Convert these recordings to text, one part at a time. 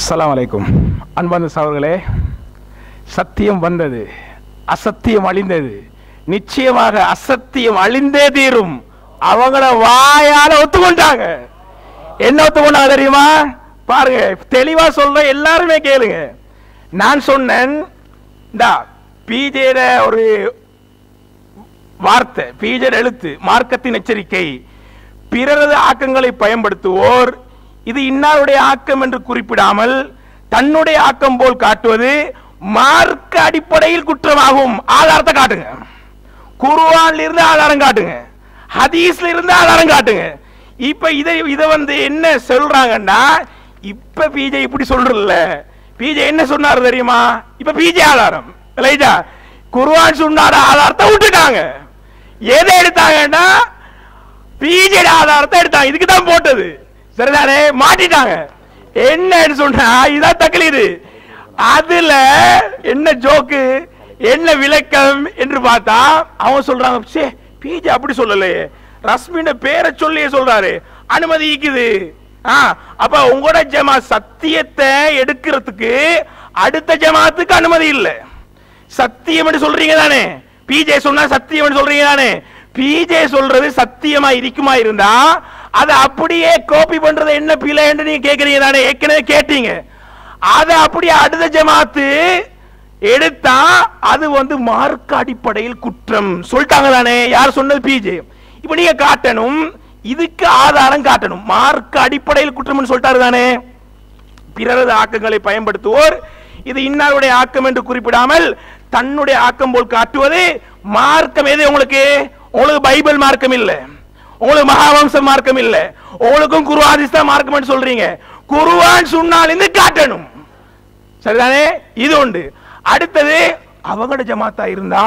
அஸ்ஸலாமு அலைக்கும். அன்பார்ந்த சகோதரர்களே, சத்தியம் வந்தது, அசத்தியம் அழிந்தது. நிச்சயமாக அசத்தியம் அழிந்தே தீரும். அவங்கள வாயால ஒத்துக்கொண்டாங்க. என்ன ஒத்துக்கொண்டாங்க தெரியுமா? பாருங்க, தெளிவா சொல்ற, எல்லாருமே கேளுங்க. நான் சொன்னேன், பிஜேட ஒரு வார்த்தை, பிஜேட எழுத்து, மார்க்கத்தின் எச்சரிக்கை. பிறரது ஆக்கங்களை பயன்படுத்துவோர் இது இன்னாருடைய ஆக்கம் என்று குறிப்பிடாமல் தன்னுடைய ஆக்கம் போல் காட்டுவது மார்க்க அடிப்படையில் குற்றமாகும். ஆதாரத்தை காட்டுங்க. குர்ஆன்ல இருந்து ஆதாரம் காட்டுங்க, ஹதீஸ்ல இருந்து ஆதாரம் காட்டுங்க. இப்ப இதை வந்து என்ன சொல்றாங்கன்னா, இப்ப பிஜே இப்படி சொல்றல, பிஜே என்ன சொன்னாரு தெரியுமா? இப்ப பிஜே ஆதாரம் இல்லையா? குர்ஆன் சொன்னார ஆதாரத்தை விட்டுட்டாங்க. எதை எடுத்தாங்கன்னா பிஜே ஆதாரத்தை எடுத்தாங்க. இதுக்கு தான் போட்டது. சரிதானே? மாட்டிட்டாங்க. என்ன சொன்னா இதான் தக்லீது. அதுல என்ன ஜோக்கு, என்ன விளக்கம் என்று பார்த்தா அவங்க சொல்றாங்க, சே பிஜே அப்படி சொல்லலையே, ரஸ்மின் பேரை சொல்லி சொல்றாரு, அனுமதி இருக்குது. அப்ப உங்களோட ஜமாத் சத்தியத்தை எடுக்கிறதுக்கு அடுத்த ஜமாத்துக்கு அனுமதி இல்லை. சத்தியம் என்று சொல்றீங்க தானே? பிஜே சொன்னா சத்தியம் சொல்றீங்க தானே? பிஜே சொல்றது சத்தியமா இருக்குமா இருந்தா அதை அப்படியே காப்பி பண்றது என்ன பிழை என்று நீங்க கேக்குறீங்க தானே? ஏற்கனவே கேட்டீங்க. அதை அப்படியே அடுத்த ஜமாத்து எடுத்தா அது வந்து மார்க்க அடிப்படையில் குற்றம் சொல்லிட்டாங்க தானே? யார் சொன்னது? பிஜே. இப்ப நீங்க காட்டணும், இதுக்கு ஆதாரம் காட்டணும். மார்க்க அடிப்படையில் குற்றம் சொல்லிட்டாரு தானே? பிறரது ஆக்கங்களை பயன்படுத்துவோர் இது இன்னாருடைய ஆக்கம் என்று குறிப்பிடாமல் தன்னுடைய ஆக்கம் போல் காட்டுவது மார்க்கம். எது உங்களுக்கு? உங்களுக்கு பைபிள் மார்க்கம் இல்ல, உங்களுக்கு மகாவம்ச மார்க்கம் இல்ல, உங்களுக்கும் குர்ஆன் மார்க்கம் சொல்றீங்க. குர்ஆன் சுன்னால இருந்து காட்டணும். சரிதானே? இது உண்டு. அடுத்தது, அவங்களோட ஜமாத்தா இருந்தா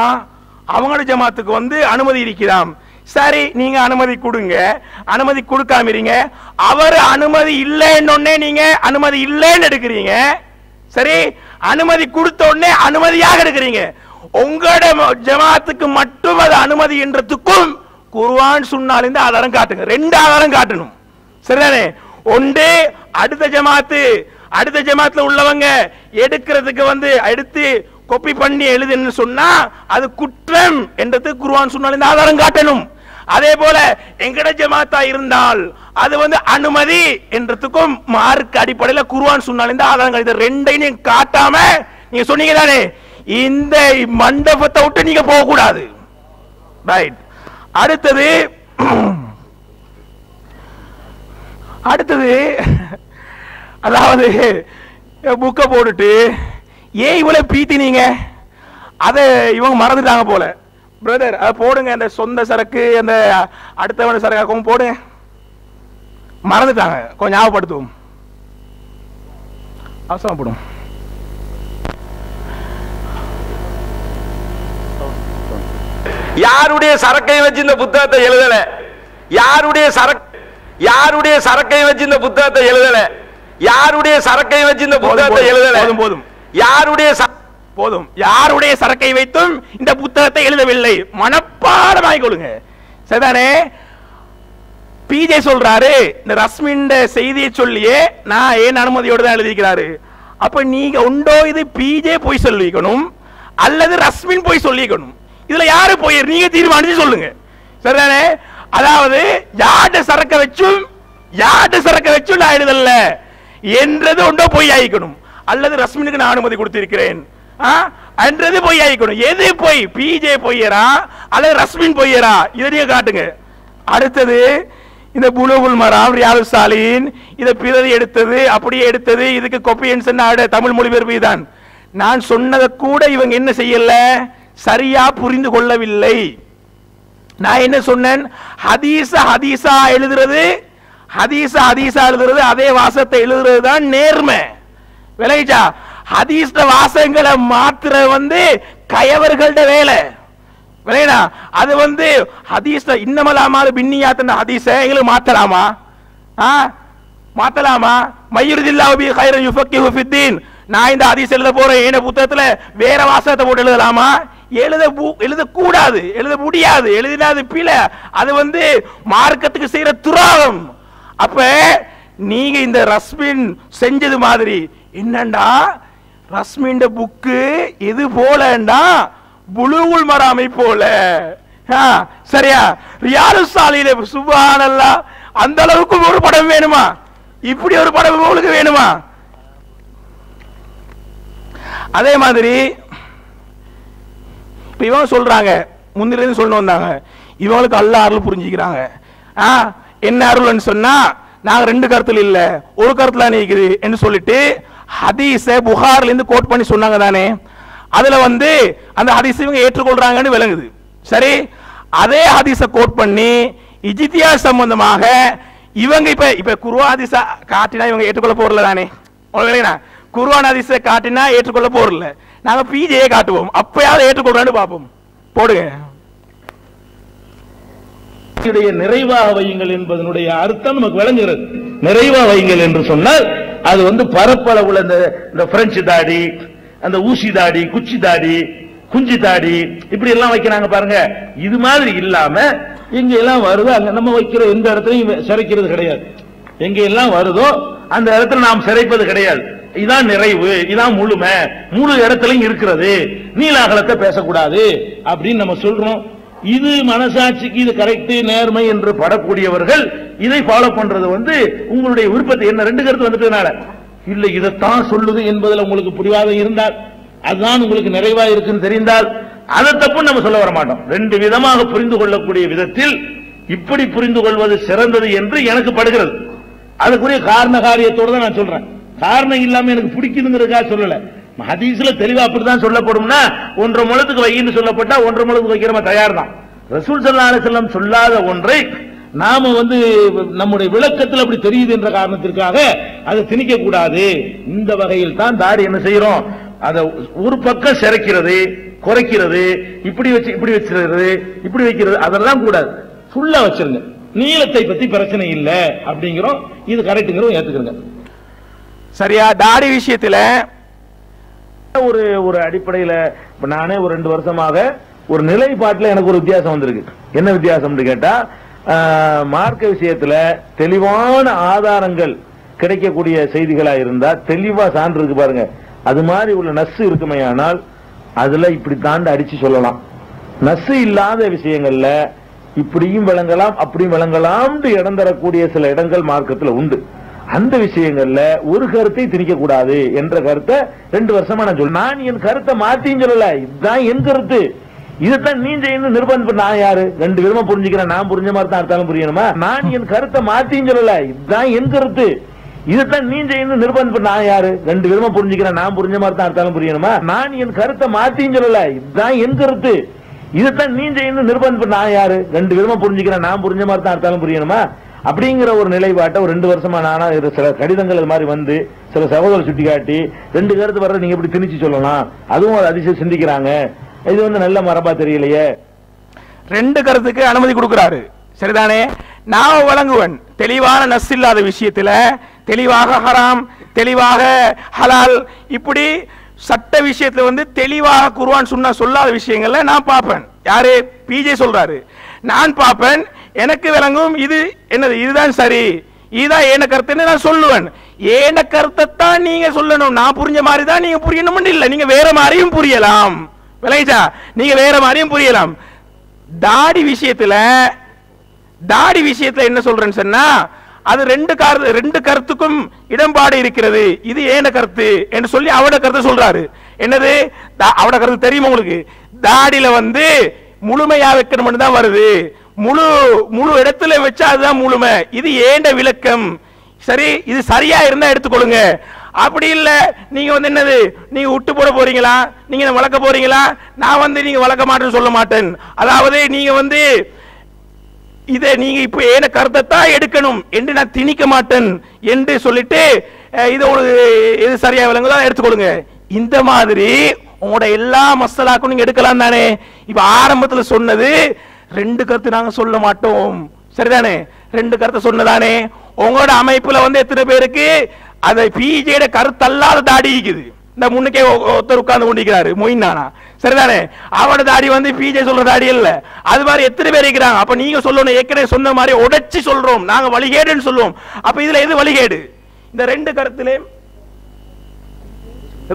அவங்களோட ஜமாத்துக்கு வந்து அனுமதி இருக்கிறாம். சரி, நீங்க அனுமதி கொடுங்க. அனுமதி கொடுக்காம இருங்க. அவர் அனுமதி இல்லைன்னு நீங்க அனுமதி இல்லைன்னு எடுக்கிறீங்க. சரி, அனுமதி கொடுத்த உடனே அனுமதியாக எடுக்கிறீங்க. உங்களோட ஜமாத்துக்கு மட்டும் அது அனுமதி என்றதுக்கும் குர்ஆன் சுன்னால இருந்து ஆதாரம் காட்டுங்க. ரெண்டு ஆதாரம் காட்டணும். சரிதானே? ஒன்று, அடுத்த ஜமாத்துல உள்ளவங்க எடுக்கிறதுக்கு வந்து எடுத்து காப்பி பண்ணி எழுதுன்னு சொன்னா அது குற்றம் என்றது குர்ஆன் சுன்னால இருந்து ஆதாரம் காட்டணும். அதே போல எங்கட ஜமாத்தா இருந்தால் அது வந்து அனுமதி என்றதுக்கும் மார்க்க அடிப்படையில் குர்ஆன் சுன்னால இருந்து ஆதாரம் காட்டுது. ரெண்டையும் காட்டாம நீங்க சொன்னீங்க தானே, இந்த மண்டபத்தை விட்டு நீங்க போக கூடாது. ரைட். அடுத்தது அதாவது புக்க போட்டுட்டு ஏன் இவ்வளவு பீத்தினீங்க, அதை இவங்க மறந்துட்டாங்க போல. பிரதர், அதை போடுங்க. அந்த சொந்த சரக்கு, அந்த அடுத்தவன சரக்கு போடுங்க. மறந்துட்டாங்க, கொஞ்சம் ஞாபகப்படுத்துவோம். அவசரப்படும். யாருடைய சரக்கை வச்சு இந்த புத்தகத்தை எழுதல, யாருடைய சரக்கை வச்சு இந்த புத்தகத்தை எழுதல, யாருடைய சரக்கை வச்சு இந்த புத்தகத்தை எழுதல. போதும், யாருடைய சரக்கை வைத்தும் இந்த புத்தகத்தை எழுதவில்லை. மனப்பாடமாய் கொள்ளுங்க. சரிதானே? பிஜே சொல்றாரு, இந்த ரஸ்மின் செய்தியை சொல்லியே நான் ஏன் அனுமதியோடு தான் எழுதிக்கிறாரு. அப்ப நீங்க உண்டோ இது பிஜே போய் சொல்லிக்கணும் அல்லது ரஸ்மின் போய் சொல்லிக்கணும். இதுல யாரு போய் நீங்க தீர்மானிச்சு சொல்லுங்க. சரிதானே? அதாவது யார்ட சரக்க வச்சும் நான் எழுதல என்றது உண்டோ போய் ஆயிக்கணும், அல்லது ரஸ்மினுக்கு நான் அனுமதி கொடுத்திருக்கிறேன் என்றது போய் ஆயிக்கணும். எது போய்? பிஜே பொய்யரா அல்லது ரஸ்மின் பொய்யரா? இதை நீங்க காட்டுங்க. அடுத்தது, இந்த புலூகுல் மராம், ரியாதுஸ் சாலிஹீன் இதை பிறகு எடுத்தது, அப்படியே எடுத்தது. இதுக்கு கொப்பியன்ஸ் தமிழ் மொழிபெயர்ப்பு தான். நான் சொன்னதை கூட இவங்க என்ன செய்யல, சரியா புரிந்து கொள்ளவில்லை. நான் என்ன சொன்னேன்? ஹதீஸா எழுதுறது, அதே வாசத்தை எழுதுறது தான் நேர்மை. விளைச்சா? ஹதீஸ் வாசகங்களை மாத்திர வந்து கயவர்கள்ட வேலை. விளையா? அது வந்து ஹதீஸ் இன்னமலாமால பின்னியாத்த ஹதீஸ எங்களுக்கு மாத்தலாமா? மய்யுரிதில்லாஹு பிஹி கைரன் யுஃபக்கிஹு ஃபித்தீன். நான் இந்த ஹதீஸ் எழுத போறேன், என்ன புத்தகத்துல வேற வாசகத்தை போட்டு எழுதலாமா? எழுதக்கூடாது, எழுத முடியாது. எழுதினாது பிழை. அது வந்து மார்க்கத்துக்கு செய்யற துரோகம். அப்ப நீங்க இந்த ரஸ்மின் செஞ்சது மாதிரி என்னண்டா ரஸ்மின் புக்கு எது போலண்டா புலூகுல் மராமை போல. சரியா? ரியாலுஸ் சாலிஹீன் சுப்ஹானல்லாஹ், அந்த அளவுக்கு ஒரு படம் வேணுமா? இப்படி ஒரு படம் உங்களுக்கு வேணுமா? அதே மாதிரி இப்ப இவங்க சொல்றாங்க, முந்திலிருந்து சொல்ல வந்தாங்க, இவங்களுக்கு அல்லாஹ் அருள் புரிஞ்சுக்கிறாங்க. என்ன அருள்னு சொன்னா, நாங்க ரெண்டு கருத்துல இல்ல ஒரு கருத்துல நீக்குது என்று சொல்லிட்டு ஹதீஸ புகார்ல இருந்து கோட் பண்ணி சொன்னாங்க தானே. அதுல வந்து அந்த ஹதீஸ் இவங்க ஏற்றுக்கொள்றாங்கன்னு விளங்குது. சரி, அதே ஹதீஸ கோட் பண்ணி இஜ்திஹாத் சம்பந்தமாக இவங்க இப்ப குர்ஆன் ஹதீஸ காட்டினா இவங்க ஏற்றுக்கொள்ள போறல தானே. உங்களுக்கு குர்ஆன் ஹதீஸ காட்டினா ஏற்றுக்கொள்ள போறல, நாங்க பிஜேயை காட்டுவோம், அப்பயாவது ஏற்றுக்கொள்றான்னு பார்ப்போம். போடுங்க. நிறைவாக வையுங்கள் என்பதனுடைய அர்த்தம் நமக்கு விளங்குகிறது. நிறைவாக வையுங்கள் என்று சொன்னால் அது வந்து பரப்பளவுல இந்த பிரெஞ்சு தாடி, அந்த ஊசி தாடி, குச்சி தாடி, குஞ்சி தாடி, இப்படி எல்லாம் வைக்கிறாங்க பாருங்க. இது மாதிரி இல்லாம எங்க எல்லாம் வருதோ அங்க நம்ம வைக்கிற எந்த இடத்துலையும் சிறைக்கிறது கிடையாது. எங்க எல்லாம் வருதோ அந்த இடத்துல நாம் சிறைப்பது கிடையாது. இதான் நிறைவு, இதான் முழுமை, முழு இடத்துலையும் இருக்கிறது, நீலாகலத்தை பேசக்கூடாது அப்படின்னு நம்ம சொல்றோம். இது மனசாட்சிக்கு இது கரெக்ட் நேர்மை என்று படக்கூடியவர்கள் இதை ஃபாலோ பண்றது வந்து உங்களுடைய விருப்பத்தை. என்ன ரெண்டு கருத்து வந்துட்டதுனால இல்ல இதைத்தான் சொல்லுது என்பதில் உங்களுக்கு புரிவாதம் இருந்தால், அதுதான் உங்களுக்கு நிறைவா இருக்குன்னு தெரிந்தால் அதை தப்பு நம்ம சொல்ல வர மாட்டோம். ரெண்டு விதமாக புரிந்து கொள்ளக்கூடிய விதத்தில் இப்படி புரிந்து கொள்வது சிறந்தது என்று எனக்கு படுகிறது. அதுக்குரிய காரண காரியத்தோடு தான் நான் சொல்றேன். காரணம் இல்லாம எனக்கு பிடிக்குதுங்கிறதுக்காக சொல்லல. ஹதீஸ்ல தெளிவா அப்படிதான் சொல்லப்படும்னா, 1.5 முழத்துக்கு வைன்னு சொல்லப்பட்டா 1.5 முழத்துக்கு வைக்கிறோம், தயார் தான். ரசூல் ஸல்லல்லாஹு அலைஹி வஸல்லம் சொல்லாத ஒன்றை நாம வந்து நம்முடைய விளக்கத்தில் அப்படி தெரியுது என்ற காரணத்திற்காக அதை திணிக்க கூடாது. இந்த வகையில் தான் தாடி என்ன செய்யறோம், அதை ஒரு பக்கம் சிறைக்கிறது, குறைக்கிறது, இப்படி வச்சு இப்படி வச்சிருக்கிறது, இப்படி வைக்கிறது, அதெல்லாம் கூடாது. ஃபுல்லா வச்சிருங்க. நீளத்தை பத்தி பிரச்சனை இல்லை அப்படிங்கிறோம். இது கரெக்ட்ங்கிறோம், ஏத்துக்கிறோங்க. சரியா? தாடி விஷயத்துல ஒரு அடிப்படையில் நானே ஒரு 2 வருஷமாக ஒரு நிலைப்பாட்டில் எனக்கு ஒரு வித்தியாசம் வந்திருக்கு. என்ன வித்தியாசம் கேட்டா, மார்க்க விஷயத்துல தெளிவான ஆதாரங்கள் கிடைக்கக்கூடிய செய்திகளா இருந்தா, தெளிவா சான்று இருக்கு பாருங்க, அது மாதிரி உள்ள நஸ்ஸு இருக்குமையானால் அதுல இப்படி தாண்டி அடிச்சு சொல்லலாம். நஸ்ஸு இல்லாத விஷயங்கள்ல இப்படியும் விளங்கலாம் அப்படியும் விளங்கலாம் இடம் தரக்கூடிய சில இடங்கள் மார்க்கத்தில் உண்டு. அந்த விஷயங்கள்ல ஒரு கருத்தை திணிக்க கூடாது என்ற கருத்தை 2 வருஷமா நான் சொல்ல. நான் என் கருத்தை மாத்தின்னு சொல்லல, இதுதான் என் கருத்து, இதுதான் நீ செய்யணும் நிர்பந்தம். நான் யாரு 2 விதமா புரிஞ்சுக்கிறேன், நான் புரிஞ்ச மாதிரி தான் அர்த்தம் புரியணுமா? நான் என் கருத்தை மாத்தின்னு சொல்லல, இதுதான் என் கருத்து, இதுதான் நீ செய்யணும் நிர்பந்தம். நான் யாரு 2 விதமா புரிஞ்சுக்கிறேன், நான் புரிஞ்ச மாதிரி தான் அர்த்தம் புரியணுமா? நான் என் கருத்தை மாத்தின்னு சொல்லல, இதுதான் என் கருத்து, இதுதான் நீ செய்யணும் நிர்பந்தம். நான் யாரு 2 விதமா புரிஞ்சுக்கிறேன், நான் புரிஞ்ச மாதிரி தான் அர்த்தம் புரியணுமா? அப்படிங்கிற ஒரு நிலைப்பாட்டை ஒரு 2 வருஷமா நானா சில கடிதங்கள் அது மாதிரி வந்து சில சகோதரர் சுட்டி காட்டி 2 கருத்து வர்றது நீங்க எப்படி திணிச்சு சொல்லலாம், அதுவும் ஒரு அதிசயம் சிந்திக்கிறாங்க. இது வந்து நல்ல மரபா தெரியலையே. 2 கருத்துக்கு அனுமதி கொடுக்கிறாரு, சரிதானே? நான் வழங்குவன் தெளிவான நஸ் இல்லாத விஷயத்துல தெளிவாக ஹராம், தெளிவாக ஹலால், இப்படி சட்ட விஷயத்துல வந்து தெளிவாக குர்ஆன் சுன்னா சொல்லாத விஷயங்கள்ல நான் பார்ப்பேன். யாரு? பிஜே சொல்றாரு. நான் பார்ப்பேன், எனக்கு விளங்கும் இது என்னது, இதுதான் சரி, இதுதான் ஏன கருத்துன்னு நான் சொல்லுவேன். ஏன கருத்தை தான் நீங்க சொல்லணும், நான் புரிஞ்ச மாதிரி தான் நீங்க புரியணும்னு இல்ல, நீங்க வேற மாதிரியும் புரியலாம். விளங்கிச்சா? நீங்க வேற மாதிரியும் புரியலாம். தாடி விஷயத்துல என்ன சொல்றேன்னு சொன்னா, அது 2 கருத்துக்கும் இடம்பாடு இருக்கிறது. இது ஏன கருத்து என்று சொல்லி அவட கருத்து சொல்றாரு. என்னது அவட கருத்து தெரியுமா உங்களுக்கு? தாடியில வந்து முழுமையா வைக்கணும் தான் வருது, முழு இடத்துல வச்சா அதுதான் முழுமை, இது ஏண்ட விளக்கம். சரி, இது சரியா இருந்தா எடுத்துக்கொள்ளுங்க. அப்படி இல்ல நீங்க வந்து என்னது, நீங்க விட்டு போட போறீங்களா, நீங்க வளர்க்க போறீங்களா, நான் வந்து நீங்க வளர்க்க மாட்டேன்னு சொல்ல மாட்டேன். அதாவது நீங்க வந்து இதை நீங்க இப்ப ஏன கருத்தை தான் எடுக்கணும் என்று நான் திணிக்க மாட்டேன் என்று சொல்லிட்டு இது சரியா விளங்குதா எடுத்துக்கொள்ளுங்க. இந்த மாதிரி உங்களோட எல்லா மசாலாக்கும் நீங்க எடுக்கலாம் தானே. இப்ப ஆரம்பத்துல சொன்னது 2 கருத்து நாங்க சொல்ல மாட்டோம், சரிதானே? 2 கருத்து சொன்னதானே. உங்களோட அமைப்புல வந்து எத்தனை பேருக்கு அதை பிஜேட கருத்து அல்லாத தாடி இருக்குது? இந்த முன்னுக்கே ஒருத்தர் உட்கார்ந்து கொண்டிருக்கிறாரு, மொயினானா, சரிதானே? அவனோட தாடி வந்து பிஜே சொல்ற தாடி இல்ல. அது மாதிரி எத்தனை பேர் இருக்கிறாங்க? அப்ப நீங்க சொல்லணும், ஏற்கனவே சொன்ன மாதிரி உடைச்சு சொல்றோம், நாங்க வழிகேடுன்னு சொல்லுவோம். அப்ப இதுல எது வழிகேடு? இந்த 2 கருத்திலே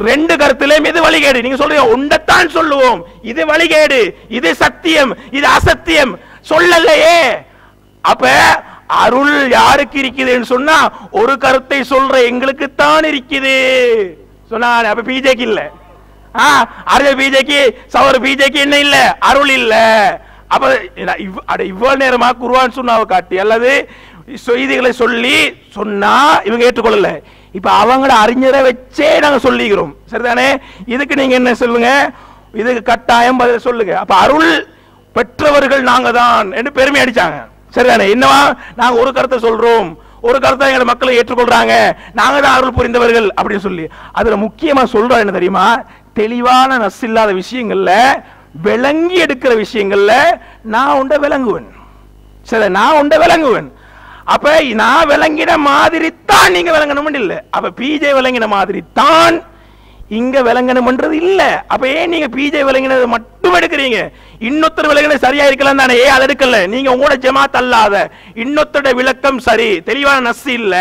ரெண்டு கருத்திலும் இது வழிகேடு. நீங்க சொல்றீங்க உண்டத்தான் சொல்லுவோம், இது வழிகேடு, இது சத்தியம், இது அசத்தியம் சொல்லலையே. அப்ப அருள் யாருக்கு இருக்குதுன்னு சொன்னா ஒரு கருத்தை சொல்ற எங்களுக்கு தான் இருக்குது சொன்னா, அப்ப பிஜேக்கு இல்ல, அருள் பிஜேக்கு, சவர் பிஜேக்கு என்ன இல்ல, அருள் இல்ல. அப்ப இவ்வளவு நேரமா குர்ஆன் சுன்னாவை காட்டி அல்லது செய்திகளை சொல்லி சொன்னா இவங்க ஏற்றுக்கொள்ளல. இப்ப அவங்கள அறிஞரை வச்சே நாங்க சொல்லிக்கிறோம், சரிதானே? இதுக்கு நீங்க என்ன சொல்லுங்க, இதுக்கு கட்டாயம் பதில் சொல்லுங்க. அப்ப அருள் பெற்றவர்கள் நாங்க தான் என்று பெருமை அடிச்சாங்க, சரிதானே? என்னவா நாங்க ஒரு கருத்தை சொல்றோம், ஒரு கருத்தை எங்களை மக்களை ஏற்றுக்கொள்றாங்க, நாங்க தான் அருள் புரிந்தவர்கள் அப்படின்னு சொல்லி. அதுல முக்கியமா சொல்ற என்ன தெரியுமா, தெளிவான நஸ் இல்லாத விஷயங்கள்ல விளங்கி எடுக்கிற விஷயங்கள்ல நான் உண்ட விளங்குவேன், சரி, நான் உண்ட விளங்குவேன். அப்ப நான் விளங்கின மாதிரி தான் நீங்க விளங்கணும் இல்ல. அப்ப பிஜே விளங்கின மாதிரி தான் இங்க விளங்கணும்ன்றது இல்ல. அப்ப ஏன் நீங்க பிஜே விளங்கினது மட்டும் எடுக்கிறீங்க? இன்னொருத்தர் விளங்கினது சரியா இருக்கலாம் தானே, ஏன் அதை எடுக்கல? நீங்க உங்களோட ஜமாத் அல்லாத இன்னொருத்தோட விளக்கம் சரி, தெளிவான நஸ் இல்ல.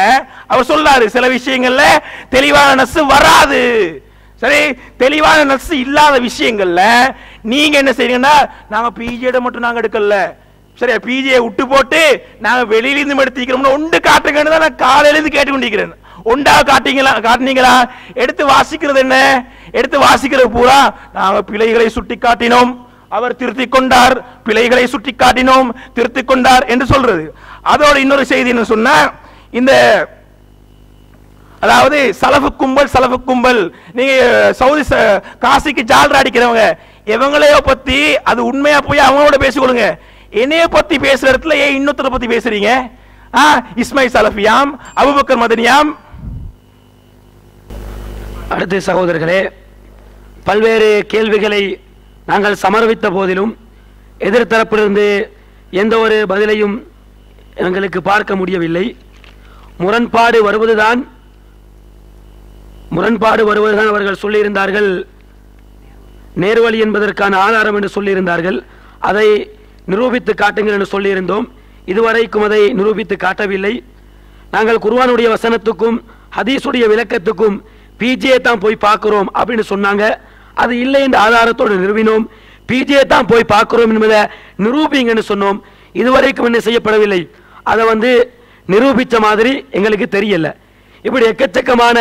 அவர் சொல்லாரு சில விஷயங்கள்ல தெளிவான நஸ் வராது, சரி, தெளிவான நஸ் இல்லாத விஷயங்கள்ல நீங்க என்ன செய்றீங்கன்னா, நாங்க பிஜேட மட்டும் நாங்க எடுக்கல, சரியா, பிஜே விட்டு போட்டு நாங்க வெளியிலிருந்து எடுத்துக்கிறோம், ஒன்று காட்டுங்கன்னு தான் நான் காலையில இருந்து கேட்டுக்கொண்டிருக்கிறேன். ஒண்டா காட்டினீங்களா? எடுத்து வாசிக்கிறது என்ன? எடுத்து வாசிக்கிறது பூரா நாங்க பிழைகளை சுட்டி காட்டினோம், அவர் திருத்திக் கொண்டார், பிழைகளை சுட்டி காட்டினோம், திருத்திக் கொண்டார் என்று சொல்றது. அதோட இன்னொரு செய்தி என்ன சொன்னா, இந்த அதாவது சலஃபு கும்பல், நீங்க சவுதி காசிக்கு ஜால்ரா அடிக்கிறவங்க இவங்களையோ பத்தி அது உண்மையா போய் அவங்களோட பேசிக்கொள்ளுங்க. என்னைய பத்தி பேசுற இடத்துல ஏன் இன்னொருத்தரை பத்தி பேசுறீங்க? இஸ்மாயில் சலஃபியாம், அபூபக்கர் மதனியாம். அடுத்த சகோதரர்களே, பல்வேறு கேள்விகளை நாங்கள் சமர்ப்பித்த போதிலும் எதிர்த்தரப்பிலிருந்து எந்த ஒரு பதிலையும் எங்களுக்கு பார்க்க முடியவில்லை. முரண்பாடு வருவதுதான் அவர்கள் சொல்லியிருந்தார்கள், நேர்வழி என்பதற்கான ஆதாரம் என்று சொல்லியிருந்தார்கள். அதை நிரூபித்து காட்டுங்கள் என்று சொல்லியிருந்தோம். இதுவரைக்கும் அதை நிரூபித்து காட்டவில்லை. நாங்கள் குர்ஆனுடைய வசனத்துக்கும் ஹதீஸுடைய விளக்கத்துக்கும் பிஜே தான் போய் பார்க்கிறோம் அப்படின்னு சொன்னாங்க. அது இல்லை என்ற ஆதாரத்தோடு நிறுவினோம். பிஜே தான் போய் பார்க்கிறோம் என்பதை நிரூபிங்கன்னு சொன்னோம். இதுவரைக்கும் என்ன செய்யப்படவில்லை, அதை நிரூபித்த மாதிரி எங்களுக்கு தெரியல. இப்படி எக்கச்சக்கமான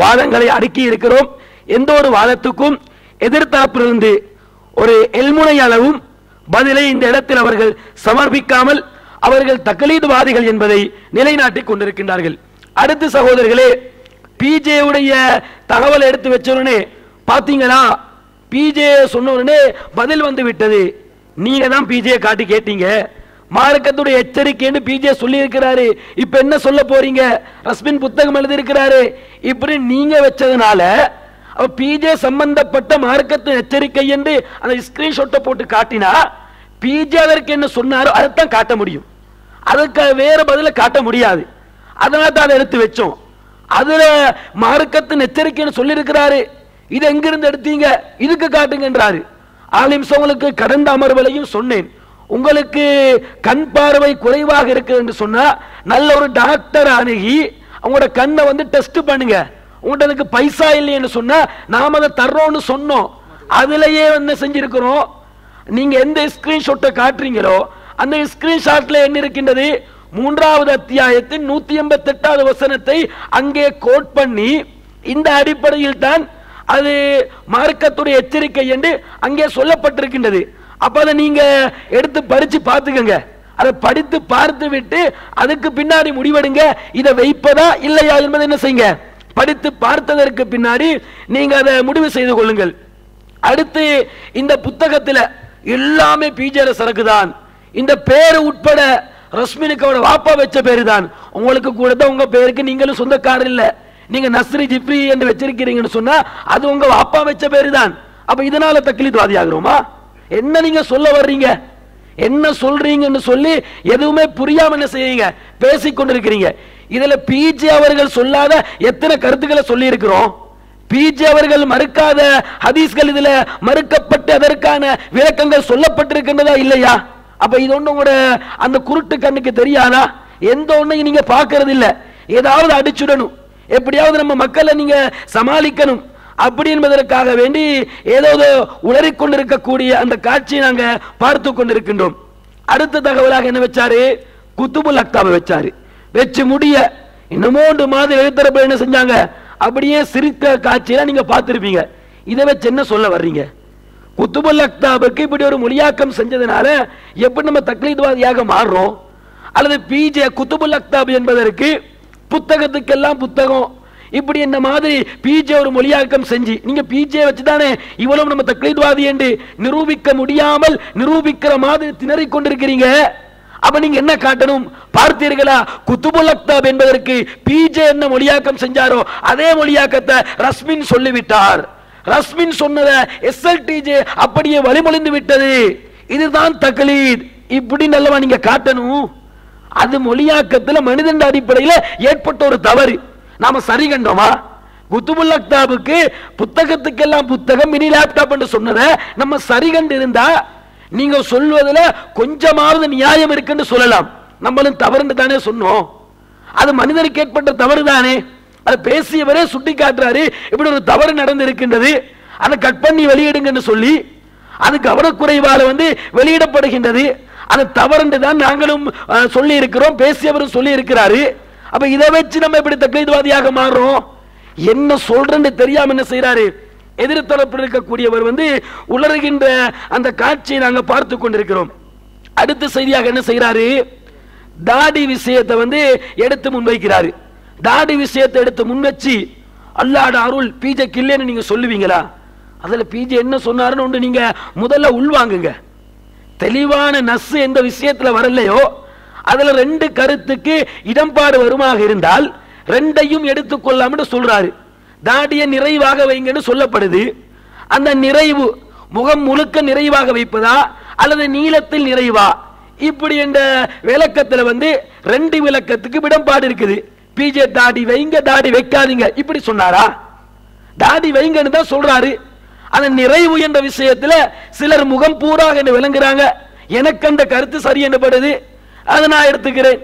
வாதங்களை அடுக்கி இருக்கிறோம். எந்த ஒரு வாதத்துக்கும் எதிர்த்தரப்பிலிருந்து ஒரு எல்முனை அளவும் பதிலை இந்த இடத்தில் அவர்கள் சமர்ப்பிக்காமல் அவர்கள் தக்லீத்வாதிகள் என்பதை நிலைநாட்டிக் கொண்டிருக்கின்றார்கள். அடுத்த சகோதரர்களே, பிஜே உடைய தகவல் எடுத்து வச்சோடனே பாத்தீங்களா, பிஜே சொன்ன உடனே பதில் வந்து விட்டது. நீங்க தான் பிஜே காட்டி கேட்டீங்க, மார்க்கத்துடைய எச்சரிக்கைன்னு பிஜே சொல்லி இருக்கிறாரு, இப்ப என்ன சொல்ல போறீங்க, ரஸ்மின் புத்தகம் எழுதி இருக்கிறாரு, இப்படி நீங்க வச்சதுனால பிஜே சம்பந்தப்பட்ட மார்க்கத்தின் எச்சரிக்கை என்று அந்த ஸ்கிரீன்ஷாட்டை போட்டு காட்டினா பிஜே அதற்கு என்ன சொன்னாரோ அதைத்தான் காட்ட முடியும், அதுக்கு வேற பதில காட்ட முடியாது. அதனால தான் அதை எடுத்து வச்சோம். அதுல மார்க்கத்தின் எச்சரிக்கைன்னு சொல்லி இருக்கிறாரு, இது எங்கிருந்து எடுத்தீங்க, இதுக்கு காட்டுங்கன்றாரு. ஆலிம் சோங்களுக்கு கடந்த அமர்வுகளையும் சொன்னேன், உங்களுக்கு கண் பார்வை குறைவாக இருக்கு என்று சொன்னா நல்ல ஒரு டாக்டர் அணுகி அவங்களோட கண்ணை டெஸ்ட் பண்ணுங்க. உங்களுக்கு பைசா இல்லைன்னு சொன்னா நாம அதை தர்றோம்னு சொன்னோம். அதுலயே என்ன செஞ்சிருக்கிறோம், நீங்க எந்த ஸ்கிரீன்ஷாட்டை காட்டுறீங்களோ அந்த ஸ்கிரீன்ஷாட்ல என்ன இருக்கின்றது, 3வது அத்தியாயத்தின் 188வது வசனத்தை அங்கே கோட் பண்ணி இந்த அடிப்படையில் தான் அது மார்க்கத்துடைய எச்சரிக்கை என்று அங்கே சொல்லப்பட்டிருக்கின்றது. அப்ப அதை நீங்க எடுத்து படிச்சு பார்த்துக்கங்க. அதை படித்து பார்த்து விட்டு அதுக்கு பின்னாடி முடிவெடுங்க, இதை வைப்பதா இல்லையா என்பதை என்ன செய்யுங்க, படித்து பார்த்ததற்கு பின்னாடி நீங்க அதை முடிவு செய்து கொள்ளுங்கள். அடுத்து இந்த புத்தகத்தில் எல்லாமே பிஜேல சரக்கு தான், இந்த பேரு உட்பட ரஸ்மினுக்கு அவட வாப்பா வச்ச பேரு தான், உங்களுக்கு கூட தான் உங்க பேருக்கு நீங்களும் சொந்தக்காரர் இல்ல, நீங்க நஸ்ரி ஜிப்ரி என்று வச்சிருக்கிறீங்கன்னு சொன்னா அது உங்க வாப்பா வச்ச பேரு தான். அப்ப இதனால தக்லீத்வாதி ஆகிறோமா? என்ன நீங்க சொல்ல வர்றீங்க, என்ன சொல்றீங்கன்னு சொல்லி எதுவுமே புரியாம என்ன செய்யுங்க பேசிக்கொண்டிருக்கிறீங்க. இதுல பிஜே அவர்கள் சொல்லாத எத்தனை கருத்துக்களை சொல்லி இருக்கிறோம், பிஜே அவர்கள் மறுக்காத ஹதீஸ்கள் இதுல மறுக்கப்பட்டு அதற்கான விளக்கங்கள் சொல்லப்பட்டிருக்கின்றதா இல்லையா? அப்ப இது ஒண்ணு உங்களோட அந்த குருட்டு கண்ணுக்கு தெரியாதா? எந்த ஒண்ணையும் நீங்க பாக்குறது இல்ல, ஏதாவது அடிச்சுடணும், எப்படியாவது நம்ம மக்களை நீங்க சமாளிக்கணும். அப்படி என்பதற்காக வேண்டி ஏதோ உளறிக்கொண்டிருக்கக்கூடிய அந்த காட்சியை நாங்க பார்த்து கொண்டிருக்கின்றோம். அடுத்த தகவலாக என்ன வச்சாரு? குத்துபுல் அக்தாபை வச்சாரு. வச்சு முடிய இன்னமும் 3 மாதம் எழுத்தரப்பு என்ன செஞ்சாங்க? அப்படியே சிரித்த காட்சியில நீங்க பார்த்திருப்பீங்க. இதை வச்சு என்ன சொல்ல வர்றீங்க? குத்துபுல் அக்தாபுக்கு இப்படி ஒரு மொழியாக்கம் செஞ்சதுனால எப்படி நம்ம தக்லீத்வாதியாக மாறுறோம்? அல்லது பிஜே குத்துபுல் அக்தாப் என்பதற்கு புத்தகத்துக்கெல்லாம் புத்தகம் இப்படி இந்த மாதிரி பிஜே ஒரு மொழியாக்கம் செஞ்சு நீங்க பிஜே வச்சுதானே இவ்வளவு நம்ம தக்லீத்வாதி என்று நிரூபிக்க முடியாமல் நிரூபிக்கிற மாதிரி திணறிக் கொண்டிருக்கிறீங்க. அப்ப நீங்க என்ன காட்டணும்? பார்த்தீர்களா? குத்துபுல் அக்தாப் என்பதற்கு பிஜே என்ன மொழியாக்கம் செஞ்சாரோ அதே மொழியாக்கத்தை ரஸ்மின் சொல்லிவிட்டார். ரஸ்மின் சொன்னதை எஸ்எல்டிஜே அப்படியே வழிமொழிந்து விட்டது. இதுதான் தக்லீத். இப்படி நல்லவா நீங்க காட்டணும். அது மொழியாக்கத்தில் மனிதன் அடிப்படையில் ஏற்பட்ட ஒரு தவறு. நாம சரி கண்டோமா? குத்துபுல் அக்தாபுக்கு புத்தகத்துக்கெல்லாம் புத்தகம் மினி லேப்டாப் என்று சொன்னதை நம்ம சரி கண்டு இருந்தா நீங்க சொல்வதில் கொஞ்சமாவது நியாயம் இருக்குன்னு சொல்லலாம். நம்மளும் தவறுன்னு தானே சொன்னோம். அது மனிதனுக்கு ஏற்பட்ட தவறு தானே. அது பேசியவரே சுட்டி காட்டுறாரு, இப்படி ஒரு தவறு நடந்து இருக்கின்றது, அதை கட் பண்ணி வெளியிடுங்கன்னு சொல்லி அது கவனக்குறைவால வெளியிடப்படுகின்றது. அது தவறு தான் நாங்களும் சொல்லி இருக்கிறோம், பேசியவரும் சொல்லி இருக்கிறாரு. அப்ப இதை வச்சு நம்ம எப்படி தக்லீத்வாதியாக மாறுறோம்? என்ன சொல்றேன்னு தெரியாம என்ன செய்யறாரு? எதிர்த்தரப்பில் இருக்கக்கூடியவர் உளறுகின்ற அந்த காட்சியை நாங்க பார்த்து கொண்டிருக்கிறோம். அடுத்த செய்தியாக என்ன செய்யறாரு? தாடி விஷயத்தை எடுத்து முன்வைக்கிறாரு. தாடி விஷயத்தை எடுத்து முன்வச்சு அல்லாஹ்வுடைய அருள் பிஜே இல்லைன்னு நீங்க சொல்லுவீங்களா? அதுல பிஜே என்ன சொன்னாருன்னு நீங்க முதல்ல உள்வாங்குங்க. தெளிவான நஸ் எந்த விஷயத்துல வரலையோ அதுல 2 கருத்துக்கு இடம்பாடு வருமாக இருந்தால் 2ஐயும் எடுத்துக்கொள்ளாம சொல்றாரு. தாடியை நிறைவாக வைங்கன்னு சொல்லப்படுது. அந்த நிறைவு முகம் முழுக்க நிறைவாக வைப்பதா அல்லது நீளத்தில் நிறைவா? இப்படி என்ற விளக்கத்தில் 2 விளக்கத்துக்கு இடம்பாடு இருக்குது. பிஜே தாடி வைங்க, தாடி வைக்காதீங்க இப்படி சொன்னாரா? தாடி வைங்கன்னு தான் சொல்றாரு. அந்த நிறைவு என்ற விஷயத்துல சிலர் முகம் பூராக என்று விளங்குறாங்க. எனக்கு அந்த கருத்து சரி என்னப்படுது, அதை நான் எடுத்துக்கிறேன்.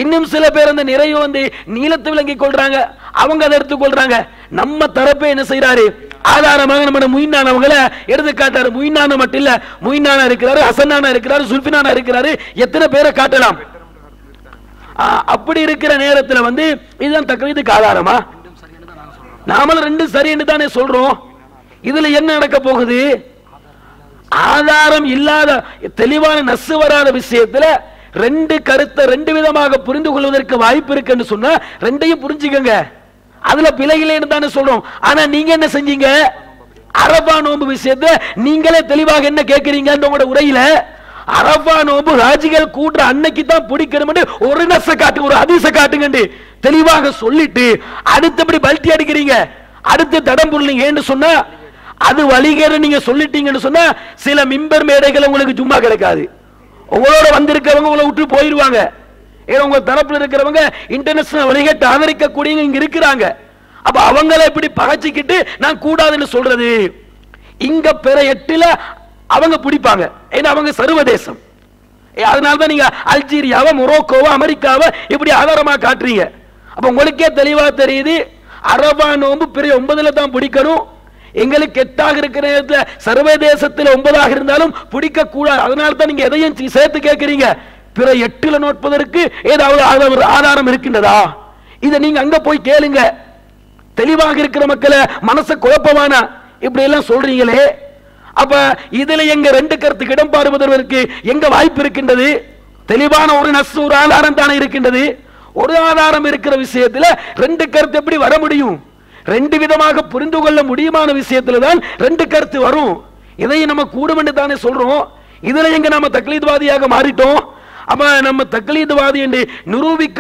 இன்னும் சில பேர் அந்த நிறைவு நீளத்தை விளங்கிக் கொள்றாங்க, அவங்க அதை எடுத்துக்கொள்றாங்க. நம்ம தரப்பே என்ன செய்யறாரு? ஆதாரமாக நம்ம முயினானவங்களை எடுத்து காட்டாரு. முயினான மட்டும் இல்ல, முயினானா இருக்கிறாரு, ஹசனானா இருக்கிறாரு, சுல்பினானா இருக்கிறாரு, எத்தனை பேரை காட்டலாம். அப்படி இருக்கிற நேரத்தில் இதுதான் தக்லீதுக்கு ஆதாரமா? நாமளும் 2 சரி என்று தானே சொல்றோம். இதுல என்ன நடக்க போகுது? ஆதாரம் இல்லாத தெளிவான நஸ் வராத விஷயத்துல 2 கருத்தை 2 விதமாக புரிந்து கொள்வதற்கு வாய்ப்பு இருக்குன்னு சொன்னா 2ஐயும் புரிஞ்சுக்கங்க. அதுல பிழைகளேன்னு தானே சொல்றோம். ஆனா நீங்க என்ன செஞ்சீங்க? அரபா நோன்பு விஷயத்தை நீங்களே தெளிவாக என்ன கேட்கிறீங்க? உங்களோட உரையில அரபா நோன்பு ஹாஜிகள் கூட்டுற அன்னைக்கு தான் பிடிக்கணும் ஒரு நஸ காட்டுங்க, ஒரு ஹதீஸ காட்டுங்க தெளிவாக சொல்லிட்டு அடுத்தபடி பல்ட்டி அடிக்கிறீங்க, அடுத்து தடம் புரியலீங்க ஏன்னு சொன்னா அது வழிகேடு நீங்க சொல்லிட்டீங்கன்னு சொன்னா சில மிம்பர் மேடைகள் உங்களுக்கு சும்மா கிடைக்காது. உங்களோட வந்திருக்கிறவங்க உங்களை விட்டு போயிருவாங்க. ஏன்னா உங்க தரப்புல இருக்கிறவங்க இன்டர்நேஷனல் வழிகேட்டு ஆதரிக்கக்கூடியவங்க இங்க இருக்கிறாங்க. அப்ப அவங்களை இப்படி பகைச்சிக்கிட்டு நான் கூடாதுன்னு சொல்றது இங்க பிற 8ல அவங்க பிடிப்பாங்க. ஏன்னா அவங்க சர்வதேசம். அதனாலதான் நீங்க அல்ஜீரியாவை, மொரோக்கோவை, அமெரிக்காவை இப்படி ஆதாரமா காட்டுறீங்க. அப்ப உங்களுக்கே தெளிவா தெரியுது அரபா நோன்பு பிற 9ல தான் பிடிக்கணும். எங்களுக்கு 8ஆக இருக்கிற நேரத்தில் சர்வதேசத்தில் 9ஆக இருந்தாலும் பிடிக்க கூடாது. அதனால தான் நீங்க எதையும் சேர்த்து கேட்கிறீங்க. பிற 8ல நோட்பதற்கு ஏதாவது ஆதாரம் இருக்கின்றதா? இதை நீங்க அங்க போய் கேளுங்க. தெளிவாக இருக்கிற மக்களை மனசை குழப்பமான இப்படி எல்லாம் சொல்றீங்களே. அப்ப இதுல எங்க 2 கருத்துக்கு இடம் பாடுவதற்கு எங்க வாய்ப்பு இருக்கின்றது? தெளிவான ஒரு நஸ், ஒரு ஆதாரம் தானே இருக்கின்றது. ஒரு ஆதாரம் இருக்கிற விஷயத்துல 2 கருத்து எப்படி வர முடியும்? 2 விதமாக புரிந்து கொள்ள முடியுமான விஷயத்துல தான் 2 கருத்து வரும். இதை நம்ம கூடும் என்று தானே சொல்றோம். இதுல எங்க நாம தக்லீத்வாதியாக மாறிட்டோம். அப்ப நம்ம தக்லீத்வாதி என்று நிரூபிக்க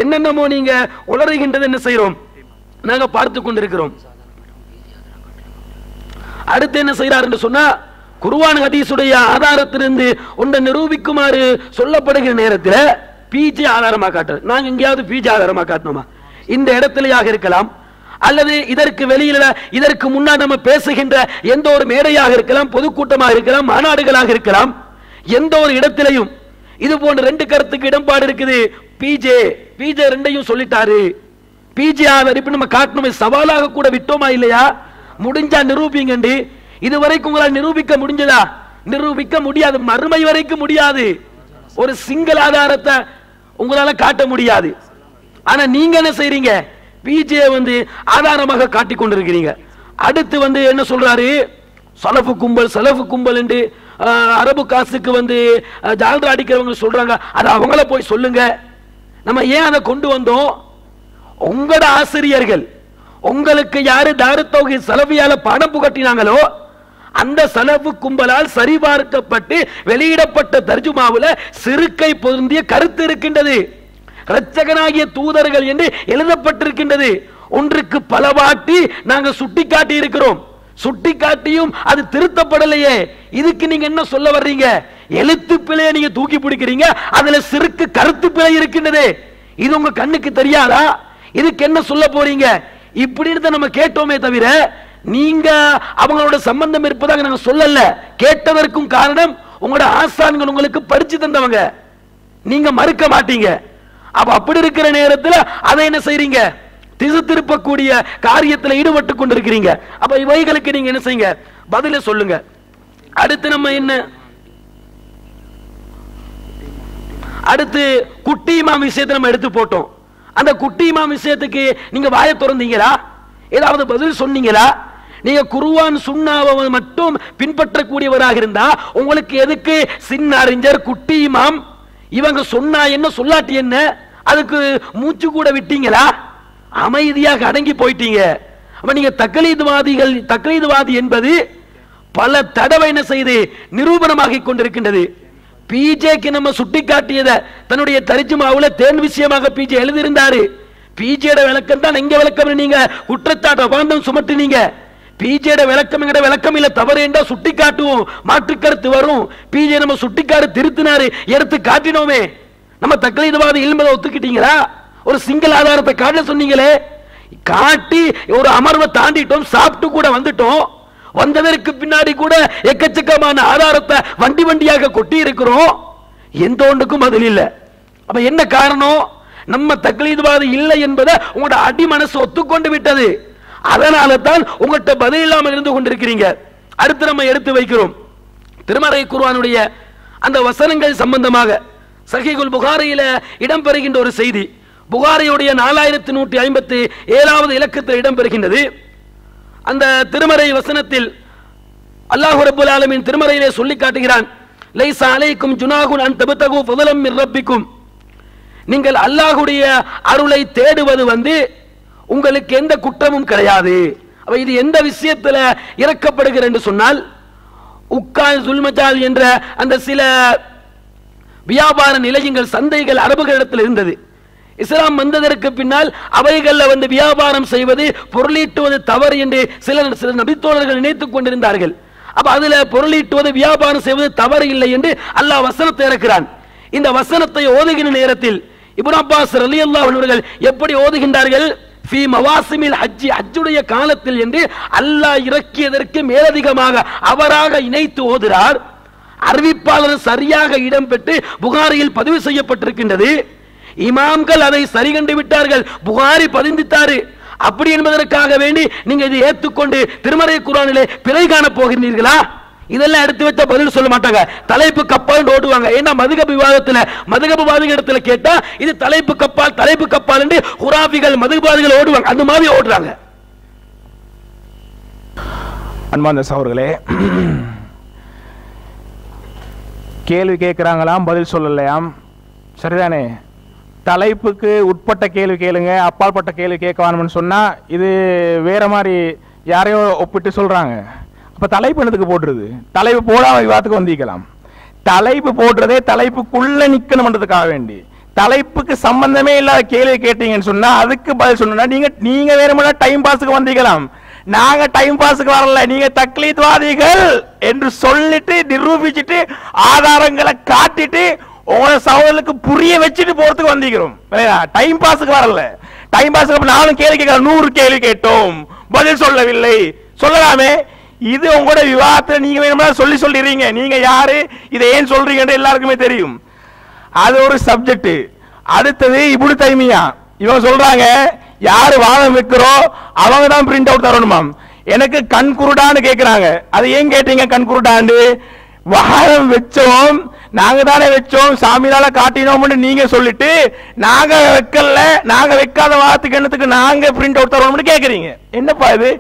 என்னென்னமோ நீங்க உளறுகின்றது என்ன செய்யறோம்? நாங்க பார்த்து கொண்டிருக்கிறோம். அடுத்து என்ன செய்யறாரு என்று சொன்னா குர்ஆன் ஹதீஸுடைய ஆதாரத்திலிருந்து ஒன்றை நிரூபிக்குமாறு சொல்லப்படுகிற நேரத்தில் பிஜே ஆதாரமா காட்டுறது. நாங்க எங்கேயாவது பிஜே ஆதாரமா காட்டணுமா? இந்த இடத்திலேயாக இருக்கலாம், அல்லது இதற்கு வெளியில இதற்கு முன்னாடி நம்ம பேசுகின்ற எந்த ஒரு மேடையாக இருக்கலாம், பொதுக்கூட்டமாக இருக்கலாம், மாநாடுகளாக இருக்கலாம், எந்த ஒரு இடத்திலையும் இது போன்ற 2 கருத்துக்கு இடம்பாடு இருக்குது. பிஜே 2ஐயும் சொல்லிட்டாரு. பிஜே ஆதார் இப்ப நம்ம காட்டணுமே, சவாலாக கூட விட்டோமா இல்லையா? முடிஞ்சா நிரூபிங்க. இதுவரைக்கும் உங்களால் நிரூபிக்க முடிஞ்சதா? நிரூபிக்க முடியாது, மறுமை வரைக்கும் முடியாது. ஒரு சிங்கிள் ஆதாரத்தை உங்களால காட்ட முடியாது. ஆனா நீங்க என்ன செய்றீங்க? பிஜே ஆதாரமாக காட்டிக் கொண்டிருக்கிறீங்க. அடுத்து என்ன சொல்றாரு? சலஃபு கும்பல் என்று அரபு காசுக்கு ஜால்ரா அடிக்கிறவங்க சொல்றாங்க. அது அவங்கள போய் சொல்லுங்க. நம்ம ஏன் அதை கொண்டு வந்தோம்? உங்களோட ஆசிரியர்கள் உங்களுக்கு யாரு தாரு தௌஹீத் சலஃபியால பாடம் புகட்டினாங்களோ அந்த சலஃபு கும்பலால் சரிபார்க்கப்பட்டு வெளியிடப்பட்ட தர்ஜுமாவுல சிறுக்கை பொருந்திய கருத்து இருக்கின்றது. இரட்சகனாகிய தூதர்கள் என்று எழுதப்பட்டிருக்கின்றது. ஒன்றுக்கு பலவாட்டி நாங்க சுட்டிக்காட்டி இருக்கிறோம். சுட்டிக்காட்டியும் அது திருத்தப்படலையே. இதுக்கு நீங்க என்ன சொல்ல வர்றீங்க? எழுத்து பிழையை நீங்க தூக்கி பிடிக்கிறீங்க, அதுல சிறுக்கு கருத்து பிழை இருக்கின்றது. இது உங்க கண்ணுக்கு தெரியாதா? இதுக்கு என்ன சொல்ல போறீங்க? இப்படின்னு நம்ம கேட்டோமே தவிர நீங்க அவங்களோட சம்பந்தம் இருப்பதாக நாங்க சொல்லல. கேட்டதற்கும் காரணம் உங்களோட ஆசான்கள் உங்களுக்கு படிச்சு தந்தவங்க, நீங்க மறுக்க மாட்டீங்க. அப்ப அப்படி இருக்கிற நேரத்தில் அதை என்ன செய்றீங்க? திசை திருப்பக்கூடிய காரியத்தில் ஈடுபட்டு கொண்டிருக்கிறீங்க. அப்ப இவைகளுக்கு நீங்க என்ன செய்யுங்க? பதில சொல்லுங்க. அடுத்து நம்ம என்ன? அடுத்து குட்டி இமாம் விஷயத்தை நம்ம எடுத்து போட்டோம். அந்த குட்டி இமாம் விஷயத்துக்கு நீங்க வாயை திறந்தீங்களா? ஏதாவது பதில் சொன்னீங்களா? நீங்க குர்ஆன் சுன்னாவை மட்டும் பின்பற்றக்கூடியவராக இருந்தா உங்களுக்கு எதுக்கு சின்ன அறிஞர் குட்டி இமாம் இவங்க சொன்னா என்ன சொல்லாட்டி என்ன? அதுக்கு மூச்சு கூட விட்டீங்களா? அமைதியாக அடங்கி போயிட்டீங்க. அப்ப நீங்க தக்லீதுவாதி என்பது பல தடவை என்ன செய்து நிரூபணமாகி கொண்டிருக்கின்றது. பிஜேக்கு நம்ம சுட்டிக்காட்டியத தன்னுடைய தர்ஜுமாவுல தேன் விஷயமாக பிஜே எழுதியிருந்தாரு. பிஜேட விளக்கம் தான் எங்க விளக்கம். நீங்க குற்றச்சாட்டு அபாந்தம் சுமத்தினீங்க. பிஜேட விளக்கம் எங்கட விளக்கம் இல்ல, தவறு என்றா சுட்டி காட்டுவோம், மாற்று கருத்து வரும். பிஜே நம்ம சுட்டிக்காடு திருத்தினாரு, எடுத்து காட்டினோமே. நம்ம தக்லீதுவாதி இல்மதை ஒத்துக்கிட்டீங்களா? ஒரு சிங்கிள் ஆதாரத்தை காட்ட சொன்னீங்களே, காட்டி ஒரு அமர்வை தாண்டிட்டோம், சாப்பிட்டு கூட வந்துட்டோம். வந்ததற்கு பின்னாடி கூட எக்கச்சக்கமான ஆதாரத்தை வண்டி வண்டியாக கொட்டி இருக்கிறோம். எந்த ஒன்றுக்கும் பதில் இல்லை. அப்ப என்ன காரணம்? நம்ம தக்லீதுவாதி இல்லை என்பதை உங்களோட அடி மனசு ஒத்துக்கொண்டு விட்டது. அதனால தான் உங்கள்கிட்ட பதில் இல்லாமல் இருந்து கொண்டிருக்கிறீங்க. அடுத்து நம்ம எடுத்து வைக்கிறோம் திருமறை குர்ஆனுடைய அந்த வசனங்கள் சம்பந்தமாக சஹீஹுல் புகாரியில இடம்பெறுகின்ற ஒரு செய்தி. புகாரியுடைய 4157வது இலக்கத்தில் இடம்பெறுகின்றது. அந்த திருமறை வசனத்தில் அல்லாஹ் ரப்பல் ஆலமீன் திருமறையிலே சொல்லி காட்டுகிறான், லைஸா அலைக்கும் ஜுனாஹுன் அன் தப்தகு ஃபضலம் மின் ரப்பிக்கும். நீங்கள் அல்லாஹ்வுடைய அருளை தேடுவது உங்களுக்கு எந்த குற்றமும் கிடையாது. அப்ப இது எந்த விஷயத்துல இறக்கப்படுகிறது என்று சொன்னால், உக்கால் சுல்மஜால் என்ற அந்த சில வியாபார நிலையங்கள் சந்தைகள் அரபுகளிடத்தில் இருந்தது. இஸ்லாம் வந்ததற்கு பின்னால் அவைகளில் வியாபாரம் செய்வது பொருளீட்டுவது தவறு என்று சில நபித்தோழர்கள் நினைத்துக் கொண்டிருந்தார்கள். அப்ப அதுல பொருளீட்டுவது வியாபாரம் செய்வது தவறு இல்லை என்று அல்லாஹ் வசனத்தை இறக்கிறான். இந்த வசனத்தை ஓதுகின்ற நேரத்தில் இப்னு அப்பாஸ் ரலியல்லாஹு அன்ஹு அவர்கள் எப்படி ஓதுகின்றார்கள்? ஃபீ மவாசிமில் ஹஜ், ஹஜ்ஜுடைய காலத்தில் என்று அல்லாஹ் இறக்கியதற்கு மேலதிகமாக அவராக இணைத்து ஓதுறார். அறிவிப்பாளர் சரியாக இடம்பெற்று புகாரியில் பதிவு செய்யப்பட்டிருக்கின்றது. இமாம்கள் அதை சரி கண்டு விட்டார்கள், புகாரி பதிந்துட்டாரு. அப்படி என்பதற்காக வேண்டி நீங்க இதை ஏற்றுக்கொண்டு திருமறை குர்ஆனிலே பிழை காண போகிறீர்களா? இதெல்லாம் எடுத்து வச்சா பதில் சொல்ல மாட்டாங்க, தலைப்பு கப்பால் ஓடுவாங்க. ஏன்னா மதுகப் விவாதத்தில் மதுகப்வாதிகள் இடத்துல கேட்டா இது தலைப்பு கப்பால் என்று குராபிகள் மதுகப்வாதிகள் ஓடுவாங்க. அந்த மாதிரி ஓடுறாங்க. அன்பார்ந்த சகோதரர்களே, கேள்வி கேட்கிறாங்களாம், பதில் சொல்லலையாம். சரிதானே? தலைப்புக்கு உட்பட்ட கேள்வி கேளுங்க, அப்பாற்பட்ட கேள்வி கேட்க வேணும்னு சொன்னா இது வேற மாதிரி யாரையோ ஒப்பிட்டு சொல்றாங்க. அப்ப தலைப்பு என்னத்துக்கு போடுறது? தலைப்பு போடாம விவாதத்துக்கு வந்திக்கலாம். தலைப்பு போடுறதே தலைப்புக்குள்ள நிக்கணும்ன்றதுக்காக வேண்டி. தலைப்புக்கு சம்பந்தமே இல்லாத கேள்வி கேட்டீங்கன்னு சொன்னா அதுக்கு பதில் சொன்னா நீங்க வேற மாதிரி டைம் பாஸுக்கு வந்திக்கலாம். நாங்க டைம் பாஸுக்கு வரல, நீங்க தக்லீத்வாதிகள் என்று சொல்லிட்டு நிரூபிச்சுட்டு ஆதாரங்களை காட்டிட்டு உங்களோட சகோதரர்களுக்கு புரிய வச்சுட்டு போறதுக்கு வந்திக்கிறோம். டைம் பாஸுக்கு வரல. டைம் பாஸுக்கு நானும் கேள்வி கேட்க 100 கேள்வி கேட்டோம், பதில் சொல்லவில்லை. சொல்லலாமே. இது உங்களோட விவாதத்தை நீங்க வேணும்னா சொல்லிடுறீங்க. நீங்க யாரு, இதை ஏன் சொல்றீங்கன்னு எல்லாருக்குமே தெரியும். அது ஒரு சப்ஜெக்ட். அடுத்தது இப்னு தைமியா, இவங்க சொல்றாங்க யாரு வாதம் வைக்கிறோ அவங்க தான் பிரிண்ட் அவுட் தரணுமாம். எனக்கு கண் குருடான்னு கேட்கிறாங்க. அது ஏன் கேட்டீங்க கண் குருடாண்டு? வாரம் வச்சோம், நாங்க தானே வச்சோம், சாமியால காட்டினோம்னு நீங்க சொல்லிட்டு நாங்க வைக்கல, நாங்க வைக்காத வாரத்துக்கு என்னத்துக்கு நாங்க பிரிண்ட் அவுட் தரோம்னு கேக்குறீங்க. என்னப்பா இது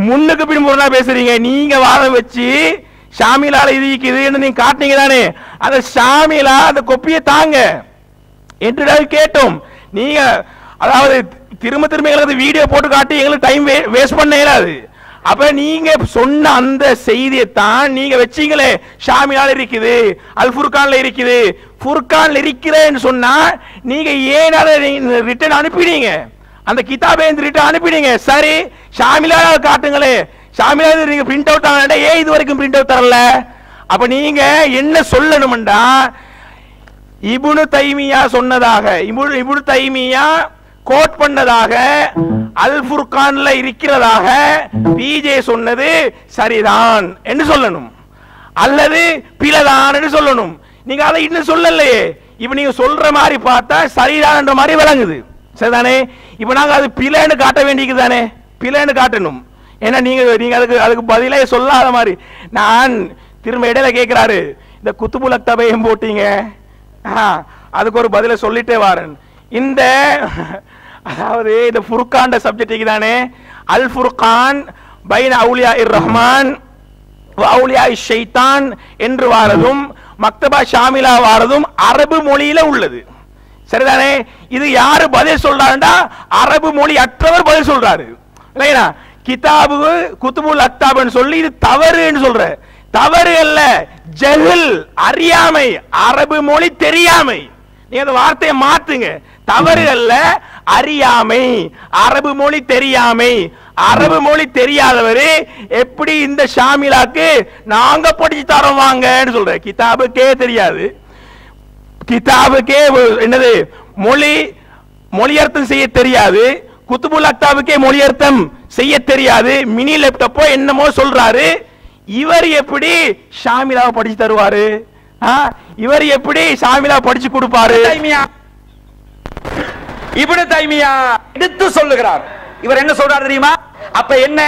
முன்னுக்கு பின்புறமா பேசுறீங்க? நீங்க வாரம் வச்சு சாமியால இது இருக்குதுன்னு நீங்க காட்டினீங்க தானே, அந்த சாமியால அந்த கொப்பியை தாங்க என்று கேட்டோம். நீங்க அதாவது திரும்ப திரும்ப எங்களுக்கு வீடியோ போட்டு காட்டி எங்களுக்கு டைம் வேஸ்ட் பண்ண இயலாது. அப்ப நீங்க சொன்ன அந்த செய்தியை தான் நீங்க வச்சீங்களே, ஷாமியால இருக்குது, அல் ஃபுர்கான்ல இருக்குது, ஃபுர்கான்ல இருக்கிறேன்னு சொன்னா நீங்க ஏன் அதை ரிட்டர்ன் அனுப்பினீங்க? அந்த கிதாபை ரிட்டர்ன் அனுப்பினீங்க. சரி, ஷாமியால காட்டுங்களே, ஷாமியால நீங்க பிரிண்ட் அவுட் ஆகல, ஏன் இது வரைக்கும் பிரிண்ட் அவுட் தரல? அப்ப நீங்க என்ன சொல்லணும்டா, இப்னு தைமியா சொன்னதாக, இப்னு தைமியா கோட் பண்ணதாக, அல் ஃபுர்கான்ல இருக்கிறதாக பிஜே சொன்னது சரிதான் என்று சொல்லணும், அல்லது பிழைதான் என்று சொல்லணும். நீங்க அதை இன்னும் சொல்லலையே. இப்ப நீங்க சொல்ற மாதிரி பார்த்தா சரிதான் என்ற மாதிரி விளங்குது. சரிதானே? இப்ப நாங்க அது பிழைன்னு காட்ட வேண்டியது தானே, பிழைன்னு காட்டணும். ஏன்னா நீங்க அதுக்கு பதிலே சொல்லாத மாதிரி. நான் திரும்ப இடையில கேட்கிறாரு, இந்த குத்துபுல் அக்தபையும் போட்டீங்க, அதுக்கு ஒரு பதில சொல்லிட்டே வாரன். இந்த அதாவது இந்த ஃபுர்கான் சப்ஜெக்ட் தானே, அல் ஃபுர்கான் பைன அவுலியா இர் ரஹ்மான் வ அவுலியா இஷ் ஷைத்தான் என்று வாரதும் மக்தபா ஷாமிலா வாரதும் அரபு மொழியில உள்ளது. சரிதானே? இது யாரு பதில் சொல்றாருண்டா, அரபு மொழி அற்றவர் பதில் சொல்றாரு. இல்லையா? கிதாபு குத்துபுல் அக்தாப்னு சொல்லி இது தவறுன்னு சொல்ற. தவறு அல்ல, ஜஹில், அறியாமை, அரபு மொழி தெரியாமை. நீங்க அந்த வார்த்தையை மாத்துங்க. தவறு அல்ல, அறியாமை, அரபு மொழி தெரியாமை. அரபு மொழி தெரியாதவரு எப்படி இந்த ஷாமிலாக்கு நாங்க படிச்சு தரோம் வாங்கன்னு சொல்ற? கிதாபுக்கே தெரியாது, கிதாபுக்கே என்னது மொழியர்த்தம் செய்ய தெரியாது, குத்துபுல் அக்தாபுக்கே மொழியர்த்தம் செய்ய தெரியாது, மினி லேப்டாப்போ என்னமோ சொல்றாரு. இவர் எப்படி ஷாமிலாவை படிச்சு தருவாரு? இவர் எப்படி ஷாமிலா படிச்சு கொடுப்பாரு? இப்னு தைமியா எடுத்து சொல்லுகிறார். இவர் என்ன சொல்றாரு தெரியுமா? அப்ப என்ன,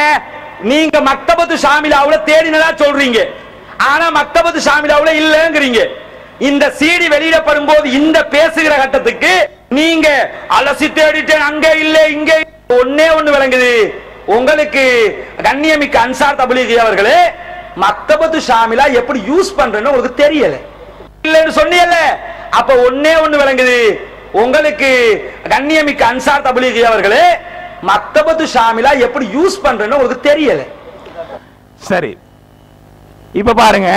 நீங்க மக்தபத்து ஷாமிலாவுல தேடினதா சொல்றீங்க, ஆனா மக்தபத்து ஷாமிலாவுல இல்லங்கிறீங்க. இந்த சிடி வெளியிடப்படும் போது இந்த பேசுகிற கட்டத்துக்கு நீங்க அலசி தேடிட்டேன், அங்க இல்ல இங்க ஒன்னே ஒண்ணு விளங்குது. உங்களுக்கு கண்ணியமிக்க அன்சார் தப்லீகி அவர்களே, மக்தபத்து ஷாமிலா எப்படி யூஸ் பண்றேன்னு உங்களுக்கு தெரியல இல்லன்னு சொன்னீங்கல்ல. அப்ப ஒன்னே ஒண்ணு விளங்குது, உங்களுக்கு கண்ணியமிக்க அன்சார் தப்லீகி அவர்களே, மக்தபத்து ஷாமிலா எப்படி யூஸ் பண்றேன்னு உங்களுக்கு தெரியல. சரி, இப்ப பாருங்க,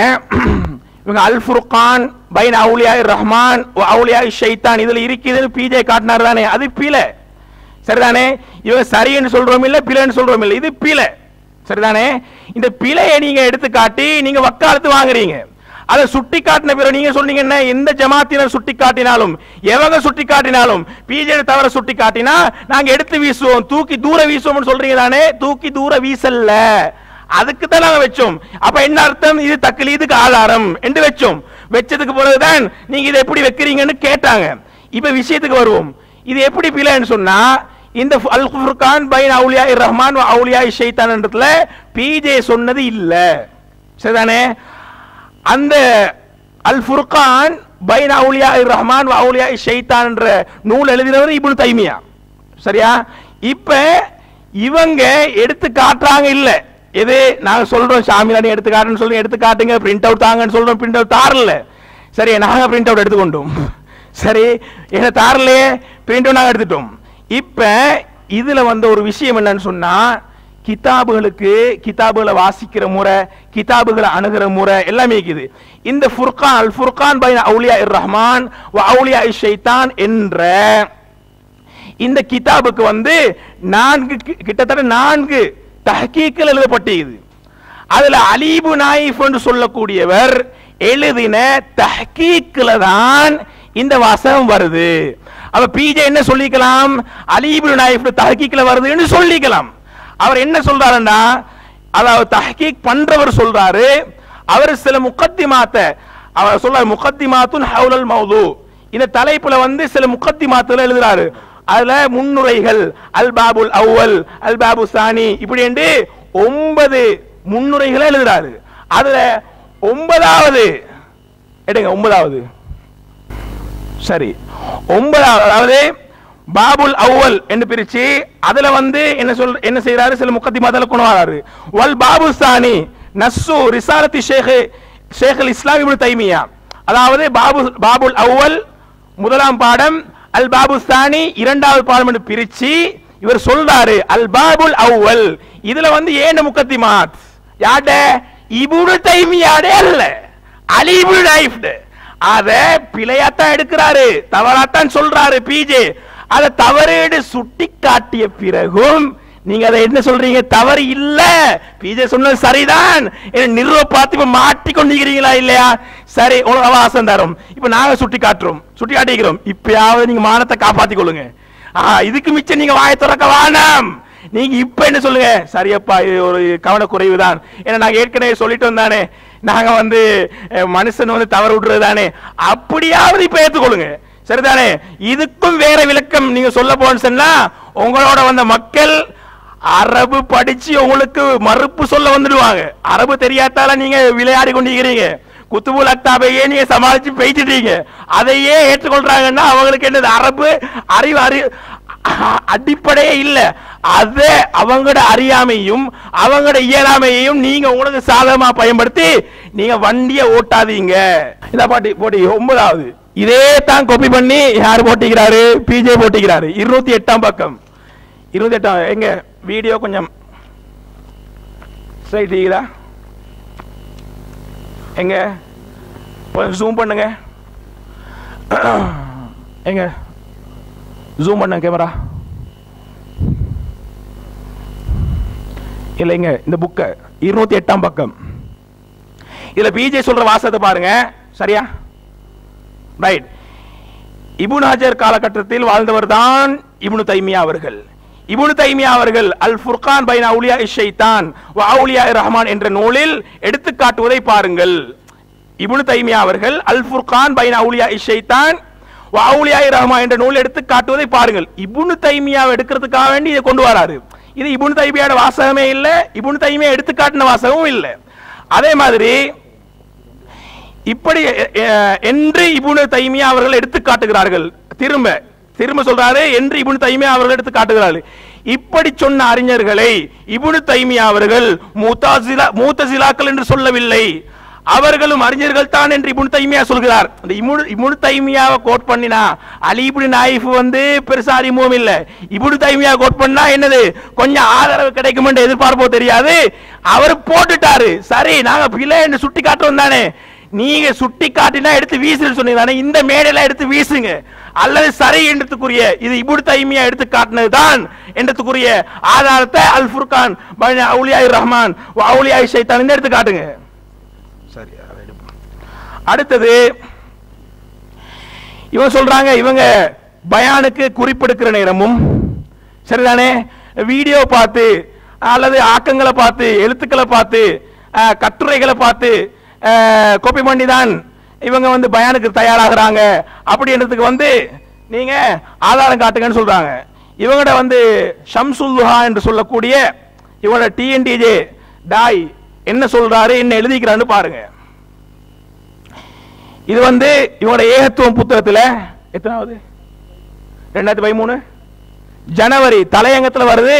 இவங்க அல் ஃபுர்கான் பைன அவுலியா இர் ரஹ்மான் வ அவுலியா இஷ் ஷைத்தான் இதுல இருக்குதுன்னு பிஜே காட்டினார் தானே, அது பிழை. சரிதானே? இவங்க சரின்னு சொல்றோம் இல்ல, பிழைன்னு சொல்றோம் இல்ல, இது பிழை. சரிதானே? இந்த பிழையை நீங்க எடுத்து காட்டி நீங்க வக்காலத்து வாங்குறீங்க. அதை சுட்டி காட்டின பிறகு நீங்க சொன்னீங்க, என்ன எந்த ஜமாத்தினர் சுட்டி காட்டினாலும், எவங்க சுட்டி காட்டினாலும், பிஜே தவிர சுட்டி காட்டினா நாங்க எடுத்து வீசுவோம், தூக்கி தூர வீசுவோம் சொல்றீங்க தானே. தூக்கி தூர வீசல்ல, அதுக்கு தான் நாங்க வச்சோம். அப்ப என்ன அர்த்தம்? இது தக்லீதுக்கு ஆதாரம் என்று வச்சோம். வச்சதுக்கு பிறகுதான் நீங்க இதை எப்படி வைக்கிறீங்கன்னு கேட்டாங்க. இப்ப விஷயத்துக்கு வருவோம். இது எப்படி பிழைன்னு சொன்னா, இந்த அல் ஃபுர்கான் பைன அவுலியா இர் ரஹ்மான் வ அவுலியா இஷ் ஷைத்தான்ன்றதுல பிஜே சொன்னது இல்ல. சரிதானே? அந்த அல் ஃபுர்கான் பைன அவுலியா இர் ரஹ்மான் வ அவுலியா இஷ் ஷைத்தான் என்ற நூல் எழுதினவர் இப்னு தைமியா. சரியா? இப்ப இவங்க எடுத்து காட்டுறாங்க இல்ல, எது நாங்க சொல்றோம் ஷாமிலானி எடுத்து காட்டுன்னு சொல்லி எடுத்து காட்டுங்க, பிரிண்ட் அவுட் தாங்கன்னு சொல்றோம், பிரிண்ட் அவுட் தாரல. சரி, நாங்க பிரிண்ட் அவுட் எடுத்துக்கொண்டோம். சரி, என்ன தாரலையே, பிரிண்ட் அவுட் நாங்க எடுத்துட்டோம். இப்ப இதுல வந்த ஒரு விஷயம் என்னன்னு சொன்னா, கிதாபுகளை வாசிக்கிற முறை, கிதாபுகளை அணுகிற முறை எல்லாமே இருக்குது. இந்த ஃபுர்கான் அல் ஃபுர்கான் பைன அவுலியா இர் ரஹ்மான் வ அவுலியா இஷ் ஷைத்தான் என்ற இந்த கிதாபுக்கு கிட்டத்தட்ட 4 தஹ்கீக்கள் எழுதப்பட்டிருக்குது. அதுல அலீபு நாயிஃப் என்று சொல்லக்கூடியவர் எழுதின தஹ்கீக்ல தான் இந்த வாசகம் வருது. அப்ப பிஜே என்ன சொல்லிக்கலாம், அலீபு நாயிஃப் தஹ்கீக்ல வருதுன்னு சொல்லிக்கலாம். அவர் என்ன சொல்றாருன்னா, அதாவது தஹ்கீக் பண்றவர் சொல்றாரு, அவர் சில முகத்திமாத்தை அவர் சொல்றாரு, முகத்திமாத்துன் ஹவுலல் மௌது, இந்த தலைப்புல சில முகத்திமாத்துகளை எழுதுறாரு. அதுல முன்னுரைகள், அல் பாபுல் அவ்வல், அல் பாபு சானி, இப்படி என்று 9 முன்னுரைகளை எழுதுறாரு. அதுல 9வது எடுங்க, 9வது சரி 9வது, அதாவது பாபுல் அவ்வல் என்று பிரிச்சு அதுல என்ன செய்யறாரு, சில முக்கத்திமாதல கொண்டு வராரு. வல் பாபு சானி நஸ்ஸு ரிசாலத்தி ஷேக் இஸ்லாம் இப்னு தைமியா, அதாவது பாபுல் அவ்வல் முதலாம் பாடம், அல் பாபு சானி இரண்டாவது பாடம் என்று பிரிச்சு இவர் சொல்றாரு அல் பாபுல் அவ்வல். இதுல ஏன முக்கத்திமாத் யாட இப்னு தைமியாடே அல்ல, அலி இப்னு நைஃப். அத பிழையாத்தான் எடுக்கிறாரு, தவறாத்தான் சொல்றாரு பிஜே. அதை தவறேடு சுட்டி காட்டிய பிறகும் நீங்க அதை என்ன சொல்றீங்க, தவறு இல்ல, பிஜே சொன்னது சரிதான் நிறுவ பார்த்து இப்ப மாட்டிக்கொண்டிருக்கிறீங்களா இல்லையா? சரி, உங்களுக்கு அவகாசம் தரும். இப்ப நாங்க சுட்டி காட்டிக்கிறோம். இப்பயாவது நீங்க மானத்தை காப்பாத்திக் கொள்ளுங்க. இதுக்கு மிச்சம் நீங்க வாயை திறக்க வேணாம். நீங்க இப்ப என்ன சொல்லுங்க, சரியப்பா இது ஒரு கவனக்குறைவு தான், ஏன்னா நாங்க ஏற்கனவே சொல்லிட்டு வந்தானே, நாங்க மனுஷன் தவறு விடுறது தானே, அப்படியாவது இப்ப ஏத்துக்கொள்ளுங்க. சரிதானே? இதுக்கும் வேற விளக்கம் நீங்க சொல்ல போன்னு சொன்னா உங்களோட வந்த மக்கள் அரபு படிச்சு உங்களுக்கு மறுப்பு சொல்ல வந்துடுவாங்க. அரபு தெரியாதால நீங்க விளையாடி கொண்டிருக்கிறீங்க, குத்துபுல் அக்தாபையே நீங்க சமாளிச்சு பேசிட்டீங்க, அதையே ஏற்றுக்கொள்றாங்கன்னா அவங்களுக்கு என்னது, அரபு அறிவு அடிப்படையே இல்ல. அத அவங்களோட அறியாமையும் அவங்களோட இயலாமையையும் நீங்க உங்களுக்கு சாதகமா பயன்படுத்தி நீங்க வண்டியை ஓட்டாதீங்க. இந்த பாட்டி போட்டி 9வது இதே தான் காப்பி பண்ணி யார் போட்டிக்கிறாரு, பிஜே போட்டிக்கிறாரு. 208ஆம் பக்கம், 208 எங்க வீடியோ கொஞ்சம் ஸ்லைட் இருக்குதா, எங்க ஜூம் பண்ணுங்க, எங்க ஜூம் பண்ணுங்க கேமரா இல்லைங்க. இந்த புக்க 208ஆம் பக்கம், இதுல பிஜே சொல்ற வாசத்தை பாருங்க. சரியா? ரைட். இப்னு ஹஜர் காலகட்டத்தில் வாழ்ந்தவர் தான் இப்னு தைமியா அவர்கள். இப்னு தைமியா அவர்கள் அல் ஃபுர்கான் பைன அவுலியா ஷைத்தான் வ அவுலியா ரஹ்மான் என்ற நூலில் எடுத்துக்காட்டுவதை பாருங்கள். இப்னு தைமியா அவர்கள் அல் ஃபுர்கான் பைன அவுலியா ஷைத்தான் வ அவுலியா ரஹ்மான் என்ற நூல் எடுத்து காட்டுவதை பாருங்கள். இப்னு தைமியாவை எடுக்கிறதுக்காக வேண்டி இதை கொண்டு வராரு. இது இப்னு தைமியாவோட வாசகமே இல்ல, இப்னு தைமியா எடுத்து காட்டின வாசகமும் இல்ல. அதே மாதிரி இப்படி என்று இப்னு தைமியா அவர்கள் எடுத்து காட்டுகிறார்கள். திரும்ப சொல்றாரு என்று இப்னு தைமியா அவர்கள் எடுத்து காட்டுகிறார்கள். இப்படி சொன்ன அறிஞர்களை இப்னு தைமியா அவர்கள் முத்தசிலாக்கள் என்று சொல்லவில்லை, அவர்களும் அறிஞர்கள் தான் என்று இப்னு தைமியா சொல்கிறார். இந்த இப்னு தைமியாவை கோட் பண்ணினா அலி இப்னு நைஃப் பெருசா அறிமுகம் இல்ல, இப்னு தைமியா கோட் பண்ணா என்னது கொஞ்சம் ஆதரவு கிடைக்கும் என்று எதிர்பார்ப்போ தெரியாது. அவர் போட்டுட்டாரு. சரி, நாங்க பிள்ளை என்று சுட்டி காட்டுறோம் தானே, நீங்க சுட்டி காட்டினா எடுத்து வீசுன்னு சொன்னீங்க, இந்த மேடையில எடுத்து வீசுங்க, அல்லது சரி என்றதுக்குரிய இது இப்னு தைமியா எடுத்து காட்டினதுதான் என்றதுக்குரிய ஆதாரத்தை அல் ஃபுர்கான் பைன அவுலியா ரஹ்மான் வ அவுலியா ஷைத்தான் எடுத்து காட்டுங்க. சரி, அடுத்தது இவங்க சொல்றாங்க, இவங்க பயானுக்கு குறிப்பெடுக்கிற நேரமும் சரிதானே, வீடியோ பார்த்து அல்லது ஆக்கங்களை பார்த்து எழுத்துக்களை பார்த்து கட்டுரைகளை பார்த்து கோப்பி பண்ணி தான் இவங்க பயானுக்கு தயாராகிறாங்க. அப்படின்றதுக்கு நீங்க ஆதாரம் காட்டுங்கன்னு சொல்றாங்க. இவங்கட ஷம்சுல்லுஹா என்று சொல்லக்கூடிய இவங்களோட டிஎன்டிஜே டாய் என்ன சொல்றாரு, என்ன எழுதிக்கிறான்னு பாருங்க. இது இவங்களோட ஏகத்துவம் புத்தகத்தில் எத்தனாவது 2013 ஜனவரி தலையங்கத்தில் வருது.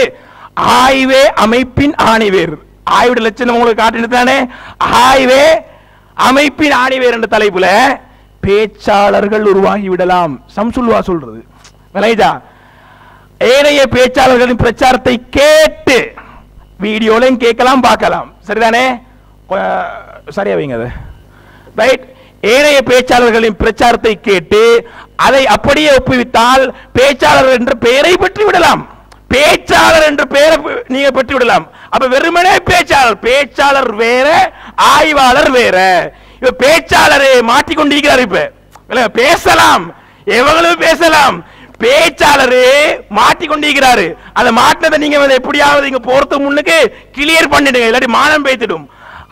ஆய்வே அமைப்பின் ஆணிவேர், ஆய்வு லட்சணம் உங்களுக்கு காட்டினதானே, ஆய்வே அமைப்பின் ஆணிவேர் என்ற தலைப்புல பேச்சாளர்கள் உருவாகி விடலாம். சம்சுல்வா சொல்றது விளைஜா, ஏனைய பேச்சாளர்களின் பிரச்சாரத்தை கேட்டு வீடியோலையும் கேட்கலாம் பார்க்கலாம். சரிதானே? சரியா வைங்க அது. ரைட். ஏனைய பேச்சாளர்களின் பிரச்சாரத்தை கேட்டு அதை அப்படியே ஒப்புவித்தால் பேச்சாளர் என்ற பெயரை பெற்று விடலாம். பேச்சாளர் என்ற பெயரை நீங்க பெற்று விடலாம். அப்ப வெறுமனே பேச்சாளர் வேற, ஆய்வாளர் வேற. இப்ப பேச்சாளரை மாற்றிக்கொண்டிருக்கிறார். இப்ப பேசலாம், எவங்களும் பேசலாம், பேச்சாளரே மாற்றிக்கொண்டிருக்கிறாரு. அதை மாற்றினதை நீங்க எப்படியாவது இங்க போறதுக்கு முன்னுக்கு கிளியர் பண்ணிடுங்க, இல்லாட்டி மானம் பேய்த்திடும்.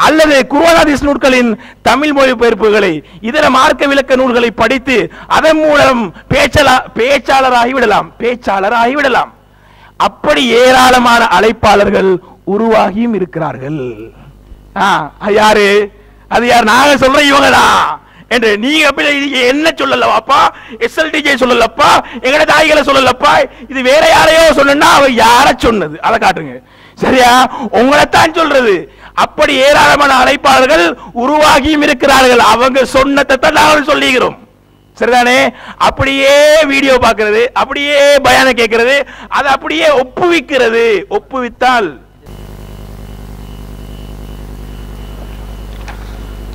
அல்லது குர்ஆன் ஹதீஸ் நூல்களின் தமிழ் மொழிபெயர்ப்புகளை இதர மார்க்க விளக்க நூல்களை படித்து அதன் மூலம் பேச்சாளராகி விடலாம். அப்படி ஏராளமான அழைப்பாளர்கள் உருவாகியும் இருக்கிறார்கள். யாரு அது? யார்? நாங்க சொல்ற இவங்கதான் என்று நீங்க என்ன சொல்லலப்பா, SLTJ சொல்லலப்பா, எங்கட தாய்களை சொல்லலப்பா, இது வேற யாரையோ சொன்னா அவ யார சொன்னது அதை காட்டுங்க. சரியா? உங்களைத்தான் சொல்றது. அப்படி ஏராளமான அழைப்பாளர்கள் உருவாகியும் இருக்கிறார்கள். அவங்க சொன்னதை தான் நாங்கள் சொல்லிக்கிறோம். சரிதானே? அப்படியே வீடியோ பார்க்கிறது, அப்படியே பயான கேட்கிறது, அதை அப்படியே ஒப்புவிக்கிறது. ஒப்புவித்தால்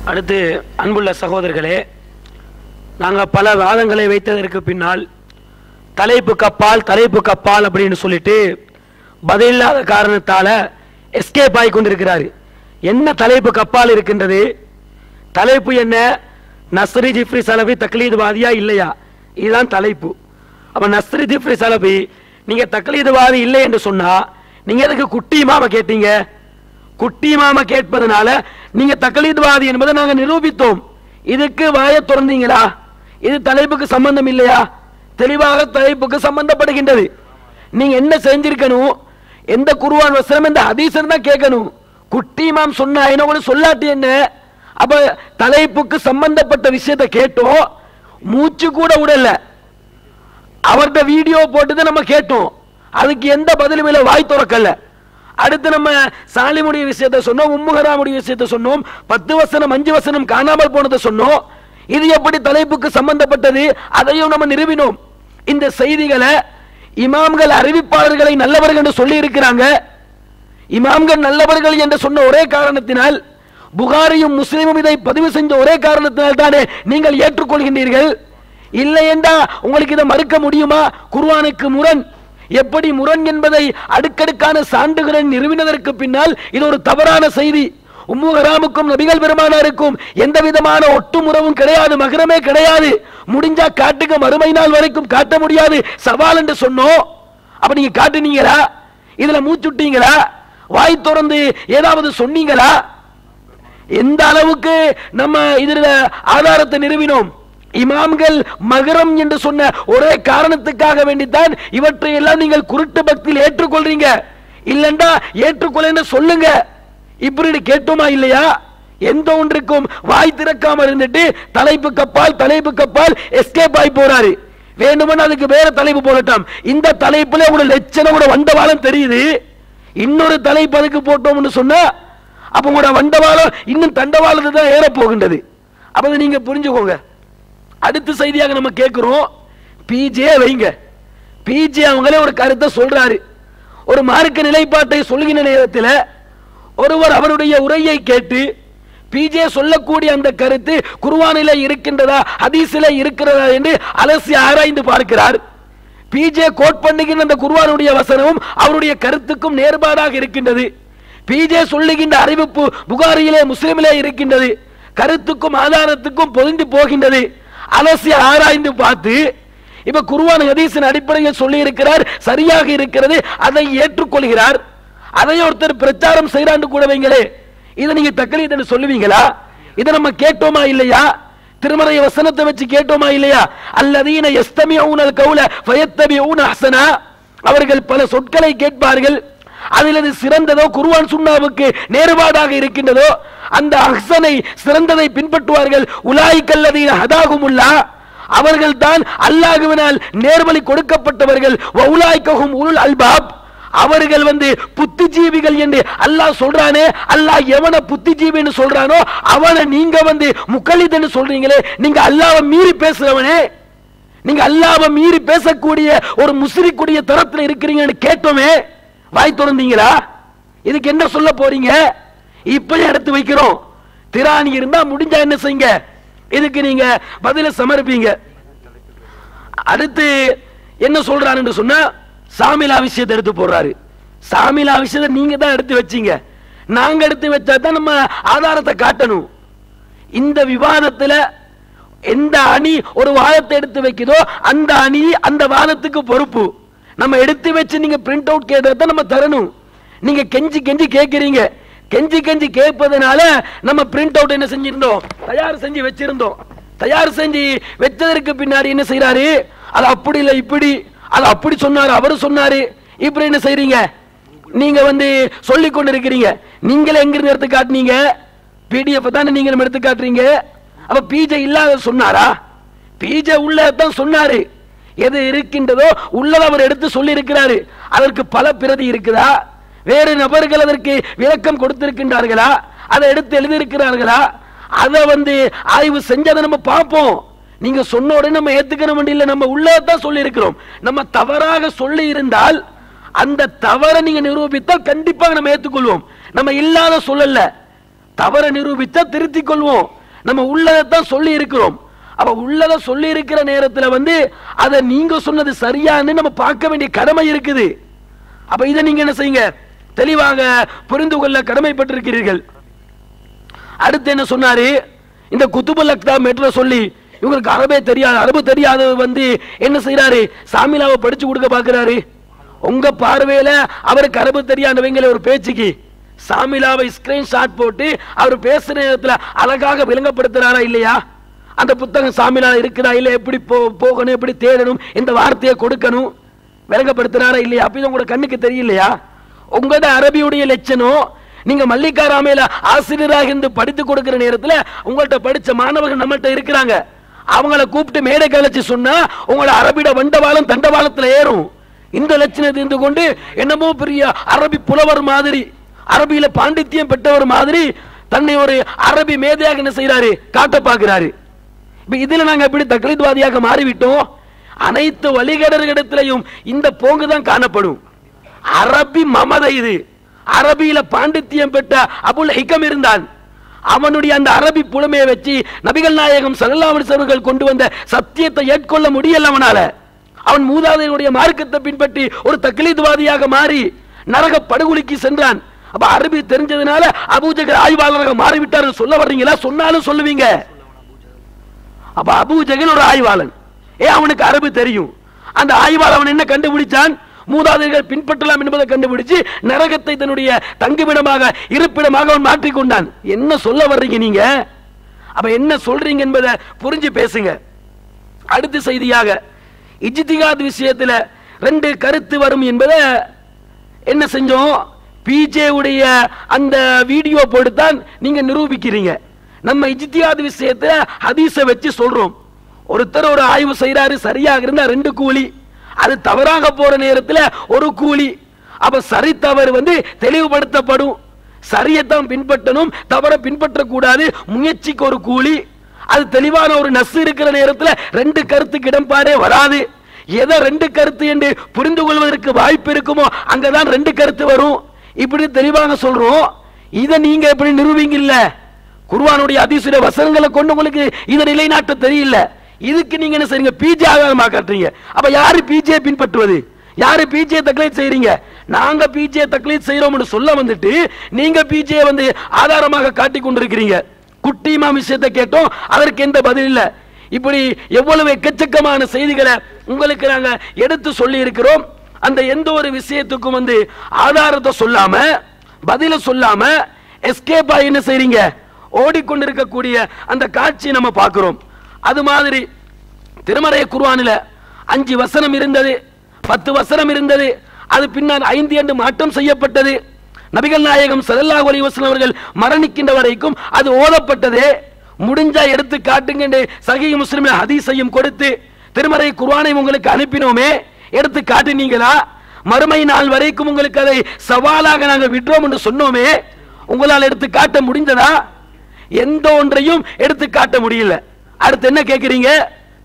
அடுத்து அன்புள்ள சகோதரர்களே, நாங்கள் பல வாதங்களை வைத்ததற்கு பின்னால் தலைப்பு கப்பால் அப்படின்னு சொல்லிட்டு பதிலில்லாத காரணத்தால எஸ்கேப் ஆகி கொண்டிருக்கிறாரு. என்ன தலைப்பு கப்பால் இருக்கின்றது? தலைப்பு என்ன? நஸ்ரி ஜிப்ரி சலபி தக்லீதுவாதியா இல்லையா? இதுதான் தலைப்பு. அப்ப நஸ்ரி ஜிப்ரி சலபி நீங்க தக்லீதுவாதி இல்லை என்று சொன்னா நீங்க எதுக்கு குட்டி மாமா கேட்டீங்க? குட்டி மாமா கேட்பதனால நீங்க தக்லீதுவாதி என்பதை நாங்க நிரூபித்தோம். இதுக்கு வாயை திறந்தீங்களா? இது தலைப்புக்கு சம்பந்தம் இல்லையா? தெளிவாக தலைப்புக்கு சம்பந்தப்படுகின்றது. நீங்க என்ன செஞ்சிருக்கணும்? எந்த குர்ஆன் வசனம், எந்த ஹதீஸ் தான் கேட்கணும். குட்டி மாம் சொன்னா என்ன, சொல்லாட்டி என்ன? அப்ப தலைப்புக்கு சம்பந்தப்பட்ட விஷயத்தை கேட்டோம், மூச்சு கூட விடல. அவர்கிட்ட வீடியோ போட்டு நம்ம கேட்டோம், அதுக்கு எந்த பதிலும் இல்லை, வாய் திறக்கல. அடுத்து நம்ம சாலிமுடைய விஷயத்தை சொன்னோம், உம்முஹராமுடைய விஷயத்தை சொன்னோம், 10 வசனம் 5 வசனம் காணாமல் போனதை சொன்னோம். இது எப்படி தலைப்புக்கு சம்பந்தப்பட்டது? அதையும் நம்ம நிரூபினோம். இந்த செய்திகளை இமாம்கள் அறிவிப்பாளர்களை நல்லவர்கள் என்று சொல்லி இருக்கிறாங்க. இமாம்கள் நல்லவர்கள் என்று சொன்ன ஒரே காரணத்தினால், புகாரியும் முஸ்லிமும் இதை பதிவு செஞ்ச ஒரே காரணத்தினால் தானே நீங்கள் ஏற்றுக்கொள்கின்றீர்கள். இல்லை என்றா உங்களுக்கு இதை மறுக்க முடியுமா? குர்ஆனுக்கு முரண். எப்படி முரண் என்பதை அடுக்கடுக்கான சான்றுகளை நிறுவினதற்கு பின்னால் இது ஒரு தவறான செய்தி. உம்மு ஹராமுக்கும் நபிகள் பெருமானாருக்கும் எந்த விதமான ஒட்டுமுறவும் கிடையாது, மகரமே கிடையாது. முடிஞ்சா காட்டுங்க, மறுமை நாள் வரைக்கும் காட்ட முடியாது, சவால் என்று சொன்னோம். அப்ப நீங்க காட்டுனீங்களா? இதுல மூச்சுட்டீங்களா? வாய் திறந்து ஏதாவது சொன்னீங்களா? எந்த அளவுக்கு நம்ம இதுல ஆதாரத்தை நிறுவினோம்? இமாம்கள் மகரம் என்று சொன்ன ஒரே காரணத்துக்காக வேண்டித்தான் இவற்றை எல்லாம் நீங்கள் குருட்டு பக்தியில் ஏற்றுக்கொள்றீங்க. இல்லண்டா ஏற்றுக்கொள்ள சொல்லுங்க. இப்படி கேட்டோமா இல்லையா? எந்த ஒன்றுக்கும் வாய் திறக்காம இருந்துட்டு தலைப்பு கப்பால் எஸ்கேப் ஆகி போறாரு. வேண்டுமென்னு அதுக்கு வேற தலைப்பு போடட்டும். இந்த தலைப்புல ஒரு லட்சணம் கூட வண்டவாளம் தெரியுது. இன்னொரு தலைப்பு அதுக்கு போட்டோம்னு சொன்னா அப்ப உங்களோட வண்டவாளம் இன்னும் தண்டவாளத்தை தான் ஏற போகின்றது. அப்ப நீங்க புரிஞ்சுக்கோங்க. அடுத்த செய்தியாக நம்ம கேட்கிறோம், பிஜே வைங்க. பிஜே அவங்களே ஒரு கருத்தை சொல்றாரு. ஒரு மார்க்க நிலைப்பாட்டை சொல்கிற நேரத்தில் ஒருவர் அவருடைய உரையை கேட்டு பிஜே சொல்லக்கூடிய அந்த கருத்து குர்ஆனிலே இருக்கின்றதா, ஹதீஸிலே இருக்கிறதா என்று அலசி ஆராய்ந்து பார்க்கிறார். பிஜே கோட் பண்ணுகின்ற அந்த குர்ஆனுடைய வசனமும் அவருடைய கருத்துக்கும் நேர்பாடாக இருக்கின்றது. பிஜே சொல்லுகின்ற அறிவிப்பு புகாரியிலே முஸ்லிமிலே இருக்கின்றது, கருத்துக்கும் ஆதாரத்துக்கும் பொருந்தி போகின்றது. அலசி ஆராய்ந்து பார்த்து இப்ப குர்ஆன் ஹதீஸின் அடிப்படையில் சொல்லி இருக்கிறார், சரியாக இருக்கிறது, அதை ஏற்றுக்கொள்கிறார். அதை ஒருத்தர் பிரச்சாரம் செய்யறான்னு கூட வைங்களே, இதை நீங்க தக்லீத் என்று சொல்லுவீங்களா? இதை நம்ம கேட்டோமா இல்லையா? திருமறை வசனத்தை வச்சு கேட்டோமா இல்லையா? அல்லதீன யஸ்தமிஊனல் கௌல ஃபயத்தபிஊன அஹ்ஸனா, அவர்கள் பல சொற்களை கேட்பார்கள், அதில் அது சிறந்ததோ குர்ஆன் சுன்னாவுக்கு நேர்பாடாக இருக்கின்றதோ அந்த அஹ்ஸனை சிறந்ததை பின்பற்றுவார்கள். உலாயிகல்லதீன ஹதாகுமுல்லாஹ், அவர்கள் தான் அல்லாஹ்வினால் நேர்வழி கொடுக்கப்பட்டவர்கள். வஉலாயிகஹும் உலுல் அல்பாப், அவர்கள் புத்திஜீவிகள் என்று அல்லாஹ் சொல்றானே. அல்லாஹ் எவனை புத்திஜீவின்னு சொல்றானோ அவனை நீங்க முகலித் என்று சொல்றீங்களே. நீங்க அல்லாஹ்வை மீறி பேசுறவனே, நீங்க அல்லாஹ்வை மீறி பேசக்கூடிய ஒரு முஸ்ரிக்குடைய தரத்தில் இருக்கிறீங்கன்னு கேட்டோமே, வாய் திறந்தீங்களா? இதுக்கு என்ன சொல்ல போறீங்க? இப்படி எடுத்து வைக்கிறோம். திராணி இருந்தா முடிஞ்சா என்ன செய்யுங்க, இதுக்கு நீங்க பதில சமர்ப்பீங்க. அடுத்து என்ன சொல்றாரு என்று சொன்னா, சாமிலா விஷயத்தை எடுத்து போடுறாரு. சாமிலா விஷயத்தை நீங்க தான் எடுத்து வச்சீங்க, நாங்க எடுத்து வச்சா தான் நம்ம ஆதாரத்தை காட்டணும். இந்த விவாதத்துல எந்த அணி ஒரு வாதத்தை எடுத்து வைக்குதோ அந்த அணி அந்த வாதத்துக்கு பொறுப்பு. நம்ம எடுத்து வச்சு நீங்க பிரிண்ட் அவுட் கேட்டதை நம்ம தரணும். நீங்க கெஞ்சி கெஞ்சி கேட்கிறீங்க. கெஞ்சி கெஞ்சி கேட்பதனால நம்ம பிரிண்ட் அவுட் என்ன செஞ்சிருந்தோம், தயார் செஞ்சு வச்சிருந்தோம். தயார் செஞ்சு வச்சதற்கு பின்னாடி என்ன செய்யறாரு, அது அப்படி இல்லை இப்படி, அது அப்படி சொன்னாரு அவரு சொன்னாரு, இப்படி என்ன செய்றீங்க, நீங்க வந்து சொல்லிக் கொண்டிருக்கிறீங்க. நீங்களே எங்கிருந்து எடுத்து காட்டுனீங்க? PDF தானே நீங்களும் எடுத்து காட்டுறீங்க. அப்ப பிஜே இல்லாத சொன்னாரா? பிஜே உள்ளதான் சொன்னாரு. எது இருக்கின்றதோ உள்ளத அவர் எடுத்து சொல்லி இருக்கிறாரு. அதற்கு பல பிரதி இருக்குதா? வேறு நபர்கள் அதற்கு விளக்கம் கொடுத்திருக்கின்றார்களா? அதை எடுத்து எழுதியிருக்கிறார்களா? அதை வந்து ஆய்வு செஞ்சதை நம்ம பார்ப்போம். நீங்க சொன்ன உடனே நம்ம ஏத்துக்கணும் இல்ல, நம்ம உள்ளதான் சொல்லி இருக்கிறோம். நம்ம தவறாக சொல்லி இருந்தால் அந்த தவறை நீங்க நிரூபித்தால் கண்டிப்பாக நம்ம ஏற்றுக்கொள்வோம். நம்ம இல்லாத சொல்லல, தவறை நிரூபித்தா திருத்திக் கொள்வோம். நம்ம உள்ளதான் சொல்லி இருக்கிறோம். அப்ப உள்ளத சொல்லி இருக்கிற நேரத்தில் வந்து அதை நீங்க சொன்னது சரியான்னு நம்ம பார்க்க வேண்டிய கடமை இருக்குது. அப்ப இதை நீங்க என்ன செய்யுங்க, தெளிவாக புரிந்து கொள்ள கடமைப்பட்டிருக்கிறீர்கள். அடுத்து என்ன சொன்னாரு? இந்த குத்துபுல் அக்தாம் மெட்ரோ சொல்லி இவங்களுக்கு அரபே தெரியாது, அரபு தெரியாது வந்து என்ன செய்யறாரு? சாமிலாவை படிச்சு கொடுக்க பாக்குறாரு. உங்க பார்வையில அவருக்கு அரபு தெரியாதவங்கள ஒரு பேச்சுக்கு சாமிலாவை ஸ்கிரீன்ஷாட் போட்டு அவர் பேசுற நேரத்தில் அழகாக விளங்கப்படுத்துறாரா இல்லையா? அந்த புத்தகம் சாமிலா இருக்குதா இல்ல, எப்படி போகணும், எப்படி தேடணும், இந்த வார்த்தையை கொடுக்கணும், விளங்கப்படுத்துறாரா இல்லையா? அப்படி உங்களோட கண்ணுக்கு தெரியலையா? உங்களோட அரபியுடைய லட்சணம். நீங்க மல்லிகா ராமையில ஆசிரியராக இருந்து படித்து கொடுக்கிற நேரத்தில் உங்கள்கிட்ட படிச்ச மாணவர்கள் நம்மள்கிட்ட இருக்கிறாங்க. அவங்கள கூப்பிட்டு மேடை கழிச்சு சொன்னா உங்களோட அரபிட வண்டவாளம் தண்டவாளத்தில் ஏறும். இந்த லட்சணத்தை இருந்து கொண்டு என்னமோ பெரிய அரபி புலவர் மாதிரி, அரபியில பாண்டித்யம் பெற்றவர் மாதிரி தன்னை ஒரு அரபி மேதையாக என்ன செய்யறாரு? காட்ட பார்க்கிறாரு. இதுல நாங்க எப்படி தக்லீத்வாதியாக மாறிவிட்டோம்? அனைத்து வழிகடர்களிடத்திலையும் இந்த போங்குதான் காணப்படும். அரபி மமதை இது. அரபியில பாண்டித்யம் பெற்ற அபுல் ஹிகம் இருந்தான். அவனுடைய அந்த அரபி புலமையை வச்சு நபிகள் நாயகம் ஸல்லல்லாஹு அலைஹி வஸல்லம் அவர்கள் கொண்டு வந்த சத்தியத்தை ஏற்கொள்ள முடியல அவனால. அவன் மூதாதையருடைய மார்க்கத்தை பின்பற்றி ஒரு தக்லீத்வாதியாக மாறி நரக படுகொலிக்கு சென்றான். அப்ப அரபி தெரிஞ்சதுனால அபூஜஹல் ஆய்வாளராக மாறிவிட்டார் சொல்ல வர்றீங்களா? சொன்னாலும் சொல்லுவீங்க. அப்ப அபூஜஹல் ஒரு ஆய்வாளன், அவனுக்கு அரபு தெரியும். அந்த ஆய்வாளர் அவன் என்ன கண்டுபிடிச்சான்? மூதாதையர்கள் பின்பற்றலாம் என்பதை கண்டுபிடிச்சு நரகத்தை தன்னுடைய தங்குமிடமாக இருப்பிடமாக அவன் மாற்றிக்கொண்டான். என்ன சொல்ல வர்றீங்க நீங்க? அப்ப என்ன சொல்றீங்க என்பதை புரிஞ்சு பேசுங்க. அடுத்த செய்தியாக இஜ்திஹாத் விஷயத்துல ரெண்டு கருத்து வரும் என்பதை என்ன செஞ்சோம்? பிஜே உடைய அந்த வீடியோ போட்டுத்தான் நீங்க நிரூபிக்கிறீங்க. நம்ம இஜ்திஹாத் விஷயத்துல ஹதீஸை வச்சு சொல்றோம். ஒருத்தர் ஒரு ஆய்வு செய்யறாரு, சரியாக இருந்தா 2 கூலி, அது தவறாக போற நேரத்தில் ஒரு கூலி. அப்ப சரி தவறு வந்து தெளிவுபடுத்தப்படும். சரியத்தான் பின்பற்றணும், தவறை பின்பற்றக்கூடாது, முயற்சிக்கு ஒரு கூலி. அது தெளிவான ஒரு நஸ் இருக்கிற நேரத்தில் 2 கருத்துக்கு இடம்பாடே வராது. எதை 2 கருத்து என்று புரிந்து கொள்வதற்கு வாய்ப்பு இருக்குமோ அங்கதான் 2 கருத்து வரும். இப்படி தெளிவாக சொல்றோம். இதை நீங்க எப்படி நிரூபிங்க? இல்ல, குர்ஆனுடைய ஹதீஸுடைய வசனங்களை கொண்டு உங்களுக்கு இதை நிலைநாட்ட தெரியல. இதுக்கு நீங்க என்ன செய்றீங்க? பிஜே ஆதாரமா காட்டுறீங்க. அப்ப யாரு பிஜே பின்பற்றுவது? யாரு பிஜே தக்லீத் செய்றீங்க? நாங்க பிஜே தக்லீத் செய்யறோம்னு சொல்ல வந்துட்டு நீங்க பிஜே வந்து ஆதாரமாக காட்டி கொண்டிருக்கிறீங்க. குட்டி இமாம் விஷயத்தை கேட்டோம், அதற்கு எந்த பதில் இல்ல. இப்படி எவ்வளவு எக்கச்சக்கமான செய்திகளை உங்களுக்கு நாங்க எடுத்து சொல்லி இருக்கிறோம். அந்த எந்த ஒரு விஷயத்துக்கும் வந்து ஆதாரத்தை சொல்லாம, பதில சொல்லாம எஸ்கேப் ஆகி என்ன செய்றீங்க? ஓடிக்கொண்டிருக்கக்கூடிய அந்த காட்சி நம்ம பார்க்கிறோம். அது மாதிரி திருமறை குர்ஆனில் 5 வசனம் இருந்தது, 10 வசனம் இருந்தது. அது பின்னால் 5 என்று மாற்றம் செய்யப்பட்டது. நபிகள் நாயகம் ஸல்லல்லாஹு அலைஹி வஸல்லம் அவர்கள் மரணிக்கின்ற வரைக்கும் அது ஓதப்பட்டதே. முடிஞ்சா எடுத்து காட்டுங்க என்று சஹீஹ் முஸ்லிமில் ஹதீஸையும் கொடுத்து திருமறை குர்ஆனை உங்களுக்கு அனுப்பினோமே, எடுத்து காட்டினீங்களா? மறுமை நாள் வரைக்கும் உங்களுக்கு அதை சவாலாக நாங்கள் விடுறோம் என்று சொன்னோமே, உங்களால் எடுத்து காட்ட முடிந்ததா? எந்த ஒன்றையும் எடுத்து காட்ட முடியல. அடுத்து என்ன கேட்கிறீங்க?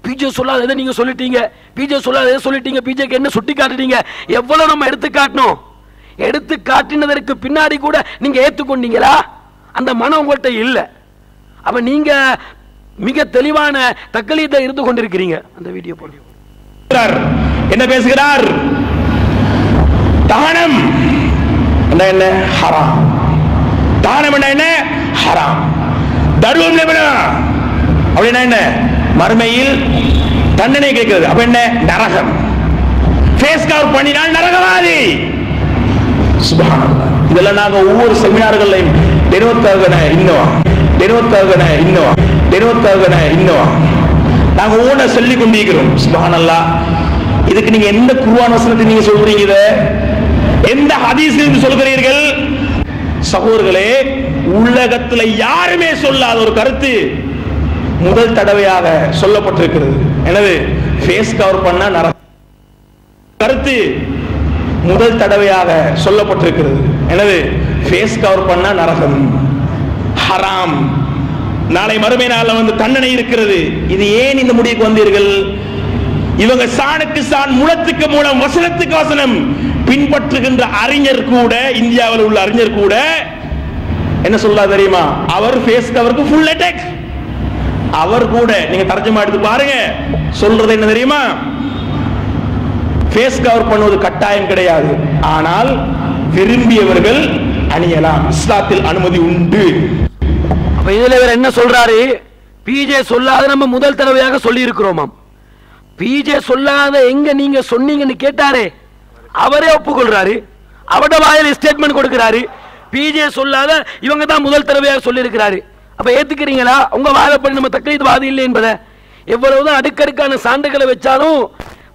பிஜே சொல்லாத எதை நீங்க சொல்லிட்டீங்க, பிஜே சொல்லாத எதை சொல்லிட்டீங்க, பிஜேக்கு என்ன சுட்டி காட்டுறீங்க? எவ்வளவு நம்ம எடுத்து காட்டணும்? எடுத்து காட்டினதற்கு பின்னாடி கூட நீங்க ஏத்துக்கொண்டீங்களா? அந்த மனம் உங்கள்கிட்ட இல்ல. அப்ப நீங்க மிக தெளிவான தக்லீதை இருந்து கொண்டிருக்கிறீங்க. அந்த வீடியோ போடுங்க. என்ன பேசுகிறார்? தானம் என்ன? ஹராம். தானம் என்ன? ஹராம். தர்மம் அப்படின்னா என்ன? மறுமையில் தண்டனை கேட்கிறது. அப்ப என்ன? நரகம். ஃபேஸ் கவர் பண்ணினால் நரகவாதி. சுப்ஹானல்லாஹ். இதெல்லாம் நாங்க ஒவ்வொரு செமினார்களையும் நாங்க ஒவ்வொன்றை சொல்லி கொண்டிருக்கிறோம். சுப்ஹானல்லாஹ். இதுக்கு நீங்க எந்த குர்ஆன் வசனத்தை நீங்க சொல்றீங்க? இத எந்த ஹதீஸில் சொல்கிறீர்கள்? சகோதரர்களே, உலகத்தில் யாருமே சொல்லாத ஒரு கருத்து முதல் தடவையாக சொல்லப்பட்டிருக்கிறது. எனவே ஃபேஸ் கவர் பண்ண நரகம் கருத்து முதல் தடவையாக சொல்லப்பட்டிருக்கிறது. எனவே ஃபேஸ் கவர் பண்ண நரகம் ஹராம். நாளை மறுமை நாள்ல வந்து தண்டனை இருக்கிறது. இது ஏன் இந்த முடிவுக்கு வந்தீர்கள்? இவங்க சாணுக்கு சான், முழத்துக்கு மூலம், வசனத்துக்கு வசனம் பின்பற்றுகின்ற அறிஞர் கூட, இந்தியாவில் உள்ள அறிஞர் கூட என்ன சொல்ல தெரியுமா? அவர் ஃபேஸ் கவருக்கு ஃபுல் அட்டாக். அவர் கூட நீங்க தர்ஜமா எடுத்து பாருங்க, சொல்றது என்ன தெரியுமா? ஃபேஸ் கவர் பண்ணுவது கட்டாயம் கிடையாது, ஆனால் விரும்பியவர்கள் அணியலாம், இஸ்லாத்தில் அனுமதி உண்டு. அப்ப இதுல இவர் என்ன சொல்றாரு? பிஜே சொல்லாத நம்ம முதல் தடவையாக சொல்லி இருக்கிறோமாம். பிஜே சொல்லாத எங்க நீங்க சொன்னீங்கன்னு கேட்டாரே, அவரே ஒப்புக்கொள்றாரு, அவட வாயில ஸ்டேட்மெண்ட் கொடுக்கிறாரு. பிஜே சொல்லாத இவங்க தான் முதல் தடவையாக சொல்லி இருக்கிறாரு. அப்ப ஏத்துக்கிறீங்களா? உங்க வாதப்படி நம்ம தக்லீத்வாதி இல்லை என்பதை எவ்வளவுதான் அடுக்கடுக்கான சான்றுகளை வச்சாலும்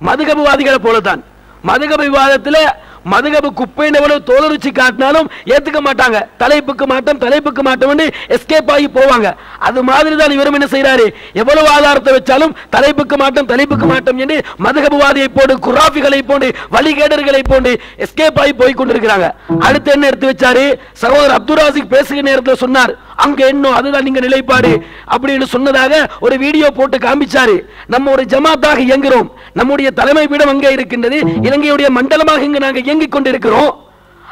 மதுகபுவாதிகளை போலதான். மதுகப விவாதத்தில் மதுகபு குப்பைன்னு எவ்வளவு தோலருச்சி காட்டினாலும் ஏத்துக்க மாட்டாங்க. தலைப்புக்கு மாட்டோம் எஸ்கேப் ஆகி போவாங்க. அது மாதிரி தான் இவரும் என்ன செய்யறாரு? எவ்வளவு ஆதாரத்தை வச்சாலும் தலைப்புக்கு மாட்டோம் என்று மதுகபுவாதியை போட்டு, குராஃபிகளை போட்டு, வழிகேடர்களை போட்டு எஸ்கேப் ஆகி போய் கொண்டிருக்கிறாங்க. அடுத்து என்ன எடுத்து வச்சாரு? சகோதரர் அப்துல் ராசிக் பேசுகிற நேரத்தில் சொன்னார், அங்க என்ன அதுதான் நீங்க நிலைப்பாடு அப்படின்னு சொன்னதாக ஒரு வீடியோ போட்டு காமிச்சாரு. நம்ம ஒரு ஜமாத்தாக இயங்குகிறோம், நம்முடைய தலைமை பீடம் அங்கே இருக்கின்றது, இலங்கையுடைய மண்டலமாக இங்கு நாங்கள் இயங்கிக் கொண்டிருக்கிறோம்.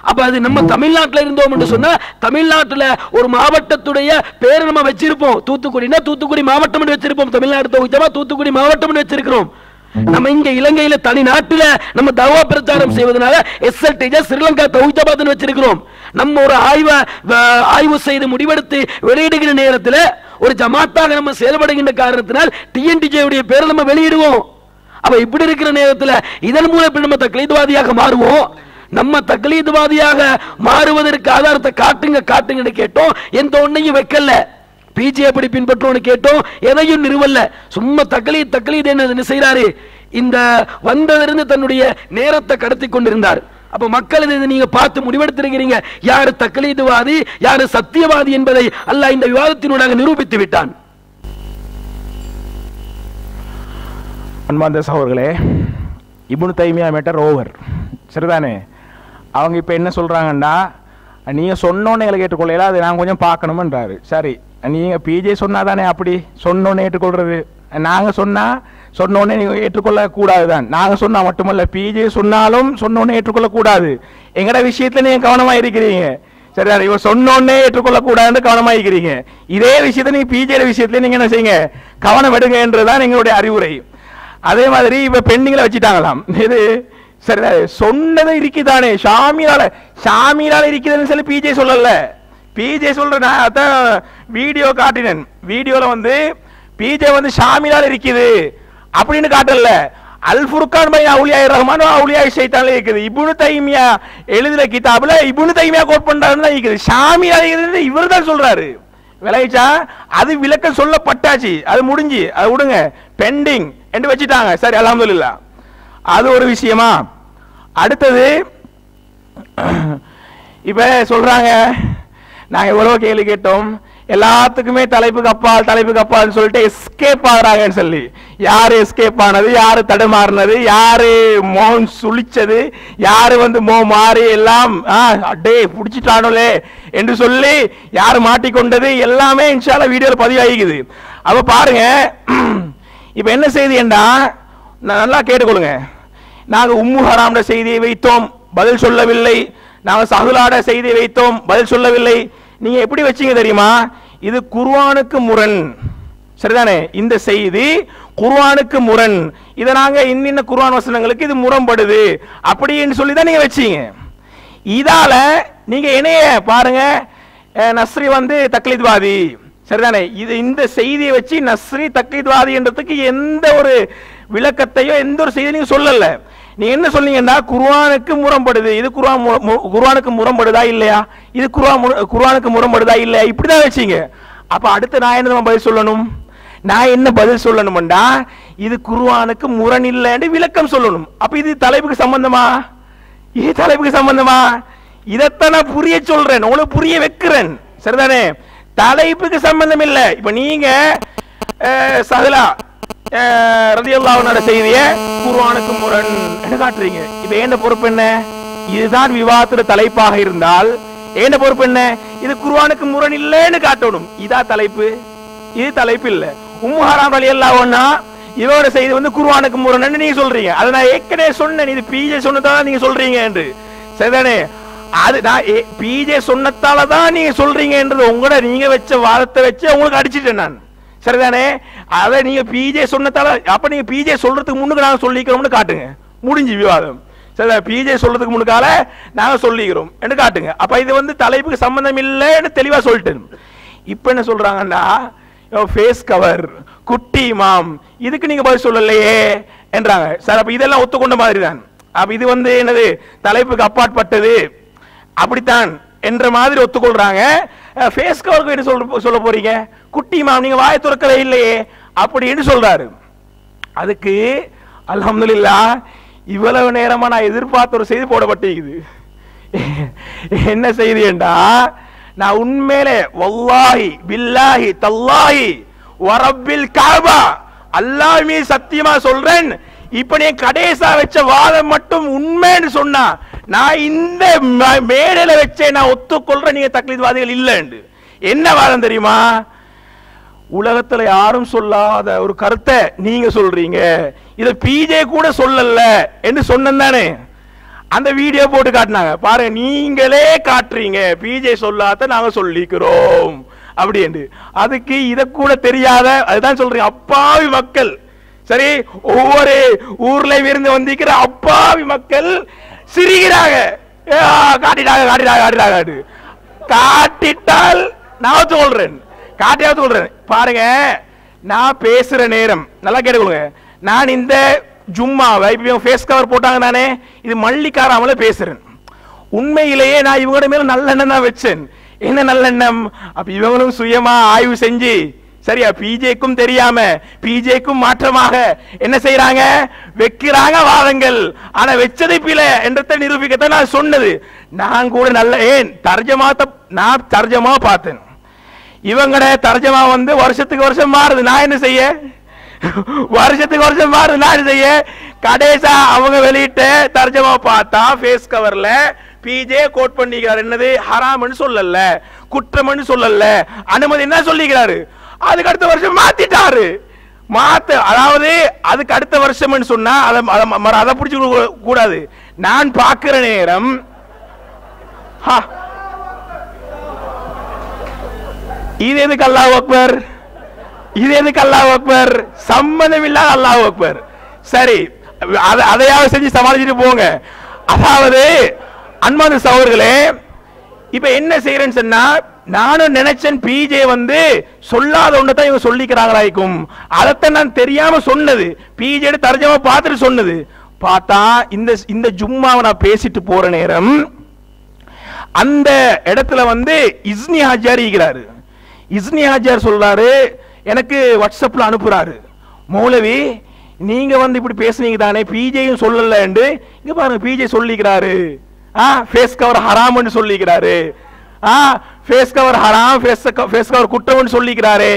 அப்ப அது நம்ம தமிழ்நாட்டில் இருந்தோம் என்று சொன்னா, தமிழ்நாட்டில் ஒரு மாவட்டத்துடைய பேர் நம்ம வச்சிருப்போம். தூத்துக்குடினா தூத்துக்குடி மாவட்டம் வச்சிருப்போம், தமிழ்நாடு தொகுதிமா தூத்துக்குடி மாவட்டம் வச்சிருக்கிறோம். நம்ம இங்க இலங்கையில தனி நாட்டில நம்ம தவா பிரச்சாரம் செய்வதனால எஸ்எல்டி ஸ்ரீலங்கா தௌஹீதாபாத் வச்சிருக்கிறோம். நம்ம ஒரு ஆய்வு செய்து முடிவெடுத்து வெளியிடுகிற நேரத்தில் ஒரு ஜமாத்தாக நம்ம செயல்படுகின்ற காரணத்தினால் டிஎன்டிஜே உடைய பேரை நம்ம வெளியிடுவோம். அப்ப இப்படி இருக்கிற நேரத்தில் இதன் மூலம் நம்ம தக்லீத்வாதியாக மாறுவோம். நம்ம தக்லீத்வாதியாக மாறுவதற்கு ஆதாரத்தை காட்டுங்க கேட்டோம், எந்த ஒன்னையும் வைக்கல. பிஜே எப்படி பின்பற்றோன்னு கேட்டோம், எதையும் நிறுவல்ல. சும்மா தக்லீத் என்ன செய்யறாரு? இந்த வந்ததிலிருந்து தன்னுடைய நேரத்தை கடத்தி கொண்டிருந்தார். அப்ப மக்கள் நீங்க பார்த்து முடிவெடுத்திருக்கிறீங்க, யாரு தக்லீத்வாதி யாரு சத்தியவாதி என்பதை அல்லாஹ் இந்த விவாதத்தினூடாக நிரூபித்து விட்டான். அன்பார்ந்த சகோதரர்களே, இப்னு தைமியா மேட்டர் ஓவர், சரிதானே? அவங்க இப்ப என்ன சொல்றாங்கன்னா, நீங்க சொன்னோன்னு எங்களை கேட்டுக்கொள்ளல, அது நான் கொஞ்சம் பார்க்கணும்ன்றாரு. சரி, நீங்க பிஜே சொன்னாதானே அப்படி சொன்னோன்னு ஏற்றுக்கொள்றது? நாங்க சொன்னோன்னே நீங்க ஏற்றுக்கொள்ள கூடாதுதான். நாங்க சொன்னா மட்டுமல்ல, பிஜே சொன்னாலும் சொன்னோன்னே ஏற்றுக்கொள்ள கூடாது. எங்கட விஷயத்துல நீங்க கவனமா இருக்கிறீங்க, சரிதான்? இவ சொன்னோன்னே ஏற்றுக்கொள்ள கூடாதுன்னு கவனமா இருக்கிறீங்க. இதே விஷயத்த நீங்க பிஜே விஷயத்துல நீங்க என்ன செய்யுங்க, கவனம் எடுங்க என்றுதான் எங்களுடைய அறிவுரை. அதே மாதிரி இப்ப பெண்டிங்ல வச்சுட்டாங்களாம். இது சரிதான், சொன்னதை இருக்குதானே, ஷாமிலால இருக்குதுன்னு சொல்லி பிஜே சொல்லல. பிஜே சொல்றேன், அதான் வீடியோ காட்டினேன். வீடியோல வந்து பிஜே வந்து ஷாமிலால இருக்குது அப்படின்னு காட்டல. அல் ஃபுர்கான் பை அவுலியா ரஹ்மான் அவுலியா ஷைத்தான்ல இருக்குது. இப்னு தைமியா எழுதுற கிதாபுல இப்னு தைமியா கோட் பண்றாருன்னு தான் இருக்குது. ஷாமிலா இருக்குது இவர் தான் சொல்றாரு. விளைச்சா அது விளக்கம் சொல்லப்பட்டாச்சு, அது முடிஞ்சு, அது விடுங்க, பெண்டிங் என்று வச்சுட்டாங்க. சரி, அல்ஹம்துலில்லாஹ். அது ஒரு விஷயமா. அடுத்தது இப்ப சொல்றாங்க, நாங்க எவ்வளவு கேள்வி கேட்டோம், எல்லாத்துக்குமே தலைப்புக்கு அப்பால் சொல்லிட்டு எஸ்கேப் ஆகுறாங்கன்னு சொல்லி. யாரு எஸ்கேப் ஆனது, யாரு தடுமாறினது, யாரு மோன் சுழிச்சது, யாரு வந்து மாறி எல்லாம் அடே பிடிச்சிட்டானோலே என்று சொல்லி யாரு மாட்டிக்கொண்டது எல்லாமே இன்ஷால்லா வீடியோல பதிவாகிக்குது. அப்ப பாருங்க, இப்ப என்ன செய்தி என்றா நல்லா கேட்டுக்கொள்ளுங்க. நாங்க உம்மு ஹராம்ட செய்தியை வைத்தோம், பதில் சொல்லவில்லை. நாங்க சஹுலாட செய்தியை வைத்தோம், பதில் சொல்லவில்லை. நீங்க எப்படி வச்சீங்க தெரியுமா? இது குர்ஆனுக்கு முரண், சரிதானே? இந்த செய்தி குர்ஆனுக்கு முரண், இதை நாங்க இன்னின்ன குர்ஆன் வசனங்களுக்கு இது முரண்படுது அப்படின்னு சொல்லி தான் நீங்க வச்சீங்க. இதால நீங்க என்னைய பாருங்க, நஸ்ரி வந்து தக்லீத்வாதி, சரிதானே? இது இந்த செய்தியை வச்சு நஸ்ரி தக்லீத்வாதி என்றதுக்கு எந்த ஒரு விளக்கத்தையோ எந்த ஒரு செய்தியும் நீங்க சொல்லல. நீ என்ன சொன்னீங்கன்னா குர்ஆனுக்கு முரண்படுது, இது குர்ஆனுக்கு முரண்படுதா இல்லையா, இது குர்ஆனுக்கு முரண்படுதா இல்லையா, இப்படிதான் வச்சீங்க. அப்ப அடுத்து நான் என்ன பதில் சொல்லணும்? நான் என்ன பதில் சொல்லணும்டா, இது குர்ஆனுக்கு முரண் இல்லைன்னு விளக்கம் சொல்லணும். அப்ப இது தலைப்புக்கு சம்பந்தமா? இது தலைப்புக்கு சம்பந்தமா? இதைத்தான் நான் புரிய சொல்றேன், உங்களுக்கு புரிய வைக்கிறேன். சரிதானே? தலைப்புக்கு சம்பந்தம் இல்ல. இப்ப நீங்க சஹலா ரலியல்லாஹு அன்ஹா செய்திய குர்ஆனுக்கு முரண் என்ன காட்டுறீங்க. இப்ப என்ன பொறுப்பு என்ன? இதுதான் விவாதத்துல தலைப்பாக இருந்தால் என்ன பொறுப்பு என்ன? இது குர்ஆனுக்கு முரண் இல்லைன்னு காட்டணும். இதா தலைப்பு? இது தலைப்பு இல்ல. உம்மு ஹராம் ரலியல்லாஹு அன்ஹா இவரோட செய்தி வந்து குர்ஆனுக்கு முரண் நீங்க சொல்றீங்க. அதை நான் ஏற்கனவே சொன்னேன், இது பிஜே சொன்னதால நீங்க சொல்றீங்க என்று. சரிதானே? அது நான் பிஜே சொன்னதால தான் நீங்க சொல்றீங்க என்றது உங்களோட நீங்க வச்ச வாதத்தை வச்சு உங்களுக்கு அடிச்சிட்டேன் நான். சரிதானே? அதை நீங்க பிஜே சொன்னதால, அப்ப நீங்க பிஜே சொல்றதுக்கு முன்னுக்கு நாங்க சொல்லிக்கிறோம்னு காட்டுங்க, முடிஞ்சு விவாதம். சரி, பிஜே சொல்றதுக்கு முன்னுக்கால நாங்க சொல்லிக்கிறோம் என்று காட்டுங்க. அப்ப இது வந்து தலைப்புக்கு சம்பந்தம் இல்லைன்னு தெளிவா சொல்லிட்டேன். இப்ப என்ன சொல்றாங்கன்னா ஃபேஸ் கவர், குட்டி இமாம், இதுக்கு நீங்க பதில் சொல்லலையே என்றாங்க. சார் அப்ப இதெல்லாம் ஒத்துக்கொண்ட மாதிரி தான். அப்ப இது வந்து என்னது தலைப்புக்கு அப்பாற்பட்டது அப்படித்தான் என்ற மாதிரி ஒத்துக்கொள்றாங்க. ஃபேஸ் கவருக்கு என்ன சொல்ல போறீங்க? குட்டி இமாம் நீங்க வாயை துறக்கவே இல்லையே அப்படின்னு சொல்றாரு. அதுக்கு அல்ஹம்துலில்லாஹ் இவ்வளவு நேரமா நான் எதிர்பார்த்த ஒரு செய்தி போடப்பட்டிருக்குது. என்ன செய்தி என்றா, நான் உண்மையிலே வல்லாஹி பில்லாஹி தல்லாஹி வரப்பில் கஅபா அல்லாஹ் மீது சத்தியமா சொல்றேன், இப்ப நீ கடைசா வச்ச வாதம் மட்டும் உண்மைன்னு சொன்னா நான் இந்த மேடையில வச்சே நான் ஒத்துக்கொள்றேன் நீங்க தக்லீத்வாதிகள் இல்லைன்னு. என்ன வாதம் தெரியுமா? உலகத்துல யாரும் சொல்லாத ஒரு கருத்தை நீங்க சொல்றீங்க, இத பிஜே கூட சொல்லல என்று சொன்னதானே. அந்த வீடியோ போட்டு காட்டினாங்க பாருங்க, நீங்களே காட்டுறீங்க பிஜே சொல்லாத நாங்க சொல்லிக்கிறோம் அப்படி என்று. அதுக்கு இத கூட தெரியாத, அதுதான் சொல்றீங்க அப்பாவி மக்கள். சரி, ஒவ்வொரு ஊர்ல இருந்து வந்திருக்கிற அப்பாவி மக்கள் சிரிக்கிறாங்க. காட்டிட்டாங்க காட்டிட்டாங்க காட்டிட்டாங்க காட்டிட்டால் நான் சொல்றேன், காட்டியாவது சொல்றேன். பாருங்க, நான் பேசுற நேரம் நல்லா கேட்டுக்கொள்ளுங்க. நான் இந்த ஜும்மாவை இப்ப ஃபேஸ் கவர் போட்டாங்க தானே, இது மல்லிக்காராமல பேசுறேன். உண்மையிலேயே நான் இவங்களோட மேல நல்லெண்ணம் தான் வச்சேன். என்ன நல்லெண்ணம்? அப்ப இவங்களும் சுயமா ஆய்வு செஞ்சு, சரியா, பிஜேக்கும் தெரியாம பிஜேக்கும் மாற்றமாக என்ன செய்யறாங்க, வைக்கிறாங்க வாதங்கள். ஆனா வச்சதை பில என்றதை நிரூபிக்கத்தான் நான் சொன்னது. நான் கூட நல்ல நான் தர்ஜமா பார்த்தேன். இவங்கட தர்ஜமா வந்து வருஷத்துக்கு வருஷம் மாறுது. நான் என்ன செய்ய? வருஷத்துக்கு வருஷம் மாறுது. நான் என்ன செய்ய? கடைசா அவங்க வெளியிட்ட தர்ஜமா பார்த்தா ஃபேஸ் கவர்ல பிஜே கோட் பண்ணிக்கிறார். என்னது? ஹராம்னு சொல்லல, குற்றம்னு சொல்லல, அனுமதி என்ன சொல்லிக்கிறாரு. அதுக்கு அடுத்த வருஷம் மாத்திட்டாரு. அதாவது அதுக்கு அடுத்த வருஷம் சொன்னா அதை பிடிச்சு கூடாது. நான் பார்க்கிற நேரம் இது எதுக்கு அல்லாஹ் அக்பர், இது எதுக்கு அல்லாஹ் அக்பர், சம்பந்தம் இல்லாத அல்லாஹ் அக்பர். சரி, அதையாவது செஞ்சு சமாளிச்சுட்டு போங்க. அதாவது அன்பான சகோதரர்களே, இப்ப என்ன செய்யறேன்னு சொன்னா, நானும் நினைச்சேன் பிஜே வந்து சொல்லாத ஒன்றதான் இவங்க சொல்லிக்கிறாங்களாய்க்கும். அதைத்தான் நான் தெரியாம சொன்னது, பிஜே தர்ஜமா பார்த்துட்டு சொன்னது. பார்த்தா இந்த ஜும்மாவை நான் பேசிட்டு போற நேரம் அந்த இடத்துல வந்து இஸ்னி ஹாஜியார் இருக்கிறாரு. இஸ்னி ஹாஜியார் சொல்றாரு, எனக்கு வாட்ஸ்அப்ல அனுப்புறாரு, மௌலவி நீங்க வந்து இப்படி பேசுனீங்க தானே, பிஜேயும் சொல்லல என்று. இங்க பாருங்க, பிஜே சொல்லிக்கிறாரு ஃபேஸ் கவர் ஹராம்னு சொல்லிக்கிறாரு. ஃபேஸ் கவர் ஹராம், ஃபேஸ் கவர் குற்றம்னு சொல்லிக்கிறாரு.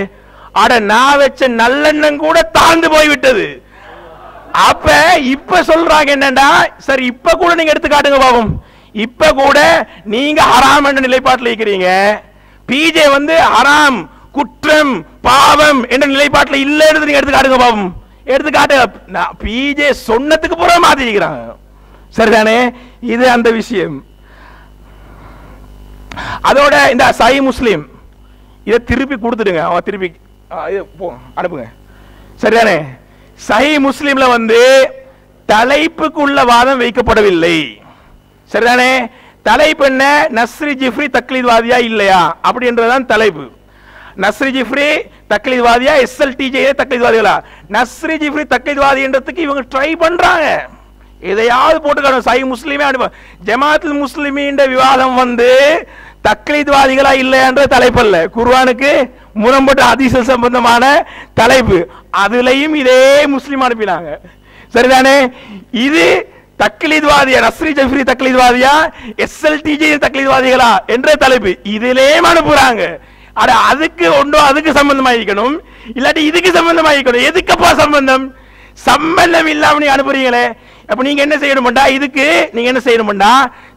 அட நான் வச்ச நல்லெண்ணம் கூட தாழ்ந்து போய்விட்டது. அப்ப இப்ப சொல்றாங்க என்னண்டா, சரி இப்ப கூட நீங்க எடுத்து காட்டுங்க பாவம். இப்ப கூட நீங்க ஹராம் என்ற நிலைப்பாட்டில் இருக்கிறீங்க, பிஜே வந்து ஹராம் குற்றம் பாவம் என்ற நிலைப்பாட்டில் இல்லைன்னு நீங்க எடுத்து காட்டுங்க பாவம். எடுத்து காட்டுங்க. பிஜே சொன்னதுக்கு புறம் மாத்திக்கிறாங்க. சரிதானே? இது அந்த விஷயம். அதோட இந்த சஹீஹ் முஸ்லிம் இதை திருப்பி கொடுத்துடுங்க, அவன் திருப்பி அனுப்புங்க. சரிதானே? சஹீஹ் முஸ்லிம்ல வந்து தலைப்புக்கு உள்ள வாதம் வைக்கப்படவில்லை. சரிதானே? தலைப்பு என்ன? நஸ்ரி ஜிஃப்ரி தக்லீத்வாதியா இல்லையா அப்படின்றதான் தலைப்பு. நஸ்ரி ஜிஃப்ரி தக்லீத்வாதியா, எஸ்எல்டிஜே தக்லீத்வாதிகளா? நஸ்ரி ஜிஃப்ரி தக்லீத்வாதின்றதுக்கு இவங்க ட்ரை பண்றாங்க. எதையாவது போட்டுக்கணும். சஹீஹ் முஸ்லிமே அனுப்ப. ஜமாத்துல் முஸ்லிமீன் விவாதம் வந்து தக்லீத்வாதிகளா இல்லையான்ற தலைப்பு அல்ல, குர்ஆனுக்கு முரண்பட்ட ஹதீஸ் சம்பந்தமான தலைப்பு. அதுலயும் இதே முஸ்லிம் அனுப்பினாங்க. சரிதானே? இது தக்லீத்வாதியா, நஸ்ரி ஜஃப்ரி தக்லீத்வாதியா, எஸ்எல்டிஜி தக்லீத்வாதிகளா என்ற தலைப்பு இதிலே அனுப்புறாங்க. அட அதுக்கு ஒன்றோ அதுக்கு சம்பந்தமாயிருக்கணும், இல்லாட்டி இதுக்கு சம்பந்தமாயிருக்கணும். எதுக்கப்பா சம்பந்தம்? சம்பந்தம் இல்லாம நீங்க அனுப்புறீங்களே. அப்ப நீங்க என்ன செய்யணும்டா, இதுக்கு நீங்க என்ன செய்யணும்டா,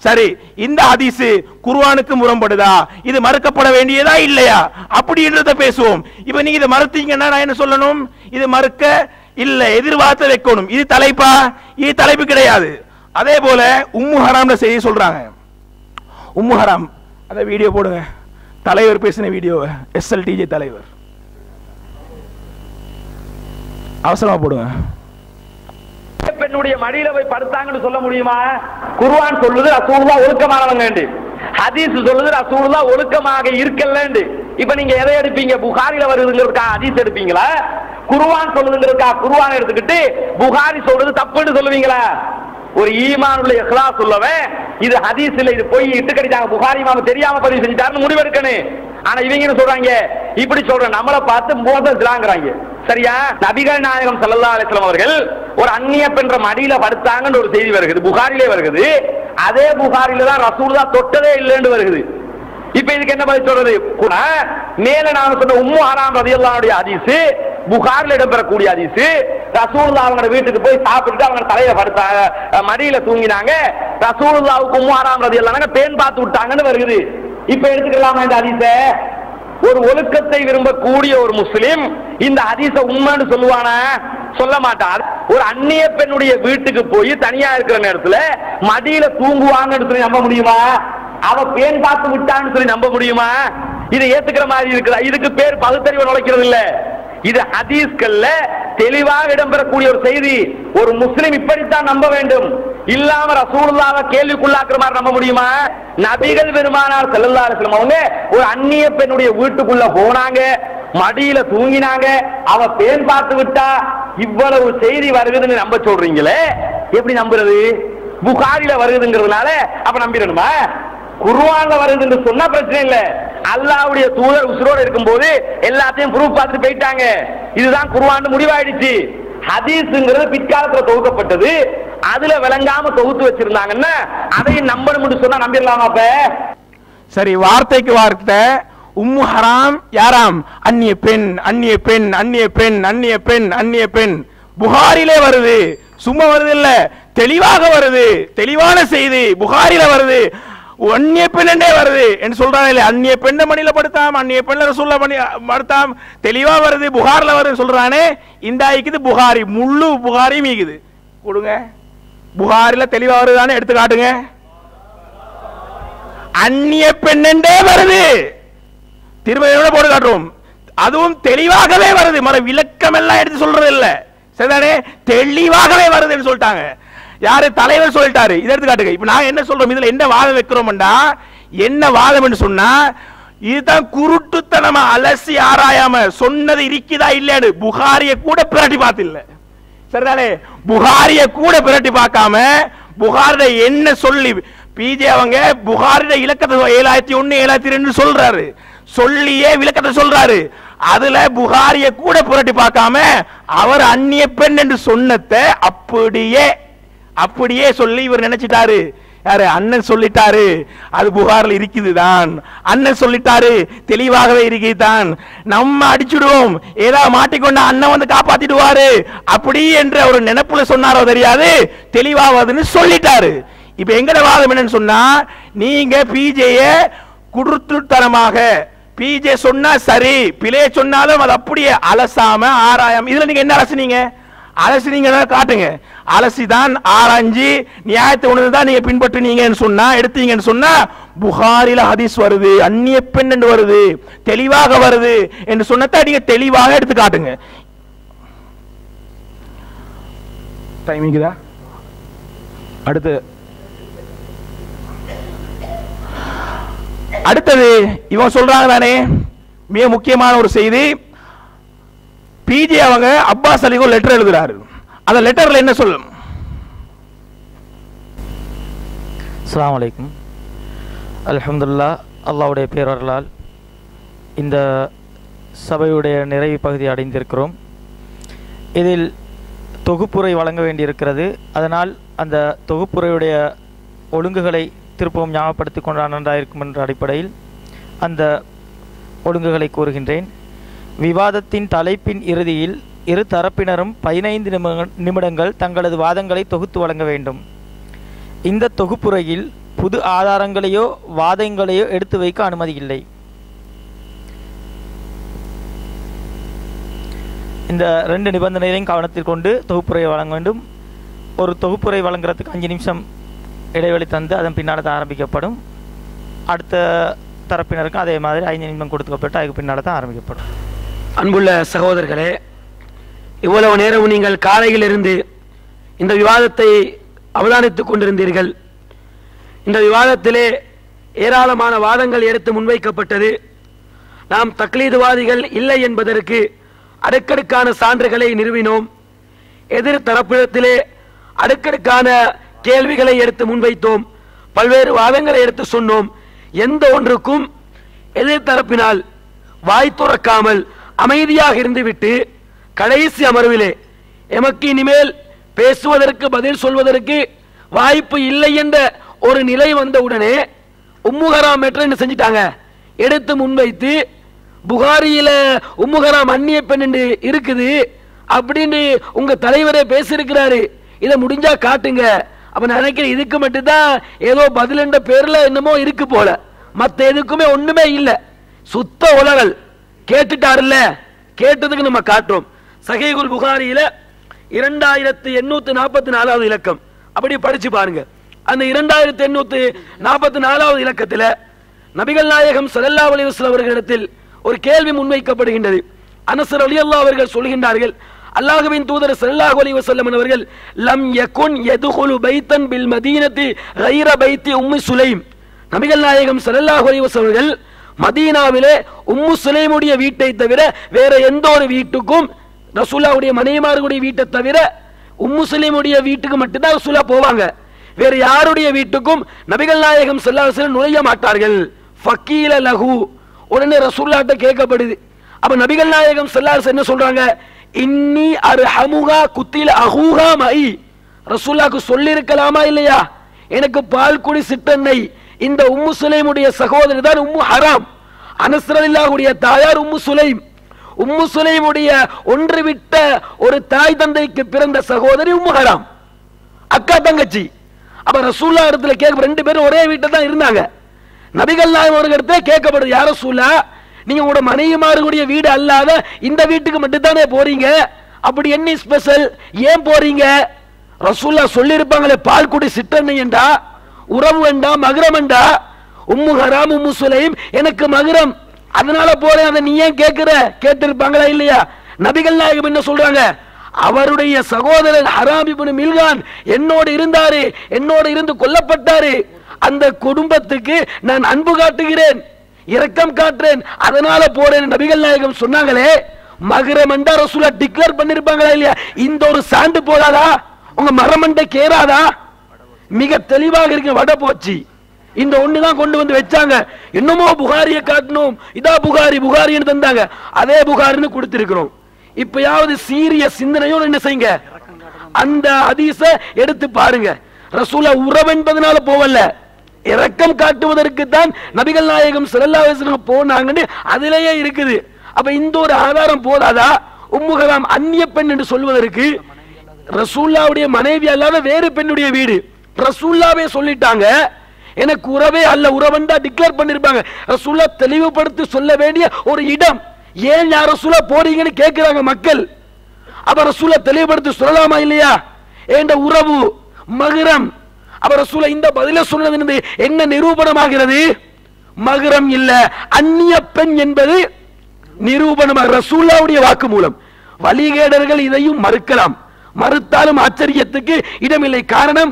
சரி இந்த ஹதீஸ் குர்ஆனுக்கு முரண்படுதா, இது மறுக்கப்பட வேண்டியதா இல்லையா அப்படின்றத பேசுவோம். இப்ப நீங்க இதை மறுத்தீங்கன்னா நான் என்ன சொல்லணும், இது மறுக்க இல்ல எதிர்பார்த்து வைக்கணும். இது தலைப்பா? இது தலைப்பு கிடையாது. அதே போல உம்மு ஹராம்ல செய்தி சொல்றாங்க. உம்மு ஹராம் அந்த வீடியோ போடுங்க, தலைவர் பேசின வீடியோ, எஸ்எல்டிஜே தலைவர், அவசரமா போடுங்க. பெண்ணுடைய மடியில போய் படுத்தாங்கன்னு சொல்ல முடியுமா? குர்ஆன் சொல்லுது ரசூலுல்லாஹ் ஒழுக்கமானவங்க, ஹதீஸ் சொல்லுது ரசூலுல்லாஹ் ஒழுக்கமாக இருக்கல. இப்ப நீங்க எதை எடுப்பீங்க? புகாரில வருதுங்கிறதுக்கா ஹதீஸ் எடுப்பீங்களா? குர்ஆன் சொல்லுதுங்கிறதுக்கா குர்ஆன் எடுத்துக்கிட்டு புகாரி சொல்றது தப்புன்னு சொல்லுவீங்களா? ஒரு ஈமான் உள்ள இஹ்லாஸ் உள்ளவன் இது ஹதீஸ் இல்ல, இது போய் இட்டுக்கடிச்சாங்க, புகாரி இமாம் தெரியாம பதிவு செஞ்சிட்டாருன்னு முடிவெடுக்கணும். ஆனா இவங்க என்ன சொல்றாங்க, இப்படி சொல்ற நம்மளை பார்த்து மோதலாங்கிறாங்க. சரியா? நபிகள் நாயகம் ஸல்லல்லாஹு அலைஹி வஸல்லம் அவர்கள் ஒரு அந்நிய பெண்ற மடியில படுத்தாங்கன்னு ஒரு செய்தி வருகிறது, புகாரிலே வருகிறது. அதே புகாரில தான் ரசூலுல்லாஹ் தொட்டதே இல்லைன்னு வருகிறது. இப்ப இதுக்கு என்ன பதில் சொல்றது? மேல நாம சொன்ன உம்மு ஹராம் ரலியல்லாஹு அன்ஹா ஹதீஸ், புகாரில இடம்பெறக்கூடிய ஹதீஸ். ரசூலுல்லாஹ் அவங்க வீட்டுக்கு போய் சாப்பிட்டு அவங்க தலையில படுத்தாங்க, மடியில தூங்கினாங்க. ரசூலுல்லாஹ்வுக்கு உம்மு ஹராம் ரலியல்லாஹு அன்ஹா பேன் பார்த்து விட்டாங்கன்னு வருகிறது. இப்ப எடுத்துக்கலாமா இந்த ஹதீஸை? ஒரு ஒழுக்கத்தை விரும்பக்கூடிய ஒரு முஸ்லிம் இந்த ஹதீஸ உண்மைன்னு சொல்லுவானா? சொல்ல மாட்டார். ஒரு அந்நிய பெண்ணுடைய வீட்டுக்கு போய் தனியா இருக்கிற நேரத்துல மடியில தூங்குவாங்கன்னு சொல்லி நம்ப முடியுமா? அவ பேன் பார்த்து விட்டான்னு சொல்லி நம்ப முடியுமா? இதை ஏத்துக்கிற மாதிரி இருக்குதா? இதுக்கு பேர் பகுத்தறிவு நுழைக்கிறது இல்ல. இது ஹதீஸ்கள்ல தெளிவாக இடம்பெறக்கூடிய ஒரு செய்தி. ஒரு முஸ்லிம் இப்படித்தான் நம்ப வேண்டும். இல்லாம ரசூலுல்லாஹ்வை கேள்விக்குள்ளாக்குற மாதிரி நம்ப முடியுமா? நபிகள் பெருமானார் ஸல்லல்லாஹு அலைஹி வஸல்லம் அவங்க ஒரு அந்நிய பெண்ணுடைய வீட்டுக்குள்ள போனாங்க, மடியில தூங்கினாங்க, அவ பேன் பார்த்து விட்டா, இவ்வளவு செய்தி வருதுன்னு நம்ப சொல்றீங்களே, எப்படி நம்புறது? புகாரில வருதுங்கிறதுனால அப்ப நம்பிடணுமா? குர்ஆன்ல வருதுன்னு சொன்னா பிரச்சனை இல்ல. அல்லாஹ்வுடைய தூதர் உசுரோடு இருக்கும்போது எல்லாத்தையும் ப்ரூஃப் பார்த்துட்டு போயிட்டாங்க. இதுதான் குர்ஆன் முடிவாயிடுச்சு. ஹதீஸ்ங்கிறது பிற்காலத்துல தொகுக்கப்பட்டது, அதுல விளங்காம தொகுத்து வச்சிருந்தாங்கன்னா அதையும் நம்பணும்னு சொன்னா நம்பிடலாமா? அப்ப சரி, வார்த்தைக்கு வார்த்தை உம்மு ஹராம் யாராம்? அந்நிய பெண், அந்நிய பெண், அந்நிய பெண், அந்நிய பெண், அந்நிய பெண். புகாரிலே வருது, சும்மா வருது இல்ல, தெளிவாக வருது, தெளிவான செய்தி புகாரில வருது. அந்நிய பெண்ணே வருது என்று சொல்றாங்க இல்ல, அந்நிய பெண்ண மணியில படுத்தாம், அந்நிய பெண்ண ரசூலுல்லாஹ் பண்ணி படுத்தாம், தெளிவா வருது, புகார்ல வருது சொல்றானே. இந்த ஆயிக்குது புகாரி, முழு புகாரி மீக்குது கொடுங்க. புகாரில தெளிவா வருதானே எடுத்து காட்டுங்க. அந்நிய பெண்ணே வருது, திரும்ப போட்டு காட்டுறோம். அதுவும் தெளிவாகவே வருது, மர விளக்கம் எல்லாம் எடுத்து சொல்றது இல்ல. சரிதானே? தெளிவாகவே வருதுன்னு சொல்லிட்டாங்க. யாரு? தலைவர் சொல்லிட்டாரு. இதை எடுத்து காட்டுங்க. இப்ப நான் என்ன சொல்றோம், இதுல என்ன வாதம் வைக்கிறோம்டா, என்ன வாதம் என்று சொன்னா, இதுதான் குருட்டுத்தனமா அலசி ஆராயாம சொன்னது இருக்குதா இல்லையாடு புகாரிய கூட பிரட்டி பார்த்து இல்ல. சரிதானே? புகாரிய கூட பிரட்டி பார்க்காம புகாரிட என்ன சொல்லி பிஜே அவங்க புகாரிட இலக்கத்தை 7001 7002 சொல்றாரு, சொல்லியே விளக்கத்தை சொல்றாரு. அதுல புகாரிய கூட புரட்டி பார்க்காம அவர் அந்நிய பெண் என்று சொன்னதை அப்படியே சொல்லி இவர் நினைச்சிட்டாரு. யாரு? அண்ணன் சொல்லிட்டாரு, அது புகாரில் இருக்குதுதான், அண்ணன் சொல்லிட்டாரு, தெளிவாகவே இருக்குதான், நம்ம அடிச்சுடுவோம், ஏதாவது மாட்டிக்கொண்ட அண்ணன் வந்து காப்பாத்திடுவாரு அப்படி என்ற ஒரு நினைப்புல சொன்னாரோ தெரியாது, தெளிவாவதுன்னு சொல்லிட்டாரு. இப்ப எங்கட வாதம் என்னன்னு சொன்னா, நீங்க பிஜேய குடுத்துத்தனமாக பிஜே சொன்னா சரி, பிழை சொன்னாலும் அது அப்படியே அலசாம ஆராயாம, இதுல நீங்க என்ன அலசினீங்க? அலசினீங்க காட்டுங்க. அலசிதான் ஆராய்ஞ்சி நியாயத்தை உணர்ந்துதான் நீங்க பின்பற்றினீங்கன்னு சொன்னா, எடுத்தீங்கன்னு சொன்னா, புகாரில ஹதீஸ் வருது, அந்நிய பெண் என்று வருது, தெளிவாக வருது என்று சொன்னதை நீங்க தெளிவாக எடுத்து காட்டுங்க. டைமிங்குதா? அடுத்தது இவன் சொல்றாங்க தானே, மிக முக்கியமான ஒரு செய்தி. பிஜே அவங்க அப்பாஸ் அலிக்கு லெட்டர் எழுதுறாரு. அந்த லெட்டர்ல என்ன சொல்லும்? அஸ்ஸலாமு அலைக்கும். அல்ஹம்துலில்லாஹ், அல்லாஹ்வுடைய பேரருளால் இந்த சபையுடைய நிறைவு பகுதி அடைந்திருக்கிறோம். இதில் தொகுப்புரை வழங்க வேண்டியிருக்கிறது. அதனால் அந்த தொகுப்புரையுடைய ஒழுங்குகளை திருப்பவும் ஞாபகப்படுத்திக் கொண்டால் நன்றாயிருக்கும் என்ற அடிப்படையில் அந்த ஒழுங்குகளை கூறுகின்றேன். விவாதத்தின் தலைப்பின் இறுதியில் இரு தரப்பினரும் 15 நிமிடங்கள் தங்களது வாதங்களை தொகுத்து வழங்க வேண்டும். இந்த தொகுப்புரையில் புது ஆதாரங்களையோ வாதங்களையோ எடுத்து வைக்க அனுமதி இல்லை. இந்த 2 நிபந்தனைகளையும் கவனத்தில் கொண்டு தொகுப்புரையை வழங்க வேண்டும். ஒரு தொகுப்புரை வழங்குறதுக்கு 5 நிமிஷம் இடைவெளி தந்து அதன் பின்னால் தான் ஆரம்பிக்கப்படும். அடுத்த தரப்பினருக்கும் அதே மாதிரி 5 நிமிடம் கொடுக்கப்பட்டு அதுக்கு பின்னால் தான் ஆரம்பிக்கப்படும். அன்புள்ள சகோதரர்களே, இவ்வளவு நேரம் நீங்கள் காலையிலிருந்து இந்த விவாதத்தை அவதானித்துக் கொண்டிருந்தீர்கள். இந்த விவாதத்திலே ஏராளமான வாதங்கள் எடுத்து முன்வைக்கப்பட்டது. நாம் தக்லீதுவாதிகள் இல்லை என்பதற்கு அடுக்கடுக்கான சான்றுகளை நிறுவினோம். எதிர் தரப்பிடத்திலே அடுக்கடுக்கான கேள்விகளை எடுத்து முன்வைத்தோம். பல்வேறு வாதங்களை எடுத்து சொன்னோம். எந்த ஒன்றுக்கும் எதிர்த்தரப்பினால் வாய் துறக்காமல் அமைதியாக இருந்துவிட்டு கடைசி அமர்விலே எமக்கு இனிமேல் பேசுவதற்கு பதில் சொல்வதற்கு வாய்ப்பு இல்லை என்ற ஒரு நிலை வந்தவுடனே உம்முஹராம் என்ன செஞ்சிட்டாங்க, எடுத்து முன்வைத்து புகாரியில உம்முஹராம் அந்நிய பெண் என்று இருக்குது அப்படின்னு உங்க தலைவரே பேசியிருக்கிறாரு, இதை முடிஞ்சா காட்டுங்க. அப்ப நினைக்கிறேன் இதுக்கு மட்டும்தான் ஏதோ பதில் என்ற பேர்ல என்னமோ இருக்கு போல, மத்த எதுக்குமே ஒண்ணுமே இல்லை. சுத்த உலகல் கேட்டுட்டாருல்ல, கேட்டதுக்கு நம்ம காட்டுறோம். சஹீஹுல் புகாரியில 2844வது இலக்கம் அப்படி படிச்சு பாருங்க. அந்த 2844வது இலக்கத்தில் நபிகள் நாயகம் ஸல்லல்லாஹு அலைஹி வஸல்லம் அவர்களிடத்தில் ஒரு கேள்வி முன்வைக்கப்படுகின்றது. அனஸ் ரலியல்லாஹு அவர்கள் சொல்கின்றார்கள், அல்லாஹ்வின் தூதர் ஸல்லல்லாஹு அலைஹி வஸல்லம் அவர்கள் லம் யகுன் யதுகுலு பைத்தன் பில் மதீனத்தி கைர பைத்தி உம்மு சுலைம், நபிகள் நாயகம் ஸல்லல்லாஹு அலைஹி வஸல்லம் அவர்கள் மதீனாவிலே உம்மு சுலைமுடைய வீட்டை தவிர வேற எந்த ஒரு வீட்டுக்கும், ரசூலுல்லாஹ்வுடைய மனைவிமார்களுடைய வீட்டை தவிர உம்மு சுலைமுடைய வீட்டுக்கு மட்டும்தான் ரசூலுல்லாஹ் போவாங்க. வேற யாருடைய வீட்டுக்கும் நபிகள் நாயகம் ஸல்லல்லாஹு அலைஹி வஸல்லம் நுழைய மாட்டார்கள். ஃபக்கீல லஹு, உடனே ரசூலுல்லாஹ்ட்ட கேட்கப்படுது. அப்ப நபிகள் நாயகம் ஸல்லல்லாஹு அலைஹி வஸல்லம் என்ன சொல்றாங்க, இன்னி அர்ஹமுகா குத்தில அஹூஹா மை, ரசூலுல்லாஹ்க்கு சொல்லி இருக்கலாமா இல்லையா, எனக்கு பால் குடி சிட்டன்னை இந்த உம்மு சுலைமுடைய சகோதரி தான் உம்மு ஹராம், அனஸ் ரலியல்லாஹுடைய தாயார் உம்மு சுலைம், உம்மு சுலைமுடைய ஒன்று விட்ட ஒரு தாய் தந்தைக்கு பிறந்த சகோதரி உம்மு ஹராம், அக்கா தங்கச்சி. அப்ப ரசூலுல்லாஹ் இடத்துல கேட்க 2 பேரும் ஒரே வீட்டில் தான் இருந்தாங்க. நபிகள் நாயகம் அவர்களிடத்துல கேட்கப்படுது, யார் ரசூலுல்லாஹ் நீங்க உங்களோட மனைவிமார்களுடைய வீடு அல்லாத இந்த வீட்டுக்கு மட்டும்தானே போறீங்க, அப்படி என்ன ஸ்பெஷல், ஏன் போறீங்க? ரசூலுல்லாஹ் சொல்லி இருப்பாங்களே பால் குடி சிட்டன்னை என்றா, உறவு வேண்டா மகரம் வேண்டா, உம்மு ஹராம் உம்மு சுலைம் எனக்கு மகரம், அதனால போறேன், அதை நீ ஏன் கேட்கிற, கேட்டிருப்பாங்களா இல்லையா? நபிகள் நாயகம் என்ன சொல்றாங்க, அவருடைய சகோதரன் ஹராம் இப்னு மில்கான் என்னோடு இருந்தாரு, என்னோடு இருந்து கொல்லப்பட்டாரு, அந்த குடும்பத்துக்கு நான் அன்பு காட்டுகிறேன், இரக்கம் காட்டுறேன், அதனால போறேன் நபிகள் நாயகம் சொன்னாங்களே. மகரம் என்றா ரசூலுல்லாஹ் டிக்ளேர் பண்ணிருப்பாங்களா இல்லையா? இந்த ஒரு சான்று போதாதா, உங்க மரமண்டை கேராதா? மிக தெளிவாக இருக்க வட போச்சு, இந்த ஒண்ணுதான் கொண்டு வந்து வச்சாங்க. இன்னமோ புகாரியை காட்டணும், இதா புகாரி புகாரின்னு தந்தாங்க, அதே புகாரின்னு கொடுத்திருக்கிறோம். இப்பயாவது சீரிய சிந்தனையோடு என்ன செய்யுங்க, அந்த ஹதீஸ எடுத்து பாருங்க. ரசூலுல்லாஹ் உறவு என்பதனால போவல்ல, இரக்கம் காட்டுவதற்கு தான் நபிகள் நாயகம் ஸல்லல்லாஹு அலைஹி வஸல்லம் போனாங்கன்னு அதிலேயே இருக்குது. அப்ப இந்த ஒரு ஆதாரம் போதாதா? உம்மு ஹராம் அந்நிய பெண் என்று சொல்வதற்கு, ரசூலுல்லாஹ்வுடைய மனைவி அல்லாத வேறு பெண்ணுடைய வீடு, ரசூலுல்லாஹ்வே சொல்லிட்டாங்க, எனக்கு உறவே அல்ல, உறவண்டா டிக்ளேர் பண்ணிருப்பாங்க. ரசூலுல்லாஹ் தெளிவுபடுத்தி சொல்ல வேண்டிய ஒரு இடம், ஏன் யார் ரசூலுல்லாஹ் போறீங்கன்னு கேட்கிறாங்க மக்கள். அப்ப ரசூலுல்லாஹ் தெளிவுபடுத்தி சொல்லலாமா இல்லையா? ஏண்ட உறவு மகரம். அப்ப ரசூலுல்லாஹ் இந்த பதில சொன்னது என்ன நிரூபணமாகிறது? மகரம் இல்ல, அந்நிய பெண் என்பது நிரூபணமாக ரசூலுல்லாஹ்வுடைய வாக்கு மூலம். வழிகேடர்கள் இதையும் மறுக்கலாம், மறுத்தாலும் ஆச்சரியத்துக்கு இடமில்லை. காரணம்,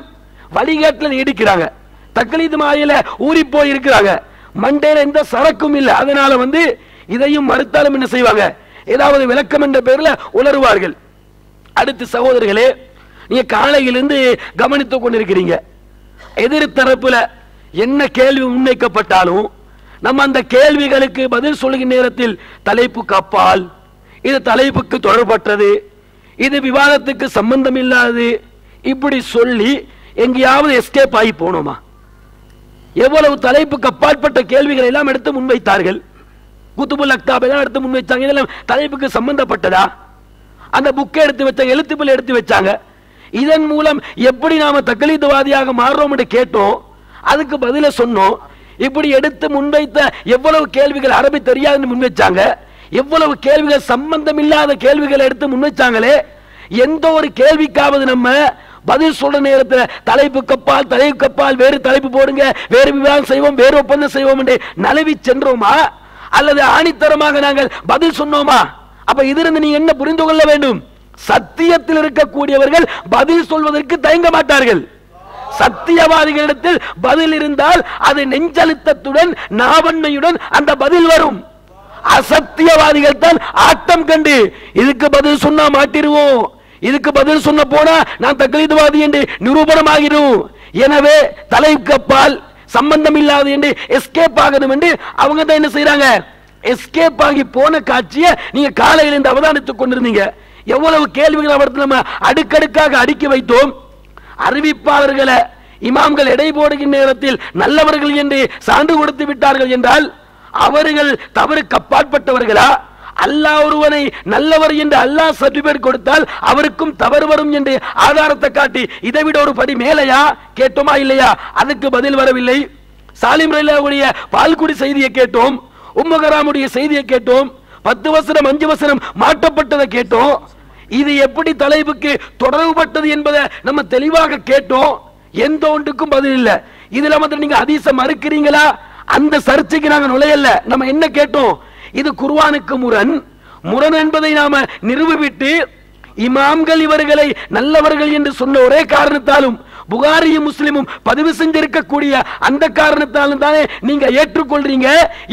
வழிகாட்டில் நீடிக்கிறாங்க, தக்லீத் மாயில ஊறி போய் இருக்கிறாங்க, மண்டையில எந்த சரக்கும் இல்லை, அதனால இதையும் மறுத்தாலும் என்ன செய்வாங்க, ஏதாவது விளக்கம் என்ற பெயர்ல உளறுவார்கள். அடுத்து சகோதரர்களே, நீங்க காலையிலிருந்து கவனித்துக் கொண்டிருக்கிறீங்க, எதிர் தரப்புல என்ன கேள்வி முன்வைக்கப்பட்டாலும் நம்ம அந்த கேள்விகளுக்கு பதில் சொல்லுகிற நேரத்தில் தலைப்புக்கு அப்பால், இது தலைப்புக்கு தொடர்பற்றது, இது விவாதத்துக்கு சம்பந்தம் இல்லாது இப்படி சொல்லி எங்கேயாவது எஸ்கேப் ஆகி போனோமா? எவ்வளவு தலைப்புக்கு அப்பாற்பட்ட கேள்விகளை எல்லாம் எடுத்து முன்வைத்தார்கள். குத்துபுல் அக்தாப் எல்லாம் எடுத்து முன்வைச்சாங்க. இதெல்லாம் தலைப்புக்கு சம்பந்தப்பட்டதா? அந்த புக்கை எடுத்து வச்சாங்க, எழுத்துப்பில் எடுத்து வச்சாங்க. இதன் மூலம் எப்படி நாம தக்லீத்வாதியாக மாறுறோம் என்று கேட்டோம். அதுக்கு பதில சொன்னோம். இப்படி எடுத்து முன்வைத்த எவ்வளவு கேள்விகள் அரபி தெரியாதுன்னு முன்வைச்சாங்க, எவ்வளவு கேள்விகள் சம்பந்தம் இல்லாத கேள்விகளை எடுத்து முன்வைச்சாங்களே. எந்த ஒரு கேள்விக்காவது நம்ம பதில் சொல்ற நேரத்தில் தலைப்பு கப்பால் வேறு தலைப்பு போடுங்க, வேறு விவாதம் செய்வோம், வேறு ஒப்பந்தம் செய்வோம் என்று நழுவி சென்றோமா அல்லது ஆணித்தரமாக நாங்கள் பதில் சொன்னோமா? அப்ப இதிலிருந்து நீ என்ன புரிந்து கொள்ள வேண்டும்? சத்தியத்தில் இருக்கக்கூடியவர்கள் பதில் சொல்வதற்கு தயங்க மாட்டார்கள். சத்தியவாதிகளிடத்தில் பதில் இருந்தால் அது நெஞ்சழுத்தத்துடன் நாவன்மையுடன் அந்த பதில் வரும். அசத்தியவாதிகள் தான் ஆட்டம் கண்டு இதுக்கு பதில் சொன்னா மாட்டிருவோம், இதுக்கு பதில் சொன்ன போனா நான் தக்லீத்வாதி என்று நிரூபணமாகிடும், எனவே தலைக்கப்பால் சம்பந்தம் இல்லாது என்று எஸ்கேப் ஆகணும் என்று அவங்க தான் என்ன செய்யறாங்க? எஸ்கேப் ஆகி போன காட்சியை நீங்க காலையில் இருந்து அவதானித்துக் கொண்டிருந்தீங்க. எவ்வளவு கேள்விகள் அவர்கள் நம்ம அடுக்கடுக்காக அடுக்கி வைத்தோம். அறிவிப்பாளர்களை இமாம்கள் எடை போடுகின்ற நேரத்தில் நல்லவர்கள் என்று சான்று கொடுத்து விட்டார்கள் என்றால் அவர்கள் தவறுக்கு அப்பாற்பட்டவர்களா? அல்லாஹ் ஒருவனை நல்லவர் என்று அல்லாஹ் சர்டிபிகேட் கொடுத்தால் அவருக்கும் தவறு வரும் என்று ஆதாரத்தை காட்டி இதை விட ஒரு படி மேலையா கேட்டோமா இல்லையா? அதுக்கு பதில் வரவில்லை. சாலிம் ரலியல்லாஹுடைய பால்குடி செய்தியை கேட்டோம், உம்மகராமுடைய செய்தியை கேட்டோம், 10 வசனம் 5 வசனம் மாற்றப்பட்டதை கேட்டோம். இது எப்படி தலைப்புக்கு தொடர்புபட்டது என்பதை நம்ம தெளிவாக கேட்டோம். எந்த ஒன்றுக்கும் பதில் இல்லை. இதுல வந்து நீங்க ஹதீஸை மறுக்கிறீங்களா? அந்த சர்ச்சைக்கு நாங்க நுழையல. நம்ம என்ன கேட்டோம்? இது குர்ஆனுக்கு முரண் என்பதை நாம நிரூபித்து இமாம்கள் இவர்களை நல்லவர்கள் என்று சொன்ன ஒரே காரணத்தாலும் புகாரியும் முஸ்லிமும் பதிவு செஞ்சிருக்கக்கூடிய அந்த காரணத்தாலும் தானே நீங்க ஏற்றுக்கொள்றீங்க.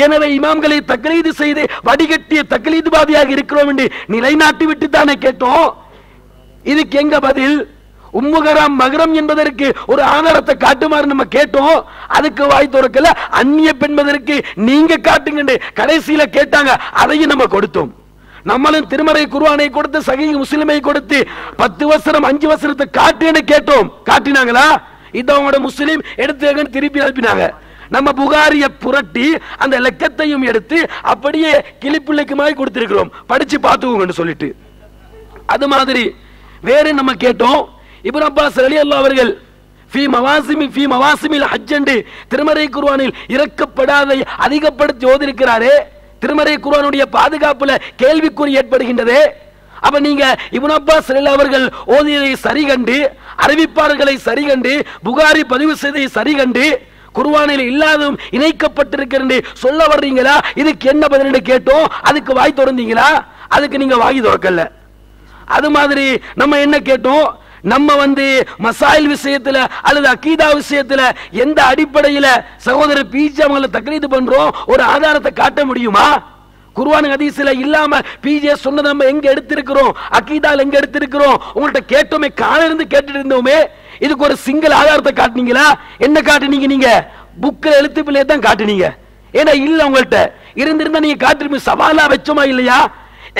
எனவே இமாம்களை தக்லீது செய்து வடிகட்டிய தக்லீத்வாதியாக இருக்கிறோம் என்று நிலைநாட்டி விட்டு தானே கேட்டோம். இதுக்கு எங்க பதில்? உம்முகரம் மகரம் என்பதற்கு ஒரு ஆதாரத்தை காட்டுமாறு நம்ம கேட்டோம். அதுக்கு வாய் திறக்கல. அந்நிய பெண்பதற்கு நீங்க காட்டுங்க கடைசியில கேட்டாங்க, அதையும் நம்ம கொடுத்தோம். நம்மளும் திருமறை குர்ஆனை கொடுத்து சஹீஹ் முஸ்லிமை கொடுத்து 10 வசனம் 5 வசனத்தை காட்டுன்னு கேட்டோம். காட்டினாங்களா? இதோட முஸ்லிம் எடுத்து திருப்பி அனுப்பினாங்க. நம்ம புகாரிய புரட்டி அந்த லெக்கத்தையும் எடுத்து அப்படியே கிளிப்பிள்ளைக்கு மாதிரி கொடுத்திருக்கிறோம், படிச்சு பார்த்துக்கோங்கன்னு சொல்லிட்டு. அது மாதிரி வேற நம்ம கேட்டோம். இப்னு அப்பாஸ் ரலியல்லாஹு அவர்கள் ஃபீ மவாசிமில் ஹஜ் என்று திருமறை குர்ஆனில் இறக்கப்படாத அதிகப்படுத்தி ஓதிருக்கிறாரே. திருமறை குர்ஆனுடைய பாதுகாப்புல கேள்விக்குறி ஏற்படுகின்றது. அப்ப நீங்க இப்னு அப்பாஸ் ரலியல்லாஹு அவர்கள் ஓதியதை சரிகண்டு, அறிவிப்பாளர்களை சரிகண்டு, புகாரி பதிவு செய்ததை சரிகண்டு, குர்ஆனில் இல்லாததும் இணைக்கப்பட்டிருக்கிறது சொல்ல வர்றீங்களா? இதுக்கு என்ன பதில் கேட்டோம். அதுக்கு வாய் திறந்தீங்களா? அதுக்கு நீங்க வாய் திறக்கல. அது மாதிரி நம்ம என்ன கேட்டோம்? நம்ம வந்து மசாயில் விஷயத்துல அல்லது அகீதா விஷயத்துல எந்த அடிப்படையில சகோதரர் பிஜே அவங்களை தக்லீது பண்றோம்? ஒரு ஆதாரத்தை காட்ட முடியுமா? குர்ஆன் ஹதீஸ்ல இல்லாம பிஜே சொன்னதை நம்ம எங்க எடுத்திருக்கிறோம்? அகீதால எங்க எடுத்திருக்கிறோம்? உங்கள்ட்ட கேட்டோமே, காலையில இருந்து கேட்டுட்டு இருந்தோமே. இதுக்கு ஒரு சிங்கிள் ஆதாரத்தை காட்டுனீங்களா? என்ன காட்டுனீங்க? நீங்க புக்ல எழுத்துப்பிள்ளையே தான் காட்டுனீங்க. ஏன்னா இல்ல, உங்கள்ட்ட இருந்திருந்தா நீங்க காட்டிருப்பீங்க. சவாலா வச்சோமா இல்லையா?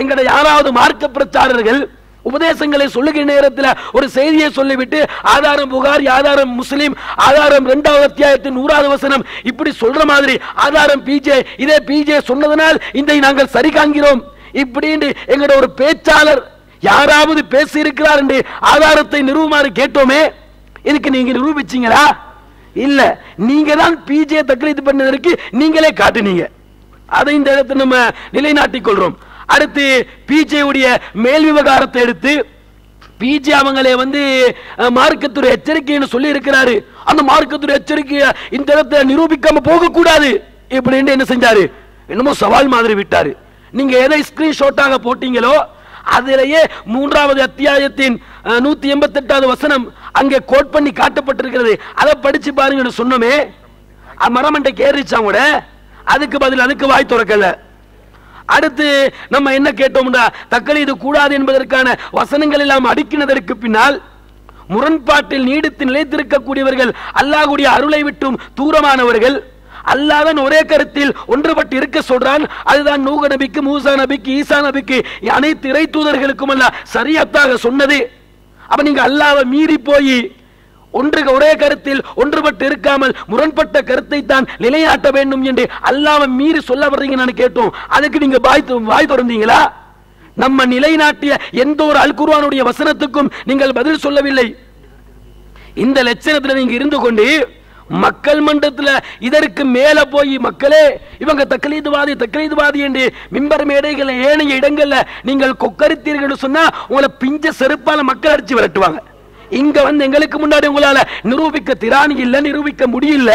எங்கட யாராவது மார்க்க பிரச்சாரர்கள் உபதேசங்களை சொல்லுகிற நேரத்தில் ஒரு செய்தியை சொல்லிவிட்டு ஆதாரம் புகாரி, ஆதாரம் முஸ்லிம், ஆதாரம் 2வது அத்தியாயத்தின் 100வது வசனம் இப்படி சொல்ற மாதிரி ஆதாரம் பிஜே, இதே பிஜே சொன்னதனால் இதை நாங்கள் சரி காண்கிறோம் இப்படின்னு எங்கட ஒரு பேச்சாளர் யாராவது பேசி இருக்கிறார் என்று ஆதாரத்தை நிரூபமாறு கேட்டோமே. இதுக்கு நீங்க நிரூபிச்சீங்களா? இல்ல, நீங்க தான் பிஜே தக்லீது பண்ணதற்கு நீங்களே காட்டுனீங்க. அதை இந்த இடத்தை நம்ம நிலைநாட்டிக் கொள்றோம். அடுத்து பிஜே உடைய மேல் விவகாரத்தை எடுத்து பிஜே அவங்களே வந்து மார்க்கத்துறை எச்சரிக்கைன்னு சொல்லி இருக்கிறாரு. அந்த மார்க்கத்துறை எச்சரிக்கையை இந்த இடத்துல நிரூபிக்காம போக கூடாது இப்படின்னு என்ன செஞ்சாரு? என்னமோ சவால் மாதிரி விட்டாரு. நீங்க எதை ஸ்கிரீன்ஷாட்டாக போட்டீங்களோ அதிலேயே 3வது அத்தியாயத்தின் 188வது வசனம் அங்கே கோட் பண்ணி காட்டப்பட்டிருக்கிறது. அதை படிச்சு பாருங்கன்னு சொன்னோமே. மரமண்டை கேறிச்சாங்க கூட. அதுக்கு பதில் அதுக்கு வாய் திறக்கல. அடுத்து நம்ம என்ன கேட்டோம்னா, தக்லீது கூடாது என்பதற்கான வசனங்கள் எல்லாம் அடுக்கினதற்கு பின்னால் முரண்பாட்டில் நீடித்து நிலைத்திருக்கக்கூடியவர்கள், அல்லாஹ்வுடைய அருளை விட்டும் தூரமானவர்கள், அல்லாஹ் ஒரே கருத்தில் ஒன்றுபட்டு இருக்க சொல்றான். அதுதான் நூஹ் நபிக்கு, மூசா நபிக்கு, ஈசா நபிக்கு, அனைத்து இறை தூதர்களுக்கும் அல்லாஹ் ஷரியத்தாக சொன்னது. அப்ப நீங்க அல்லாஹ்வை மீறி போய் ஒரே கருத்தில் ஒன்றுபட்டு இருக்காமல் முரண்பட்ட கருத்தை தான் நிலையாட்ட வேண்டும் என்று அல்லாஹ்வை மீறி சொல்ல வர்றீங்க நான் கேட்டோம். அதுக்கு நீங்க வாய் திறந்தீங்களா? நம்ம நிலைநாட்டிய எந்த ஒரு அல் குர்ஆனுடைய வசனத்துக்கும் நீங்கள் பதில் சொல்லவில்லை. இந்த லட்சணத்தில் நீங்க இருந்து கொண்டு மக்கள் மன்றத்தில் இதற்கு மேல போய் மக்களே இவங்க தக்லீதுவாதி என்று மிம்பர் மேடைகள் ஏனைய இடங்கள்ல நீங்கள் கொக்கரித்தீர்கள் சொன்னா உங்களை பிஞ்ச செருப்பால மக்கள் அடிச்சு விரட்டுவாங்க. இங்க வந்து எங்களுக்கு முன்னாடி உங்களால நிரூபிக்க திராணி இல்ல, நிரூபிக்க முடியல.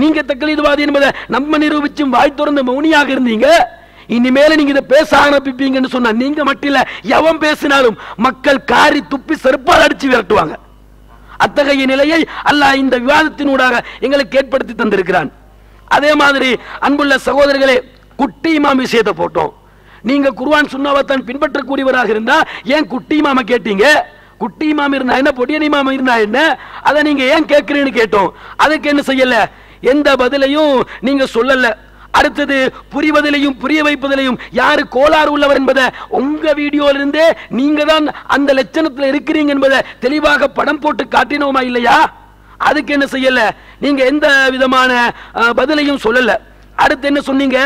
நீங்க தக்லீதுவாதி என்பதை நம்ம நிரூபிச்சும் வாய் திறந்து மௌனியாக இருந்தீங்க. இனிமேல நீங்க இதை பேச ஆரம்பிப்பீங்கன்னு சொன்னா நீங்க மட்டும் இல்ல, எவன் பேசினாலும் மக்கள் காரி துப்பி செருப்பால் அடிச்சு விரட்டுவாங்க. அத்தகைய நிலையை அல்லாஹ் இந்த விவாதத்தினூடாக எங்களுக்கு ஏற்படுத்தி தந்திருக்கிறான். அதே மாதிரி அன்புள்ள சகோதரர்களே, குட்டி இமாம் விஷயத்தை போட்டோம். நீங்க குர்ஆன் சுன்னாவை தான் பின்பற்றக்கூடியவராக இருந்தா ஏன் குட்டி இமாம கேட்டீங்க? குட்டி இமாம் இருந்தா என்ன, பொடியன் இமாம் இருந்தா என்ன, அதை நீங்க ஏன் கேட்கிறீன்னு கேட்டோம். அதுக்கு என்ன செய்யல, எந்த பதிலையும் நீங்க சொல்லல. அடுத்தது புரிவதிலையும் புரிய வைப்பதிலையும் யாரு கோளாறு உள்ளவர் என்பதை உங்க வீடியோல இருந்தே நீங்க தான் அந்த லட்சணத்தில் இருக்கிறீங்க என்பதை தெளிவாக படம் போட்டு காட்டினோமா இல்லையா? அதுக்கு என்ன செய்யல, நீங்க எந்த விதமான பதிலையும் சொல்லல. அடுத்து என்ன சொன்னீங்க,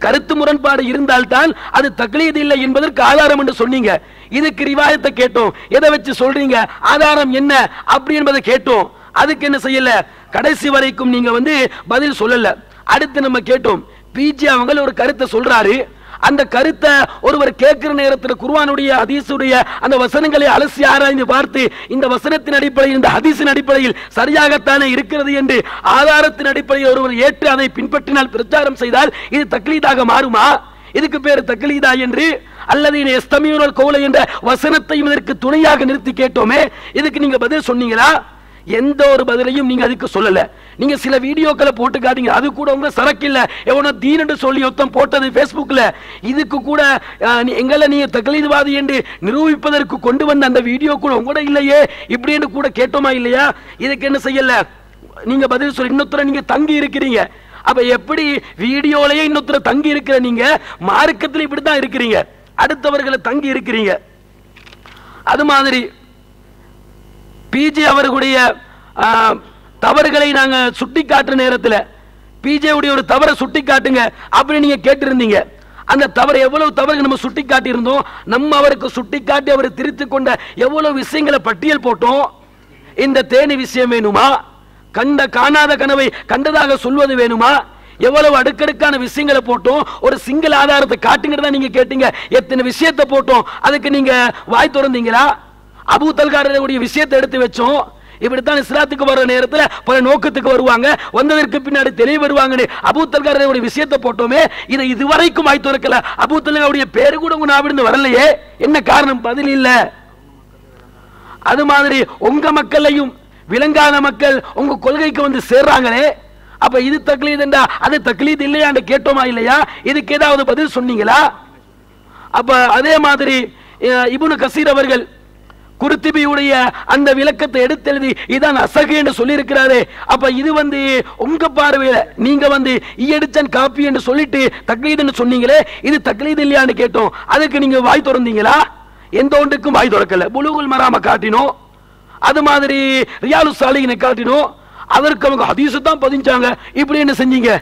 கருத்து முரண்பாடு இருந்தால்தான் அது தக்லீத் இல்லை என்பதற்கு ஆதாரம் என்று சொன்னீங்க. இதுக்கு ரிவாயத்தை கேட்டோம். எதை வச்சு சொல்றீங்க, ஆதாரம் என்ன அப்படி என்பதை கேட்டோம். அதுக்கு என்ன செய்யல, கடைசி வரைக்கும் நீங்க வந்து பதில் சொல்லல. அடுத்து நம்ம கேட்டோம், பிஜி அவங்க ஒரு கருத்தை சொல்றாரு. அந்த கருத்தை ஒருவர் கேட்கிற நேரத்தில் குர்ஆனுடைய ஹதீஸுடைய அந்த வசனங்களை அலசி ஆராய்ந்து பார்த்து இந்த வசனத்தின் அடிப்படையில் இந்த ஹதீஸின் அடிப்படையில் சரியாகத்தானே இருக்கிறது என்று ஆதாரத்தின் அடிப்படையில் ஒருவர் ஏற்று அதை பின்பற்றினால் பிரச்சாரம் செய்தால் இது தக்லீதாக மாறுமா? இதுக்கு பேர் தக்லீதா என்று அல்லது எஸ்தமியூனல் கௌல என்ற வசனத்தையும் இதற்கு துணையாக நிறுத்தி கேட்டோமே, இதுக்கு நீங்க பதில் சொன்னீங்களா? எந்த ஒரு பதிலையும் நீங்க அதுக்கு சொல்லல. நீங்க சில வீடியோக்களை போட்டு காட்டீங்க, அது கூட உங்க சரக்கு இல்ல, எவனோ தீன் என்று சொல்லி ஒருத்தன் போட்டது பேஸ்புக்ல. இதுக்கு கூட எங்களை நீங்க தக்லீதுவாதி என்று நிரூபிப்பதற்கு கொண்டு வந்த அந்த வீடியோ கூட உங்களோட இல்லையே, இப்படி என்று கூட கேட்டோமா இல்லையா? இதுக்கு என்ன செய்யல, நீங்க பதில் சொல்லி இன்னொருத்தர நீங்க தங்கி இருக்கிறீங்க. அப்ப எப்படி வீடியோலயே இன்னொருத்தர தங்கி இருக்கிற நீங்க மார்க்கத்தில் இப்படித்தான் இருக்கிறீங்க, அடுத்தவர்களை தங்கி இருக்கிறீங்க. அது மாதிரி பிஜே அவர்களுடைய தவறுகளை நாங்க சுட்டி காட்டுற நேரத்தில் பிஜே உடைய ஒரு தவறை சுட்டி காட்டுங்க அப்படி நீங்க கேட்டிருந்தீங்க. அந்த தவறு எவ்வளவு தவறு நம்ம சுட்டி காட்டி இருந்தோம், நம்ம அவருக்கு சுட்டி காட்டி அவர் திருத்தி கொண்ட எவ்வளவு விஷயங்களை பட்டியல் போட்டோம். இந்த தேனி விஷயம் வேணுமா, காணாத கனவை கண்டதாக சொல்வது வேணுமா, எவ்வளவு அடுக்கடுக்கான விஷயங்களை போட்டோம். ஒரு சிங்கிள் ஆதாரத்தை காட்டுங்கிறதா நீங்க கேட்டீங்க. எத்தனை விஷயத்தை போட்டோம், அதுக்கு நீங்க வாய் திறந்தீங்களா? அபூ தல்காருடைய விஷயத்தை எடுத்து வச்சோம். இப்படித்தான் இஸ்லாத்துக்கு வர நேரத்தில் பல நோக்கத்துக்கு வருவாங்க, வந்ததற்கு பின்னாடி தெளிவு வருவாங்க. அபூ தல்காருடைய விஷயத்தை போட்டோமே, இதை இதுவரைக்கும் வாய் திறக்கல. அபூ தல்காருடைய பேரு கூட உங்க நாவிலிருந்து வரலையே, என்ன காரணம்? பதில் இல்ல. அது மாதிரி உங்க மக்களையும் விளங்காத மக்கள் உங்க கொள்கைக்கு வந்து சேர்றாங்களே, அப்ப இது தக்லீத் என்றா அது தக்லீத் இல்லையா கேட்டோமா இல்லையா? இதுக்கு ஏதாவது பதில் சொன்னீங்களா? அப்ப அதே மாதிரி இப்னு கசீர் அவர்கள் குர்துபியுடைய அந்த விளக்கத்தை எடுத்தெழுதி இதான் அசகு என்று சொல்லி இருக்கிறாரு. அப்ப இது வந்து உங்க பார்வையில நீங்க வந்து ஈயடிச்சன் காப்பி என்று சொல்லிட்டு தக்லீத்னு சொன்னீங்களே, இது தக்லீத் இல்லையான்னு கேட்டோம். அதுக்கு நீங்க வாய் திறந்தீங்களா? எந்த ஒன்றுக்கும் வாய் திறக்கல. புலூகுல் மராம காட்டினோம், அது மாதிரி ரியாலு சாலிஹினை காட்டினோம், அதற்கு அவங்க ஹதீஸ் தான் பதிஞ்சாங்க. இப்படி என்ன செஞ்சீங்க?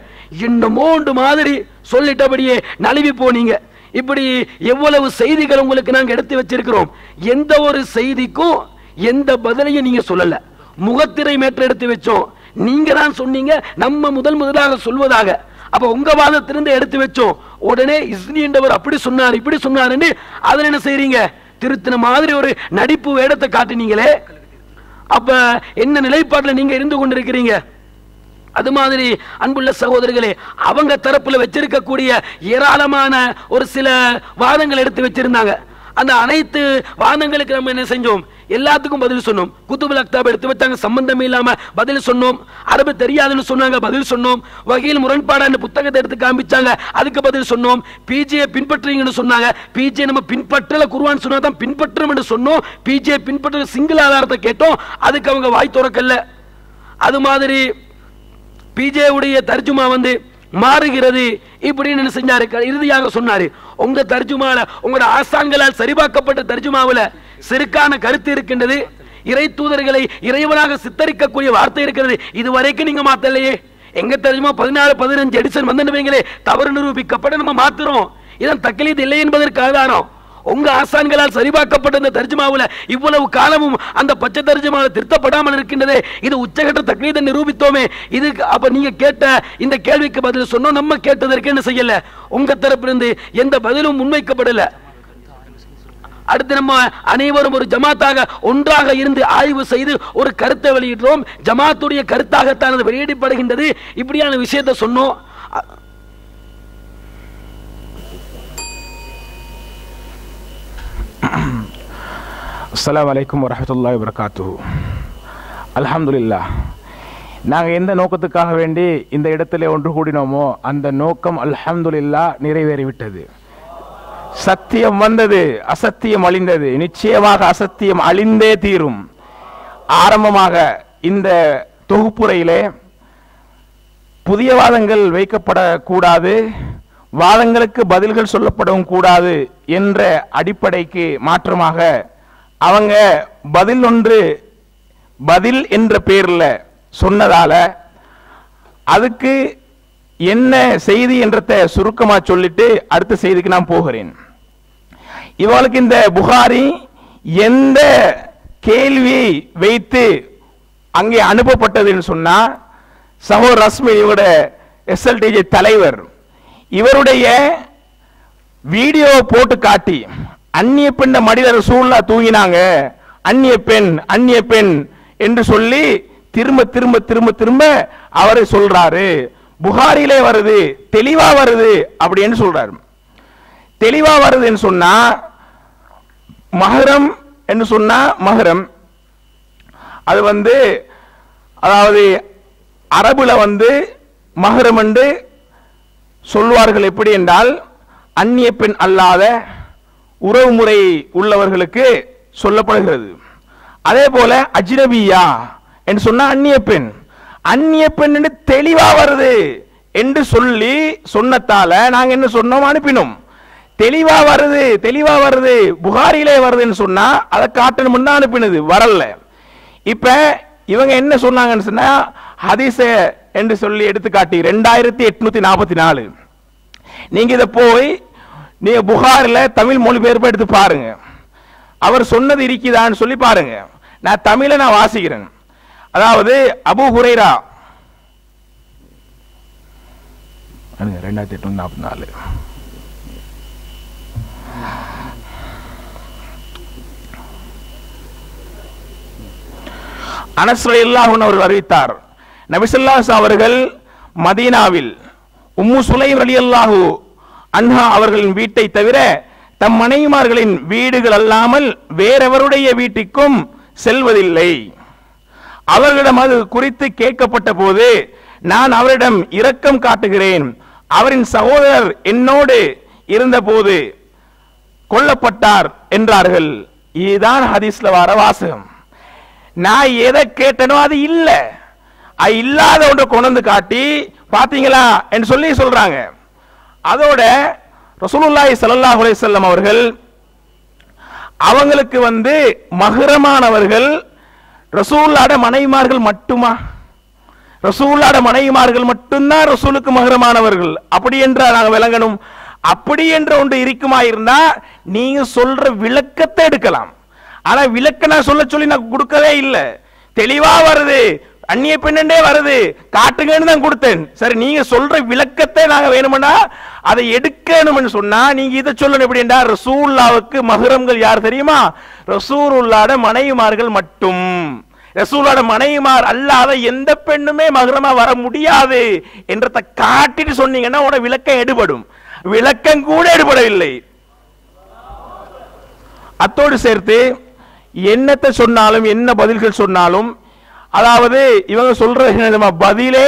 என்னமோண்டு மாதிரி சொல்லிட்டபடியே நழுவி போனீங்க. இப்படி எவ்வளவு செய்திகள் உங்களுக்கு நாங்க எடுத்து வச்சிருக்கிறோம். எந்த ஒரு செய்திக்கும் எந்த பதிலையும் நீங்க சொல்லல. முகத்திரை மேற்று எடுத்து வச்சோம், நீங்க தான் சொன்னீங்க நம்ம முதலாக சொல்வதாக. அப்ப உங்க வாதத்திலிருந்து எடுத்து வச்சோம். உடனே இஸ்னி என்றவர் அப்படி சொன்னார் இப்படி சொன்னார், அதுல என்ன செய்றீங்க? திருத்தின மாதிரி ஒரு நடிப்பு வேடத்தை காட்டினீங்களே. அப்ப என்ன நிலைப்பாட்டில் நீங்க இருந்து கொண்டிருக்கிறீங்க? அது மாதிரி அன்புள்ள சகோதரர்களே, அவங்க தரப்புல வச்சிருக்கக்கூடிய ஏராளமான ஒரு சில வாதங்கள் எடுத்து வச்சிருந்தாங்க. அந்த அனைத்து வாதங்களுக்கு நம்ம என்ன செஞ்சோம்? எல்லாத்துக்கும் பதில் சொன்னோம். குத்துபுல் அக்தாப் எடுத்து வச்சாங்க, சம்பந்தமே இல்லாம பதில் சொன்னோம். அரபு தெரியாதுன்னு சொன்னாங்க, பதில் சொன்னோம். வகையில் முரண்பாடான புத்தகத்தை எடுத்து காமிச்சாங்க, அதுக்கு பதில் சொன்னோம். பிஜே பின்பற்றுறீங்கன்னு சொன்னாங்க, பிஜே நம்ம பின்பற்றல, குர்ஆன் சொன்னா தான் பின்பற்றோம் என்று சொன்னோம். பிஜே பின்பற்ற சிங்கிள் ஆதாரத்தை கேட்டோம், அதுக்கு அவங்க வாய் திறக்கல. அது மாதிரி பிஜே உடைய தர்ஜுமா மாறுகிறது இப்படின்னு செஞ்சாரு. இறுதியாக சொன்னாரு, உங்க தர்ஜுமால உங்களோட ஆசான்களால் சரிபார்க்கப்பட்ட தர்ஜுமாவுல சிறுக்கான கருத்து இருக்கின்றது, இறை தூதர்களை இறைவனாக சித்தரிக்கக்கூடிய வார்த்தை இருக்கிறது, இதுவரைக்கும் நீங்க மாத்தலையே. எங்க தர்ஜுமா 14-15 எடிஷன் வந்துடுவீங்களே, தவறு நிரூபிக்கப்பட நம்ம மாத்துறோம். இதன் தக்லீத் இல்லை என்பதற்கு ஆதாரம் உங்க ஆசான்களால் சரிபார்க்கப்பட்ட இந்த தர்ஜுமாவுல இவ்வளவு காலமும் அந்த பச்சை தர்ஜுமாவில் திருத்தப்படாமல் இருக்கின்றதே, இது உச்சகட்ட தக்லீதை நிரூபித்தோமே. இது அப்ப நீங்க கேட்ட இந்த கேள்விக்கு பதில் சொன்னோம், நம்ம கேட்டதற்கு என்ன செய்யல, உங்க தரப்பிலிருந்து எந்த பதிலும் முன்வைக்கப்படல. அடுத்து நம்ம அனைவரும் ஒரு ஜமாத்தாக ஒன்றாக இருந்து ஆய்வு செய்து ஒரு கருத்தை வெளியிடுறோம். ஜமாத்துடைய கருத்தாகத்தான் அது வெளியிடப்படுகின்றது. இப்படியான விஷயத்தை சொன்னோம். அஸ்ஸலாமு அலைக்கும் வரஹ்மத்துல்லாஹி வபரகாத்துஹு. அல்ஹம்துலில்லாஹ், நாங்கள் எந்த நோக்கத்துக்காக வேண்டி இந்த இடத்துல ஒன்று கூடினோமோ அந்த நோக்கம் அல்ஹம்துலில்லாஹ் நிறைவேறிவிட்டது. சத்தியம் வந்தது, அசத்தியம் அழிந்தது. நிச்சயமாக அசத்தியம் அழிந்தே தீரும். ஆரம்பமாக இந்த தொகுப்புரையிலே புதிய வாதங்கள் வைக்கப்படக்கூடாது, வாதங்களுக்கு பதில்கள் சொல்லப்படவும் கூடாது என்ற அடிப்படைக்கு மாற்றமாக அவங்க பதில் என்ற பேர்ல சொன்னதால அதுக்கு என்ன செய்தி என்றத சுருக்கமா சொல்லிட்டு அடுத்த செய்திக்கு நான் போகிறேன். இவளுக்கு இந்த புகாரி எந்த கேள்வியை வைத்து அங்கே அனுப்பப்பட்டதுன்னு சொன்னா, சகோதரர் ரஸ்மி இவரோட எஸ்எல்டிஜே தலைவர் இவருடைய வீடியோ போட்டு காட்டி, அந்நிய பெண்ண மடியில ரசூலுல்லாஹ் தூங்கினாங்க, அந்நிய பெண் என்று சொல்லி திரும்ப திரும்ப திரும்ப திரும்ப அவரை சொல்றாரு. புகாரிலே வருது, தெளிவா வருது அப்படின்னு சொல்றாரு. தெளிவா வருதுன்னு சொன்னா மஹரம் என்று சொன்னா மஹரம் அது அதாவது அரபுல மஹரம் என்று சொல்வார்கள். எப்படி என்றால் அந்நிய பெண் அல்லாத உறவு முறை உள்ளவர்களுக்கு சொல்லப்படுகிறது. அதே போல அஜ்னபியா என்று சொன்னா அந்நிய பெண் என்று தெளிவா வருது என்று சொல்லி சொன்னதால நாங்க என்ன சொன்னோம், அனுப்பினோம். தெளிவா வருது புகாரிலே வருதுன்னு சொன்னா அதை காட்டணும் அனுப்பினது, வரல. இப்ப இவங்க என்ன சொன்னாங்கன்னு சொன்னா ஹதீஸ என்று சொல்லி எடுத்துக்காட்டி 2844 நீங்க இதை போய் நீங்க புகாரில தமிழ் மொழிபெயர்ப்பு எடுத்து பாருங்க, அவர் சொன்னது இருக்குதான்னு சொல்லி பாருங்க. நான் தமிழை வாசிக்கிறேன். அதாவது அபூ ஹுரைரா 2844 அனஸ் ரலியல்லாஹு அன்ஹு அவர்கள் அறிவித்தார், நபி ஸல்லல்லாஹு அலைஹி அவர்கள் மதீனாவில் உம்மு சுலைம் ரலியல்லாஹு அன்ஹா அவர்களின் வீட்டை தவிர தம் மனைவிமார்களின் வீடுகள் அல்லாமல் வேறெவருடைய வீட்டுக்கும் செல்வதில்லை. அவர்களிடம் அது குறித்து கேட்கப்பட்ட போது நான் அவரிடம் இரக்கம் காட்டுகிறேன், அவரின் சகோதரர் என்னோடு இருந்தபோது கொல்லப்பட்டார் என்றார்கள். இதுதான் ஹதீஸ்ல வர வாசகம். நான் எதை கேட்டனோ அது இல்ல, இல்லாத ஒன்றை கொண்டு காட்டி பாத்தீங்களா என்று சொல்லி சொல்றாங்க. அதோட ரசூலுல்லாஹி ஸல்லல்லாஹு அலைஹி வஸல்லம் அவர்கள் அவங்களுக்கு மஹ்ரமானவர்கள் ரசூலுல்லாஹ்வுடைய மனைவிமார்கள் மட்டுமா? ரசூலுல்லாஹ்வுடைய மனைவிமார்கள் மட்டும்தான் ரசூலுக்கு மஹ்ரமானவர்கள். அப்படி என்றால் நாங்கள் விளங்கணும். அப்படி என்ற ஒன்று இருக்குமா இருந்தா நீங்க சொல்ற விளக்கத்தை எடுக்கலாம். ஆனா விளக்க நான் சொல்ல சொல்லி நான் கொடுக்கவே இல்லை. தெளிவா வருது, அந்நிய பெண்ணே வருது, காட்டுங்கன்னு தான் கொடுத்தேன். சரி, நீங்க சொல்ற விளக்கத்தை நாங்க வேணும்னா அதை எடுக்கணும்னு சொன்னா நீங்க இதை சொல்லணும். எப்படி என்றா ரசூலுல்லாஹ்வுக்கு மஹ்ரம்கள் யார் தெரியுமா? ரசூலுல்லாஹ்வுடைய மனைவிமார்கள் மட்டும். ரசூலுல்லாஹ்வுடைய மனைவிமார் அல்லாத எந்த பெண்ணுமே மஹ்ரமா வர முடியாது என்றதை காட்டிட்டு சொன்னீங்கன்னா உன விளக்கம் எடுபடும். விளக்கம் கூட எடுபடவில்லை. அத்தோடு சேர்த்து என்னத்தை சொன்னாலும் என்ன பதில்கள் சொன்னாலும், அதாவது இவங்க சொல்றது பதிலே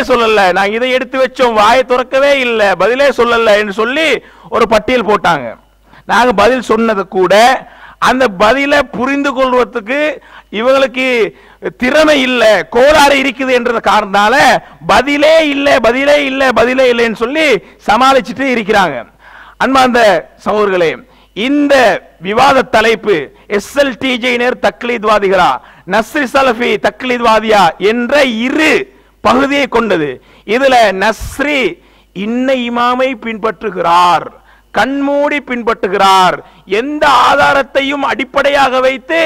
சொல்லல, நாங்க இதை எடுத்து வச்சோம், வாயை திறக்கவே இல்லை, பதிலே சொல்லல என்று சொல்லி ஒரு பட்டியல் போட்டாங்க. நாங்க பதில் சொன்னது கூட அந்த பதில புரிந்து கொள்வதற்கு இவங்களுக்கு திறமை இல்ல, கோளாறு இருக்குது என்ற காரணத்தால பதிலே இல்லைன்னு சொல்லி சமாளிச்சுட்டு இருக்கிறாங்க. அன்பார்ந்த சகோதரர்களே, இந்த விவாத தலைப்பு SLTJ-னர் தக்லீத்வாதிகளா, நஸ்ரி சலஃபி தக்லீத்வாதியா என்ற இரு பகுதியை கொண்டது. இதுல நஸ்ரி இன்ன இமாமை பின்பற்றுகிறார், கண்மூடி பின்பற்றுகிறார், எந்த ஆதாரத்தையும் அடிப்படையாக வைத்து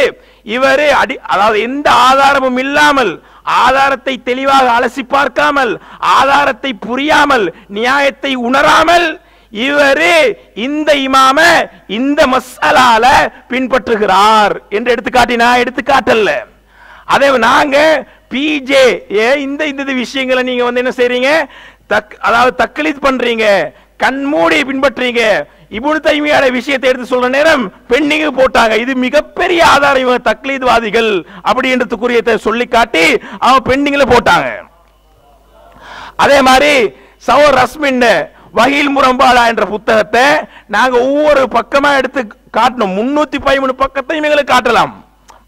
இவரு அதாவது எந்த ஆதாரமும் இல்லாமல், ஆதாரத்தை தெளிவாக அலசி பார்க்காமல், ஆதாரத்தை புரியாமல், நியாயத்தை உணராமல் இவரு இந்த இமாம இந்த மசாலால பின்பற்றுகிறார் என்று எடுத்துக்காட்டல்ல. அதே நாங்க பிஜே இந்த விஷயங்களை நீங்க என்ன செய்றீங்க, அதாவது தக்லீத் பண்றீங்க, கண்மூடி பின்பற்றீங்க. இப்னு தைமியாவோட விஷயத்தை எடுத்து சொல்ற நேரம் பெண்டிங் போட்டாங்க. இது மிகப்பெரிய ஆதாரம், இவங்க தக்லீத்வாதிகள் அப்படின்றதுக்குரியதை சொல்லி காட்டி அவங்க பெண்டிங்ல போட்டாங்க. அதே மாதிரி சௌர் ரஸ்மின் வகீல் முரம்பாலா என்ற புத்தகத்தை நாங்க ஒவ்வொரு பக்கமா எடுத்து காட்டணும். 313 பக்கத்தையும் எங்களுக்கு காட்டலாம்.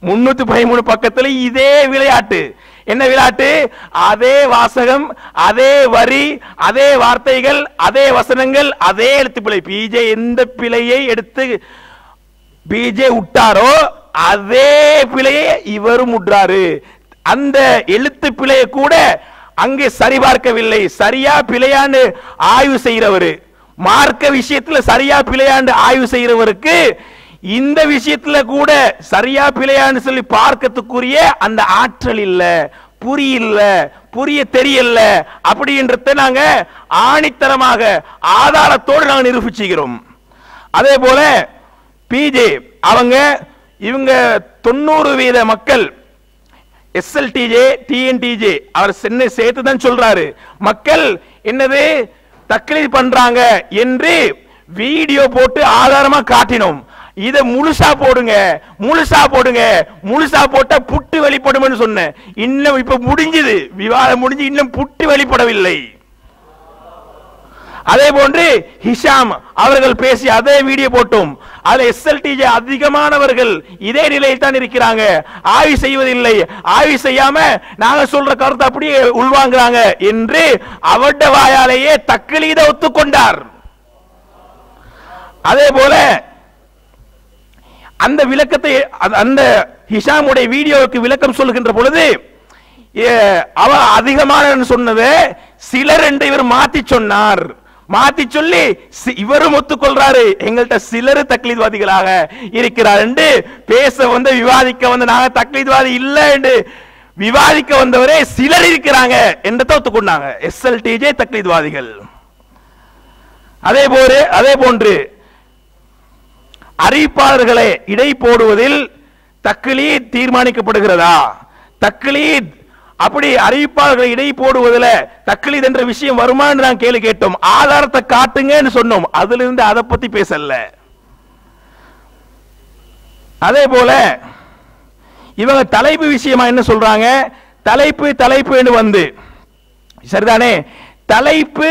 313 பக்கத்துல இதே விளையாட்டு. என்ன விளையாட்டு? அதே வாசகம், அதே வரி, அதே வார்த்தைகள், அதே வசனங்கள், அதே எழுத்து பிழை. பிஜே எந்த பிழையை எடுத்து பிஜே விட்டாரோ அதே பிழையை இவரும் விடுறாரு. அந்த எழுத்து பிழையை கூட அங்கே சரிபார்க்கவில்லை. சரியா பிழையாண்டு ஆய்வு செய்கிறவர், மார்க்க விஷயத்துல சரியா பிழையாண்டு ஆய்வு செய்கிறவருக்கு இந்த விஷயத்துல கூட சரியா பிழையான்னு சொல்லி பார்க்கறதுக்குரிய அந்த ஆற்றல் இல்ல, புரிய தெரியல. அப்படின்றத நாங்க ஆணித்தரமாக ஆதாரத்தோடு நாங்க நிரூபிச்சுக்கிறோம். அதே போல பிஜே இவங்க 90% மக்கள் SLTJ TNTJ அவர் சென்னை சேர்த்து தான் சொல்றாரு, மக்கள் என்னது தக்லீத் பண்றாங்க என்று வீடியோ போட்டு ஆதாரமா காட்டினோம். இத முழுசா போடுங்க, முழுசா போட்டா புட்டு வெளிப்படும் சொன்ன. இன்னும் இப்ப முடிஞ்சது, விவாதம் முடிஞ்சு, இன்னும் புட்டு வெளிப்படவில்லை. அதே போன்று ஹிஷாம் அவர்கள் பேசி அதே வீடியோ போட்டோம். அதுல SLTJ அதிகமானவர்கள் இதே நிலையில் தான் இருக்கிறாங்க, ஆய்வு செய்வதில்லை, ஆய்வு செய்யாம நாங்க சொல்ற கருத்தை அப்படியே உள்வாங்குறாங்க என்று அவருடைய வாயாலேயே தக்லீத ஒத்துக்கொண்டார். அதே போல அந்த விளக்கத்தை அந்த ஹிஷாமுடைய வீடியோவுக்கு விளக்கம் சொல்லுகின்ற பொழுது அவ அதிகமான சொன்னதை சிலர் என்று இவர் மாத்தி சொன்னார். மாத்தி சொல்லி இவரும் ஒத்துக்கொள்றாரு, எங்கள்கிட்ட சிலர் தக்லீத்வாதிகளாக இருக்கிறார் என்று பேச வந்து விவாதிக்க வந்து நாங்க தக்லீத்வாதி இல்ல என்று விவாதிக்க வந்தவரே சிலர் இருக்கிறாங்க என்று ஒத்துக்கொண்டாங்க. SLTJ தக்லீத்வாதிகள். அதே போன்று அறிவிப்பாளர்களை இடை போடுவதில் தக்லீத் தீர்மானிக்கப்படுகிறதா? தக்லீத் அப்படி அறிவிப்பாளர்களை இடை போடுவதில் தக்லீத் என்ற விஷயம் வருமா என்று நான் கேள்வி கேட்டோம். ஆதாரத்தை காட்டுங்கன்னு சொன்னோம், அதிலிருந்து அதை பத்தி பேசல. அதே போல இவங்க தலைப்பு விஷயமா என்ன சொல்றாங்க, தலைப்பு வந்து சரிதானே, தலைப்பு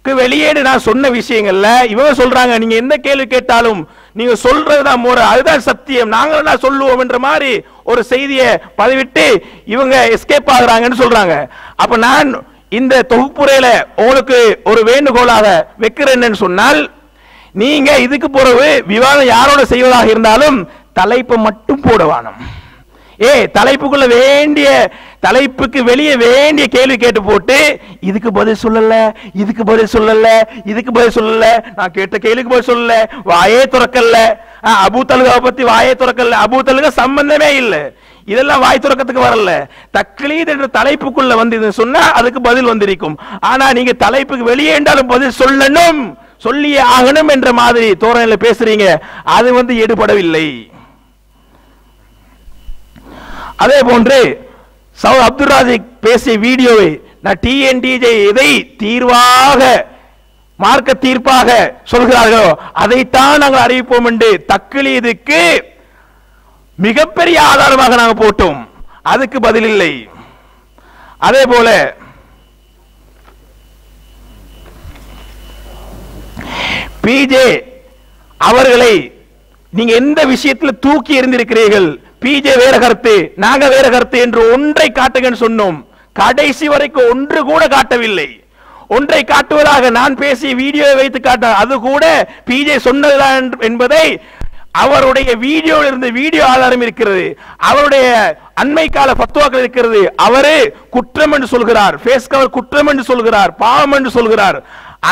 வெளியேடு நான் சொன்ன விஷயங்கள்ல இவங்க சொல்றாங்க, நீங்க எந்த கேள்வி கேட்டாலும் நீங்க சொல்றதுதான் முறை, அதுதான் சத்தியம், நாங்க என்ன சொல்லுவோம் என்ற மாதிரி ஒரு செய்தியை பதிவிட்டு இவங்க எஸ்கேப் ஆகுறாங்கன்னு சொல்றாங்க. அப்ப நான் இந்த தொகுப்புரையில உங்களுக்கு ஒரு வேண்டுகோளாக வைக்கிறேன்னு சொன்னால், நீங்க இதுக்கு பிறகு விவாதம் யாரோட செய்வதாக இருந்தாலும் தலைப்பு மட்டும் போட வேணும். தலைப்புக்குள்ள வேண்டிய தலைப்புக்கு வெளியே வேண்டிய கேள்வி கேட்டு போட்டு இதுக்கு பதில் சொல்லல, நான் கேட்ட கேள்விக்கு பதில் சொல்லல, வாயே துறக்கல, அபூ தல்காவை பத்தி வாயே துறக்கல, அபூ தல்கா சம்பந்தமே இல்லை, இதெல்லாம் வாய் துறக்கத்துக்கு வரல. தக்லீத் என்ற தலைப்புக்குள்ள வந்து சொன்னா அதுக்கு பதில் வந்திருக்கும். ஆனா நீங்க தலைப்புக்கு வெளியே என்றாலும் பதில் சொல்லணும், சொல்லியே ஆகணும் என்ற மாதிரி தோரணையில பேசுறீங்க, அது வந்து எடுபடவில்லை. அதே போன்று சௌத் அப்துல் ராசிக் பேசிய வீடியோவை நான் TNTJ எதை தீர்வாக மார்க்க தீர்ப்பாக சொல்கிறார்களோ அதைத்தான் நாங்கள் அறிவிப்போம் என்று தக்லீதுக்கு மிகப்பெரிய ஆதாரமாக நாங்கள் போட்டோம், அதுக்கு பதில் இல்லை. அதே போல பிஜே அவர்களை நீங்க எந்த விஷயத்துல தூக்கி எறிந்திருக்கிறீர்கள்? பிஜே வேற கருத்து, நாங்க வேற கருத்து என்று ஒன்றை காட்டுங்கன்னு சொன்னோம். கடைசி வரைக்கும் ஒன்று கூட காட்டவில்லை. ஒன்றை காட்டுவதாக நான் பேசிய வீடியோவை வைத்து காட்ட, அது கூட பிஜே சொன்னதுதான் என்பதை அவருடைய வீடியோவில் இருந்து வீடியோ ஆதாரம் இருக்கிறது, அவருடைய அண்மை கால ஃபத்வாக்கள் இருக்கிறது. அவரு குற்றம் என்று சொல்கிறார், ஃபேஸ் கவர் குற்றம் என்று சொல்கிறார், பாவம் என்று சொல்கிறார்.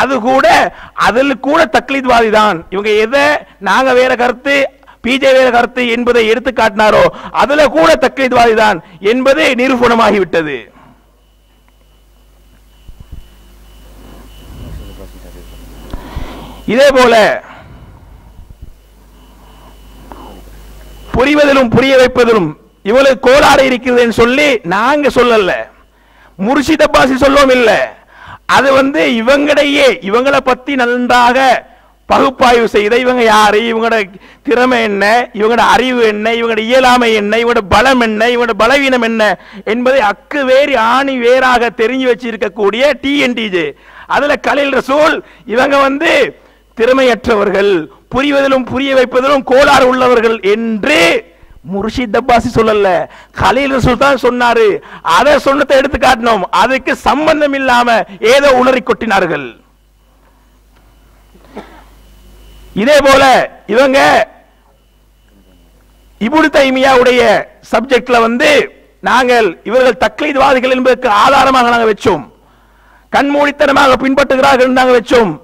அது கூட அதில் கூட தக்லீத்வாதி தான். இவங்க எதை நாங்க வேற கருத்து பிஜே வேற கருத்து என்பதை எடுத்து காட்டினாரோ அதுல கூட தக்லீத்வாதி தான் என்பது நிரூபணமாகிவிட்டது. இதே போல புரிவதிலும் புரிய வைப்பதிலும் இவ்வளவு கோளாறு இருக்கிறது சொல்லி நாங்க சொல்லல, முர்ஷித் அப்பாசி சொல்லவும் இல்லை. அது இவங்களையே இவங்களை பத்தி நன்றாக பகுப்பாய்வு செய்த இவங்க யாரு, இவங்களோட திறமை என்ன, இவங்களோட அறிவு என்ன, இவங்களோட இயலாமை என்ன, இவங்களோட பலம் என்ன, இவங்களோட பலவீனம் என்ன என்பதை அக்கு வேறு ஆணி வேறாக தெரிஞ்சு வச்சிருக்கக்கூடிய டிஎன்டிஜே, அதுல கலீல் ரசூல் இவங்க திறமையற்றவர்கள், புரிவதிலும் புரிய வைப்பதிலும் கோளாறு உள்ளவர்கள் என்று முர்ஷித் அப்பாசி சொல்லல, கலீல் ரசூல் தான் சொன்னாரு. அதை சொன்னதை எடுத்து காட்டினோம், அதுக்கு சம்பந்தம் இல்லாம ஏதோ உளறி கொட்டினார்கள். இதே போல இவங்க இப்னு தைமியாவுடைய சப்ஜெக்ட்ல நாங்கள் இவர்கள் தக்லீத்வாதிகள் என்பதற்கு ஆதாரமாக நாங்கள் வச்சோம், கண்மூடித்தனமாக பின்பற்றுகிறார்கள் நாங்கள் வச்சோம்.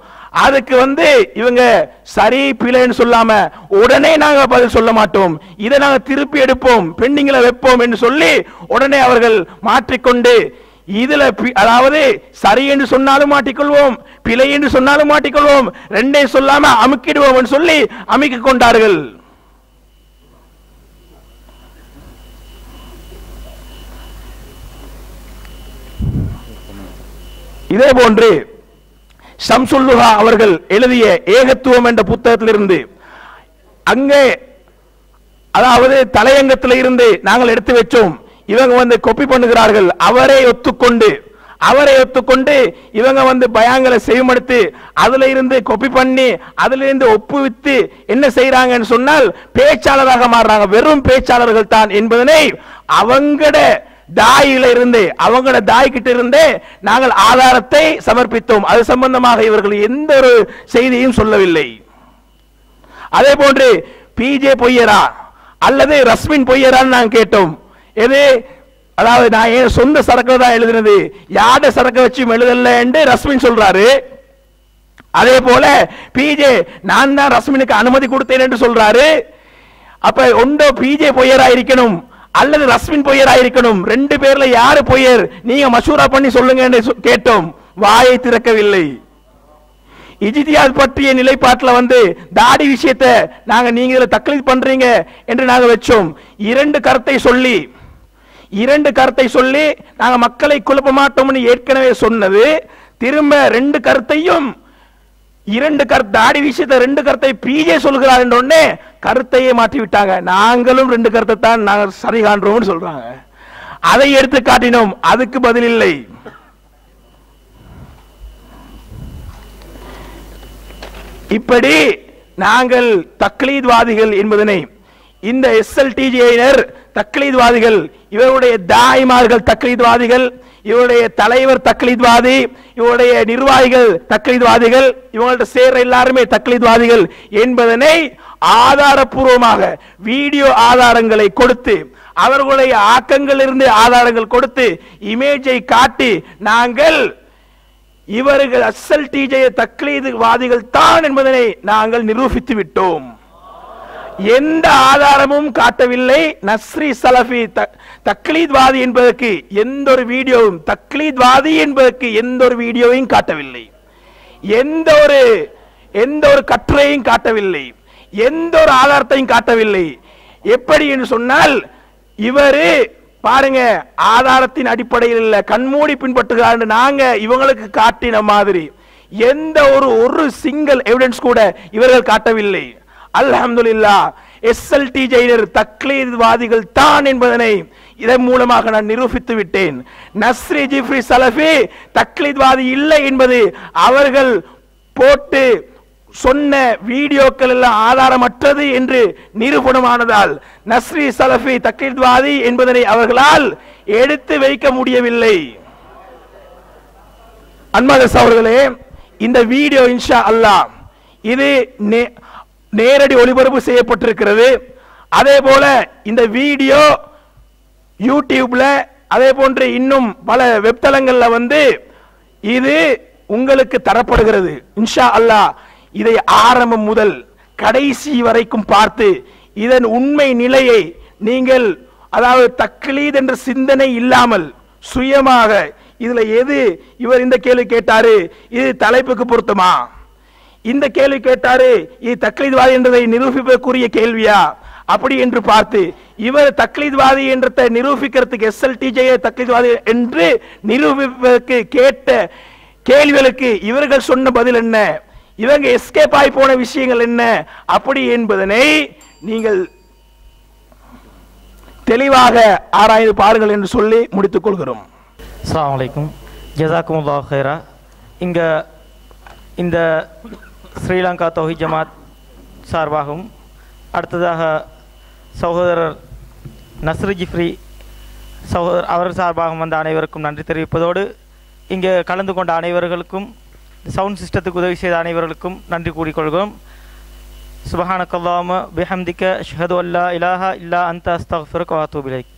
அதுக்கு இவங்க சரி பிழைன்னு சொல்லாம உடனே நாங்க பதில் சொல்ல மாட்டோம், இதை நாங்க திருப்பி எடுப்போம், பெண்டிங்ல வைப்போம் என்று சொல்லி உடனே அவர்கள் மாற்றிக்கொண்டு இதுல அதாவது சரி என்று சொன்னாலும் மாட்டிக்கொள்வோம், பிழை என்று சொன்னாலும் மாட்டிக்கொள்வோம், ரெண்டே சொல்லாம அமுக்கிடுவோம் என்று சொல்லி அமைக்கிக் கொண்டார்கள். இதே போன்று ஷம்சுல்லுஹா அவர்கள் எழுதிய ஏகத்துவம் என்ற புத்தகத்திலிருந்து அங்கே அதாவது தலையங்கத்தில் இருந்து நாங்கள் எடுத்து வச்சோம். இவங்க காப்பி பண்ணுகிறார்கள், அவரை ஒத்துக்கொண்டு இவங்க பயாங்களை செய்யமடுத்து அதுல இருந்து காப்பி பண்ணி அதுல இருந்து ஒப்புவித்து என்ன செய்யறாங்கன்னு சொன்னால் பேச்சாளராக மாறுறாங்க, வெறும் பேச்சாளர்கள் தான் என்பதனை அவங்கட தாயில இருந்து அவங்களோட தாய் கிட்ட இருந்து நாங்கள் ஆதாரத்தை சமர்ப்பித்தோம். அது சம்பந்தமாக இவர்கள் எந்த ஒரு செய்தியும் சொல்லவில்லை. அதே போன்று பிஜே பொய்யரா அல்லது ரஸ்மின் பொய்யரான்னு நாங்கள் கேட்டோம். எது அதாவது நான் என் சொந்த சரக்கு தான் எழுதினது, யாட சரக்கு வச்சு எழுதல என்று ரஸ்மின் சொல்றாரு. அதே போல பிஜே நான் தான் ரஸ்மினுக்கு அனுமதி கொடுத்தேன் என்று சொல்றாரு. அப்ப ஒன்றோ பிஜே பொய்யரா இருக்கணும் அல்லது ரஸ்மின் பொய்யரா இருக்கணும், ரெண்டு பேர்ல யாரு பொய்யர் நீங்க மஷூரா பண்ணி சொல்லுங்க என்று கேட்டோம், வாயை திறக்கவில்லை. இஜ்திஹாத் பற்றிய நிலைப்பாட்டில் தாடி விஷயத்தை நாங்க நீங்க இதுல தக்லீத் பண்றீங்க என்று நாங்க வச்சோம். இரண்டு கருத்தை சொல்லி நாங்க மக்களை குழப்ப மாட்டோம்னு ஏற்கனவே சொன்னது, திரும்ப ரெண்டு கருத்தையும் தாடி விஷயத்தை ரெண்டு கருத்தை பிஜே சொல்கிறார் என்ற உடனே கருத்தையே மாற்றி விட்டாங்க. நாங்களும் ரெண்டு கருத்தை தான் நாங்கள் சரி காண்றோம்னு சொல்றாங்க. அதை எடுத்து காட்டினோம், அதுக்கு பதில் இல்லை. இப்படி நாங்கள் தக்லீத்வாதிகள் என்பதனை இந்த எஸ்எல்டிஜியினர் தக்லீத்வாதிகள், இவருடைய தாய்மார்கள் தக்லீத்வாதிகள், இவருடைய தலைவர் தக்லீத்வாதி, இவருடைய நிர்வாகிகள் தக்லீத்வாதிகள், இவங்கள்ட்ட சேர்ற எல்லாருமே தக்லீத்வாதிகள் என்பதனை ஆதாரப்பூர்வமாக வீடியோ ஆதாரங்களை கொடுத்து அவர்களுடைய ஆக்கங்களிலிருந்து ஆதாரங்கள் கொடுத்து இமேஜை காட்டி நாங்கள் இவர்கள் எஸ்எல்டிஜே தக்லீத்வாதிகள் தான் என்பதனை நாங்கள் நிரூபித்து விட்டோம். எந்த ஆதாரமும் காட்டவில்லை. நஸ்ரி சலஃபி தக்லீத்வாதி என்பதற்கு எந்த ஒரு வீடியோவும் தக்லீத்வாதி என்பதற்கு எந்த ஒரு வீடியோவையும் காட்டவில்லை, எந்த ஒரு கட்டுரையும் காட்டவில்லை, எந்த ஒரு ஆதாரத்தையும் காட்டவில்லை. எப்படி என்று சொன்னால் இவரு பாருங்க ஆதாரத்தின் அடிப்படையில் இல்ல கண்மூடி பின்பற்றுகிறார் நாங்க இவங்களுக்கு காட்டின மாதிரி எந்த ஒரு சிங்கிள் எவிடன்ஸ் கூட இவர்கள் காட்டவில்லை. அல்ஹம்துலில்லாஹ் எஸ்எல்டிஜியினர் தக்லீத்வாதிகள் தான் என்பதனை இதன் மூலமாக நான் நிரூபித்து விட்டேன். நஸ்ரி ஜிப்ரி சலஃபி தக்லீத்வாதி இல்லை என்பது அவர்கள் போட்டு சொன்ன வீடியோக்கள் எல்லாம் ஆதாரமற்றது என்று நிரூபணமானதால் நஸ்ரி சலஃபி தக்லீத்வாதி என்பதனை அவர்களால் எடுத்து வைக்க முடியவில்லை. அன்பார்ந்த சகோதரர்களே, இந்த வீடியோ இன்ஷா அல்லாஹ் இது நேரடி ஒளிபரப்பு செய்யப்பட்டிருக்கிறது. அதே போல இந்த வீடியோ யூடியூப்ல அதே போன்று இன்னும் பல வெப்தளங்கள்ல இது உங்களுக்கு தரப்படுகிறது. இன்ஷா அல்லாஹ் இதை ஆரம்பம் முதல் கடைசி வரைக்கும் பார்த்து இதன் உண்மை நிலையை நீங்கள், அதாவது தக்லீத் என்ற சிந்தனை இல்லாமல் சுயமாக இதுல எது, இவர் இந்த கேள்வி கேட்டாரு இது தலைப்புக்கு பொருத்தமா, இந்த கேள்வி கேட்டாரு இது தக்லீத்வாதி என்றதை நிரூபிப்பதற்குரிய கேள்வியா, அப்படி என்று பார்த்து இவர் தக்லீத்வாதி என்றதை நிரூபிக்கிறதுக்கு SLTJ தக்லீத்வாதி என்று நிரூபிப்பதற்கு கேட்ட கேள்விகளுக்கு இவர்கள் சொன்ன பதில் என்ன, இவங்க எஸ்கேப் ஆகி போன விஷயங்கள் என்ன, அப்படி என்பதனை நீங்கள் தெளிவாக ஆராய்ந்து பாருங்கள் என்று சொல்லி முடித்துக் கொள்கிறோம். அஸ்ஸலாமு அலைக்கும், ஜஸாக்குமுல்லாஹு ஹைரா. இங்கே இந்த ஸ்ரீலங்கா தௌஹீத் ஜமாத் சார்பாகவும் அடுத்ததாக சகோதரர் நஸ்ரு ஜிஃப்ரி சகோதரர் அவர் சார்பாகவும் வந்த அனைவருக்கும் நன்றி தெரிவிப்பதோடு இங்கே கலந்து கொண்ட அனைவர்களுக்கும் சவுண்ட் சிஸ்டத்துக்கு உதவி செய்த அனைவர்களுக்கும் நன்றி கூறிக்கொள்கிறோம். சுபஹானக்கல்லாஹும்ம பிஹம்திக அஷ்ஹது அல்லா இலாஹா இல்லா அன்த அஸ்தக்ஃபிருக வ அத்தூபு இலைக்.